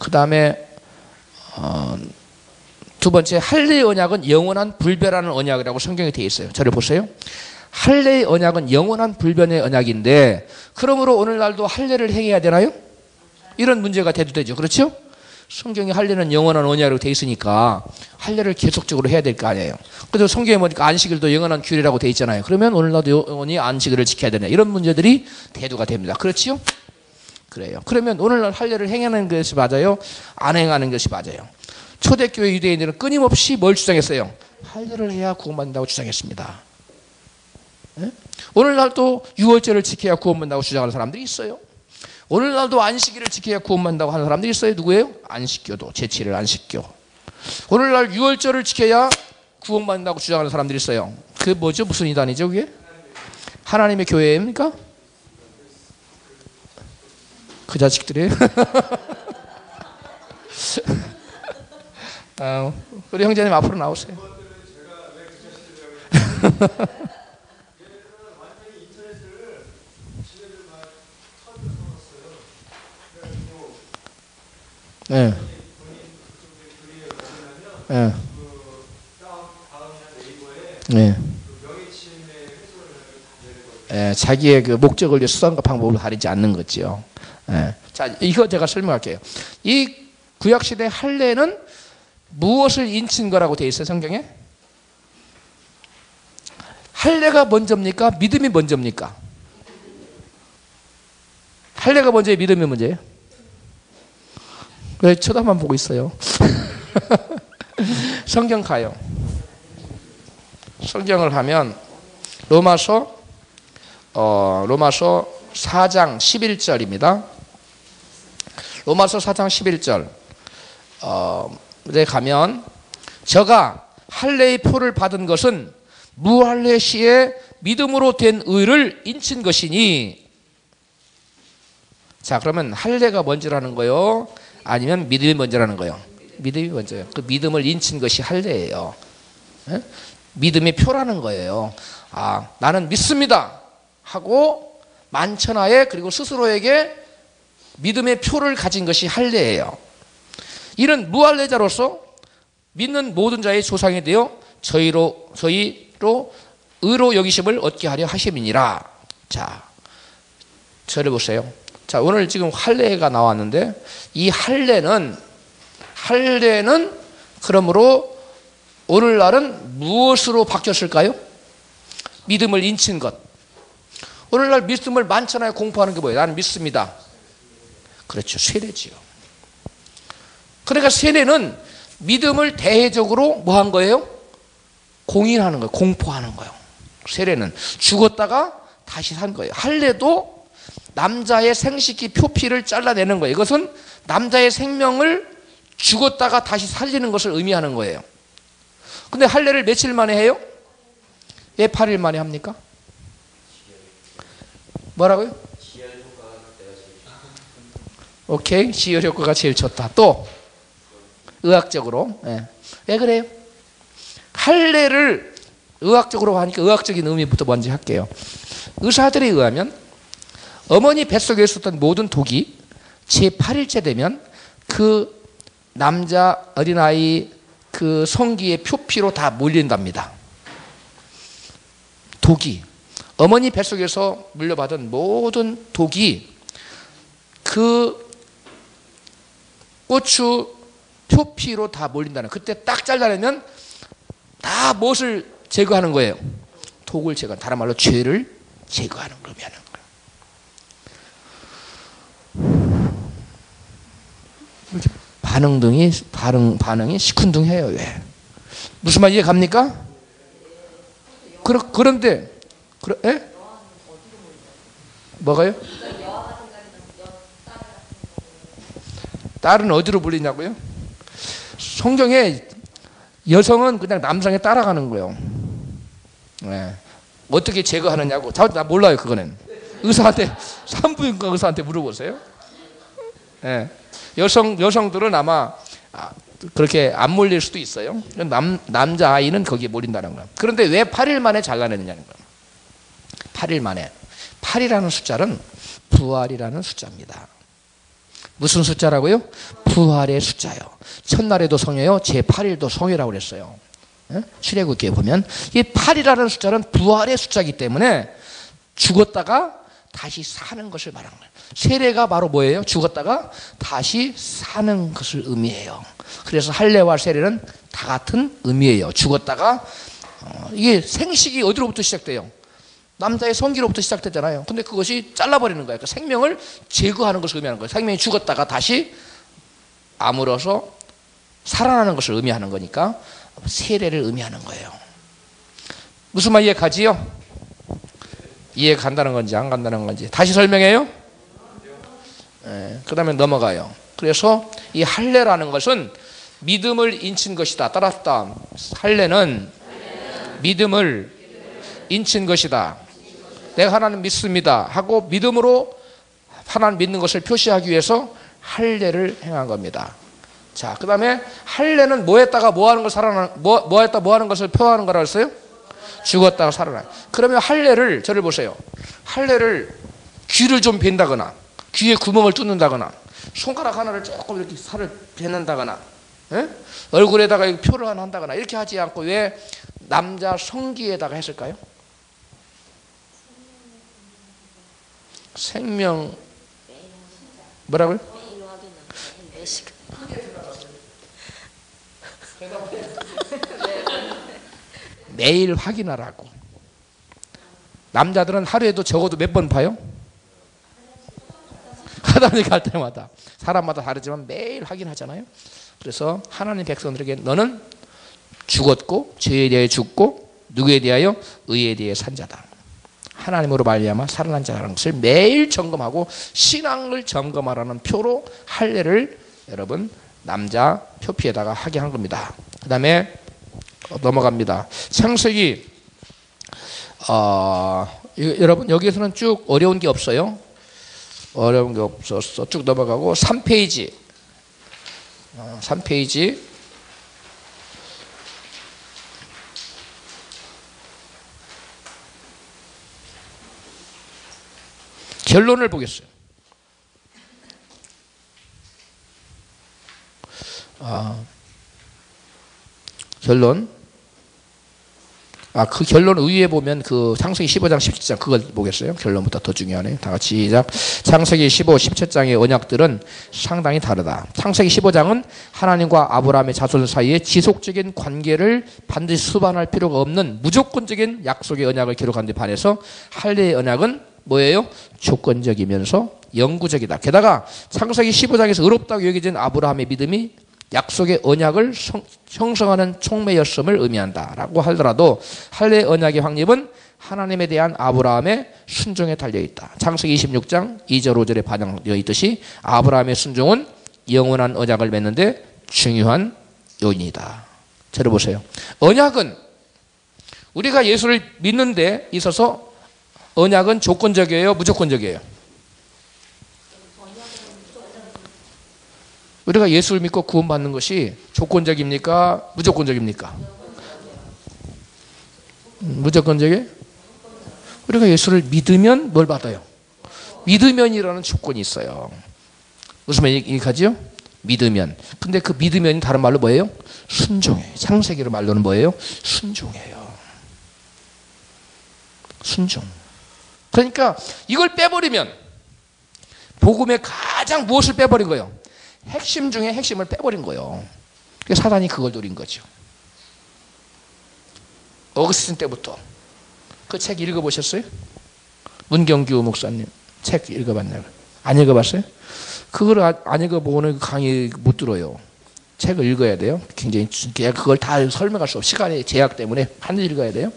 [SPEAKER 2] 그 다음에 두 번째 할례의 언약은 영원한 불변하는 언약이라고 성경에 되어 있어요. 저를 보세요. 할례의 언약은 영원한 불변의 언약인데 그러므로 오늘날도 할례를 행해야 되나요? 이런 문제가 돼도 되죠. 그렇죠? 성경에 할례는 영원한 언약으로 되어 있으니까 할례를 계속적으로 해야 될 거 아니에요. 그래서 성경에 보니까 안식일도 영원한 규례라고 되어 있잖아요. 그러면 오늘날도 영원히 안식일을 지켜야 되냐 이런 문제들이 대두가 됩니다. 그렇지요? 그래요. 그러면 오늘날 할례를 행하는 것이 맞아요? 안 행하는 것이 맞아요? 초대교회 유대인들은 끊임없이 뭘 주장했어요? 할례를 해야 구원받는다고 주장했습니다. 네? 오늘날도 유월절을 지켜야 구원받는다고 주장하는 사람들이 있어요. 오늘날도 안식일을 지켜야 구원받는다고 하는 사람들이 있어요. 누구예요? 안식교도, 제7일 안식교. 오늘날 유월절을 지켜야 구원받는다고 주장하는 사람들이 있어요. 그 뭐죠? 무슨 이단이죠 그게? 하나님의 교회입니까? 그 자식들이에요? 우리 형제님 앞으로 나오세요. 네. 네. 네. 네. 자기의 그 목적을 위해 수단과 방법을 가리지 않는 거죠. 네. 자, 이거 제가 설명할게요. 이 구약시대 할례는 무엇을 인친 거라고 되어 있어요, 성경에? 할례가 먼저입니까? 믿음이 먼저입니까? 할례가 먼저예요, 믿음이 먼저예요? 왜 쳐다만 보고 있어요? 성경 가요. 성경을 하면 로마서 4장 11절입니다. 로마서 4장 11절 에 가면 저가 할례의 표를 받은 것은 무할례 시에 믿음으로 된 의를 인친 것이니 자, 그러면 할례가 먼저라는 거요? 아니면 믿음이 먼저라는 거요? 믿음이 먼저예요. 그 믿음을 인친 것이 할례예요. 예? 믿음의 표라는 거예요. 아, 나는 믿습니다 하고 만천하에 그리고 스스로에게 믿음의 표를 가진 것이 할례예요. 이는 무할례자로서 믿는 모든 자의 조상이 되어 저희로 의로 여기심을 얻게 하려 하심이니라. 자, 저를 보세요. 자, 오늘 지금 할례가 나왔는데 이 할례는 그러므로 오늘날은 무엇으로 바뀌었을까요? 믿음을 인친 것. 오늘날 믿음을 만천하에 공포하는 게 뭐예요? 나는 믿습니다. 그렇죠. 세례지요. 그러니까 세례는 믿음을 대외적으로 뭐 한 거예요? 공인하는 거예요. 공포하는 거예요. 세례는 죽었다가 다시 산 거예요. 할례도 남자의 생식기 표피를 잘라내는 거예요. 이것은 남자의 생명을 죽었다가 다시 살리는 것을 의미하는 거예요. 근데 할례를 며칠 만에 해요? 왜 8일 만에 합니까? 뭐라고요? 오케이, 지혈 효과가 제일 좋다. 또 의학적으로. 네. 왜 그래요? 할례를 의학적으로 하니까 의학적인 의미부터 먼저 할게요. 의사들에 의하면 어머니 뱃속에 있었던 모든 독이 제8일째 되면 그 남자 어린아이 그 성기의 표피로 다 몰린답니다. 독이 어머니 뱃속에서 물려받은 모든 독이 그 고추 표피로 다 몰린다는. 그때 딱 잘라내면 다 무엇을 제거하는 거예요? 독을 제거하는, 다른 말로 죄를 제거하는 걸 의미하는 거예요. 반응이 시큰둥해요. 왜? 무슨 말 이해 갑니까? 그런데 뭐가요? 딸은 어디로 불리냐고요? 성경에 여성은 그냥 남성에 따라가는 거예요. 네. 어떻게 제거하느냐고. 나 몰라요. 그거는 의사한테 산부인과 의사한테 물어보세요. 네. 여성들은 아마 그렇게 안 몰릴 수도 있어요. 남자 아이는 거기에 몰린다는 거예요. 그런데 왜 8일 만에 잘라내느냐는 거예요. 8일 만에. 8이라는 숫자는 부활이라는 숫자입니다. 무슨 숫자라고요? 부활의 숫자요. 첫날에도 성회요, 제8일도 성회라고 그랬어요. 출애굽기에 보면 이 8이라는 숫자는 부활의 숫자이기 때문에 죽었다가 다시 사는 것을 말하는 거예요. 세례가 바로 뭐예요? 죽었다가 다시 사는 것을 의미해요. 그래서 할례와 세례는 다 같은 의미예요. 죽었다가 이게 생식이 어디로부터 시작돼요? 남자의 성기로부터 시작되잖아요. 근데 그것이 잘라버리는 거예요. 그러니까 생명을 제거하는 것을 의미하는 거예요. 생명이 죽었다가 다시 아물어서 살아나는 것을 의미하는 거니까 세례를 의미하는 거예요. 무슨 말 이해 가지요? 이해 간다는 건지 안 간다는 건지 다시 설명해요. 네, 그 다음에 넘어가요. 그래서 이 할례라는 것은 믿음을 인친 것이다. 따랐다. 할례는 믿음을 인친 것이다. 내가 하나님 믿습니다 하고 믿음으로 하나님 믿는 것을 표시하기 위해서 할례를 행한 겁니다. 자, 그 다음에 할례는 뭐 했다가 뭐 하는 걸 뭐 했다 뭐 하는 것을 표하는 거라고 했어요? 죽었다가 살아나. 그러면 할례를, 저를 보세요. 할례를 귀를 좀 벤다거나 귀에 구멍을 뚫는다거나 손가락 하나를 조금 이렇게 살을 뱉는다거나 얼굴에다가 표를 하나 한다거나 이렇게 하지 않고 왜 남자 성기에다가 했을까요? 생명 뭐라고요? 매일 확인하라고. 남자들은 하루에도 적어도 몇 번 봐요? 화장실 갈 때마다. 사람마다 다르지만 매일 확인하잖아요. 그래서 하나님 백성들에게 너는 죽었고 죄에 대해 죽고 누구에 대하여? 의에 대해 산 자다. 하나님으로 말미암아 살아난 자라는 것을 매일 점검하고 신앙을 점검하라는 표로 할례를 여러분 남자 표피에다가 하게 한 겁니다. 그 다음에 넘어갑니다. 창세기 여러분 여기에서는 쭉 어려운 게 없어요. 어려운 게 없었어. 쭉 넘어가고 3페이지. 3페이지. 결론을 보겠어요. 결론. 그 결론 위에 보면 그 창세기 15장, 17장 그걸 보겠어요. 결론보다 더 중요하네. 다 같이 시작. 창세기 15, 17장의 언약들은 상당히 다르다. 창세기 15장은 하나님과 아브라함의 자손 사이에 지속적인 관계를 반드시 수반할 필요가 없는 무조건적인 약속의 언약을 기록한 데 반해서 할례의 언약은 뭐예요? 조건적이면서 영구적이다. 게다가 창세기 15장에서 의롭다고 여겨진 아브라함의 믿음이 약속의 언약을 형성하는 촉매였음을 의미한다라고 하더라도 할례 언약의 확립은 하나님에 대한 아브라함의 순종에 달려있다. 창세기 26장 2절 5절에 반영되어 있듯이 아브라함의 순종은 영원한 언약을 맺는데 중요한 요인이다. 들어보세요. 언약은 우리가 예수를 믿는 데 있어서 언약은 조건적이에요? 무조건적이에요? 우리가 예수를 믿고 구원받는 것이 조건적입니까? 무조건적입니까? 무조건적이에요? 우리가 예수를 믿으면 뭘 받아요? 믿으면이라는 조건이 있어요. 무슨 얘기하지요? 믿으면. 근데 그 믿으면이 다른 말로 뭐예요? 순종이에요. 창세기로 말로는 뭐예요? 순종이에요. 순종. 그러니까 이걸 빼버리면 복음의 가장 무엇을 빼버린 거예요? 핵심 중에 핵심을 빼버린 거예요. 그래서 사단이 그걸 노린 거죠. 어거스틴 때부터 그 책 읽어보셨어요? 문경규 목사님 책 읽어봤나요? 안 읽어봤어요? 그걸 안 읽어보고는 강의 못 들어요. 책을 읽어야 돼요. 굉장히 그걸 다 설명할 수 없어요. 시간의 제약 때문에 반드시 읽어야 돼요.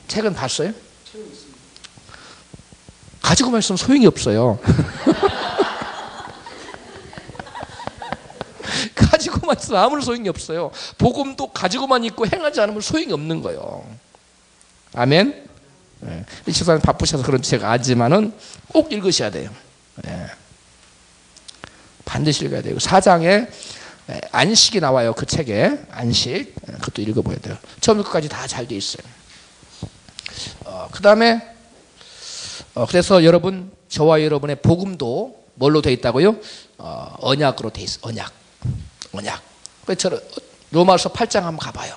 [SPEAKER 2] 책은 봤어요? 가지고만 있으면 소용이 없어요. 가지고만 있으면 아무런 소용이 없어요. 복음도 가지고만 있고 행하지 않으면 소용이 없는 거예요. 아멘. 이 집사님 바쁘셔서 그런지 제가 알지만은 꼭 읽으셔야 돼요. 반드시 읽어야 돼요. 4장에 안식이 나와요. 그 책에 안식. 그것도 읽어봐야 돼요. 처음부터 끝까지 다 잘 돼 있어요. 그 다음에 그래서 여러분 저와 여러분의 복음도 뭘로 돼 있다고요? 언약으로 돼 있어. 언약. 로마서 8장 한번 가봐요.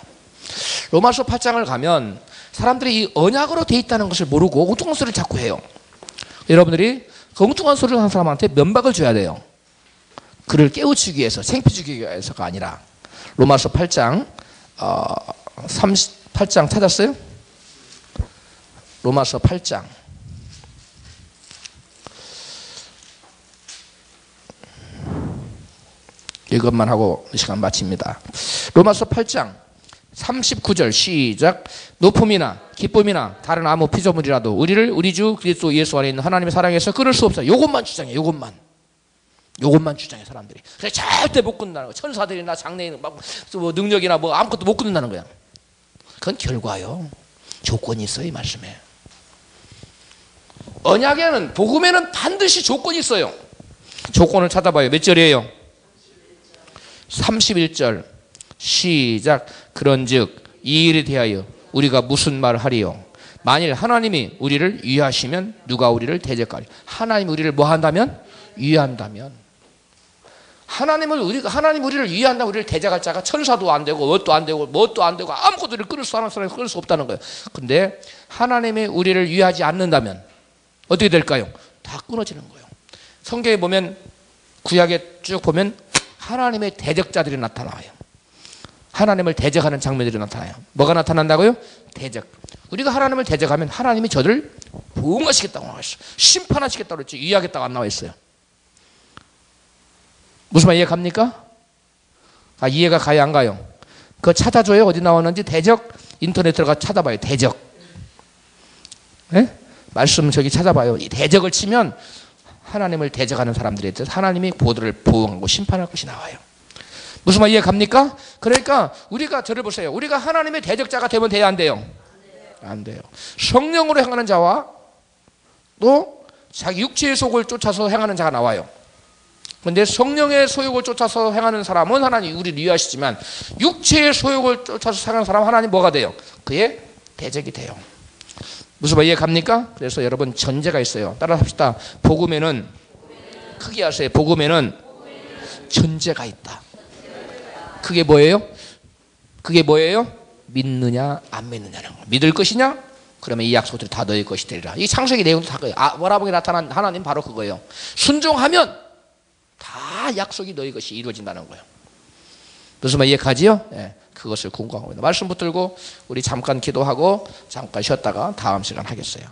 [SPEAKER 2] 로마서 8장을 가면 사람들이 이 언약으로 돼 있다는 것을 모르고 엉뚱한 소리를 자꾸 해요. 여러분들이 그 엉뚱한 소리를 하는 사람한테 면박을 줘야 돼요. 그를 깨우치기 위해서, 생피주기 위해서가 아니라. 로마서 8장 38장 찾았어요? 로마서 8장 이것만 하고 시간 마칩니다. 로마서 8장 39절 시작. 높음이나 기쁨이나 다른 아무 피조물이라도 우리를 우리 주 그리스도 예수 안에 있는 하나님의 사랑에서 끊을 수 없어요. 요것만 주장해. 요것만 주장해 사람들이. 그래서 절대 못 끊는다는 거야. 천사들이나 장래인 뭐 능력이나 뭐 아무것도 못 끊는다는 거야. 그건 결과요. 조건이 있어요. 이 말씀에. 언약에는 복음에는 반드시 조건이 있어요. 조건을 찾아봐요. 몇 절이에요? 31절 시작. 그런즉 이 일에 대하여 우리가 무슨 말을 하리요? 만일 하나님이 우리를 위하시면 누가 우리를 대적하리? 하나님 우리를 뭐 한다면? 위한다면. 하나님 우리를 위한다면 우리를 대적할 자가 천사도 안 되고 뭣도 안 되고 아무것도 우리를 끊을 수 없다는 거예요. 근데 하나님이 우리를 위하지 않는다면 어떻게 될까요? 다 끊어지는 거예요. 성경에 보면 구약에 쭉 보면 하나님의 대적자들이 나타나요. 하나님을 대적하는 장면들이 나타나요. 뭐가 나타난다고요? 대적. 우리가 하나님을 대적하면 하나님이 저들을 보응하시겠다고 나와 있어요. 심판하시겠다고 그랬죠. 이해하겠다고 안 나와 있어요. 무슨 말 이해 갑니까? 이해가 가요 안 가요? 그거 찾아줘요. 어디 나오는지. 대적 인터넷 들어가 찾아봐요. 대적. 네? 말씀 저기 찾아봐요. 이 대적을 치면 하나님을 대적하는 사람들이 있어요. 하나님이 보들을 보응하고 심판할 것이 나와요. 무슨 말 이해 갑니까? 그러니까 우리가 저를 보세요. 우리가 하나님의 대적자가 되면 돼야 안 돼요? 안 돼요. 성령으로 행하는 자와 또 자기 육체의 속을 쫓아서 행하는 자가 나와요. 그런데 성령의 소욕을 쫓아서 행하는 사람은 하나님 우리를 위하시지만 육체의 소욕을 쫓아서 행하는 사람은 하나님 뭐가 돼요? 그의 대적이 돼요. 무슨 말 이해 갑니까? 그래서 여러분 전제가 있어요. 따라합시다. 복음에는 크게 하세요. 복음에는 전제가 있다. 그게 뭐예요? 그게 뭐예요? 믿느냐 안 믿느냐는 거. 믿을 것이냐? 그러면 이 약속들이 다 너희 것이 되리라. 이 창세기 내용도 다 그거예요. 아브라함에게 나타난 하나님 바로 그거예요. 순종하면 다 약속이 너희 것이 이루어진다는 거예요. 무슨 말 이해가지요? 예, 그것을 궁금하고 있는 말씀 붙들고 우리 잠깐 기도하고 잠깐 쉬었다가 다음 시간 하겠어요.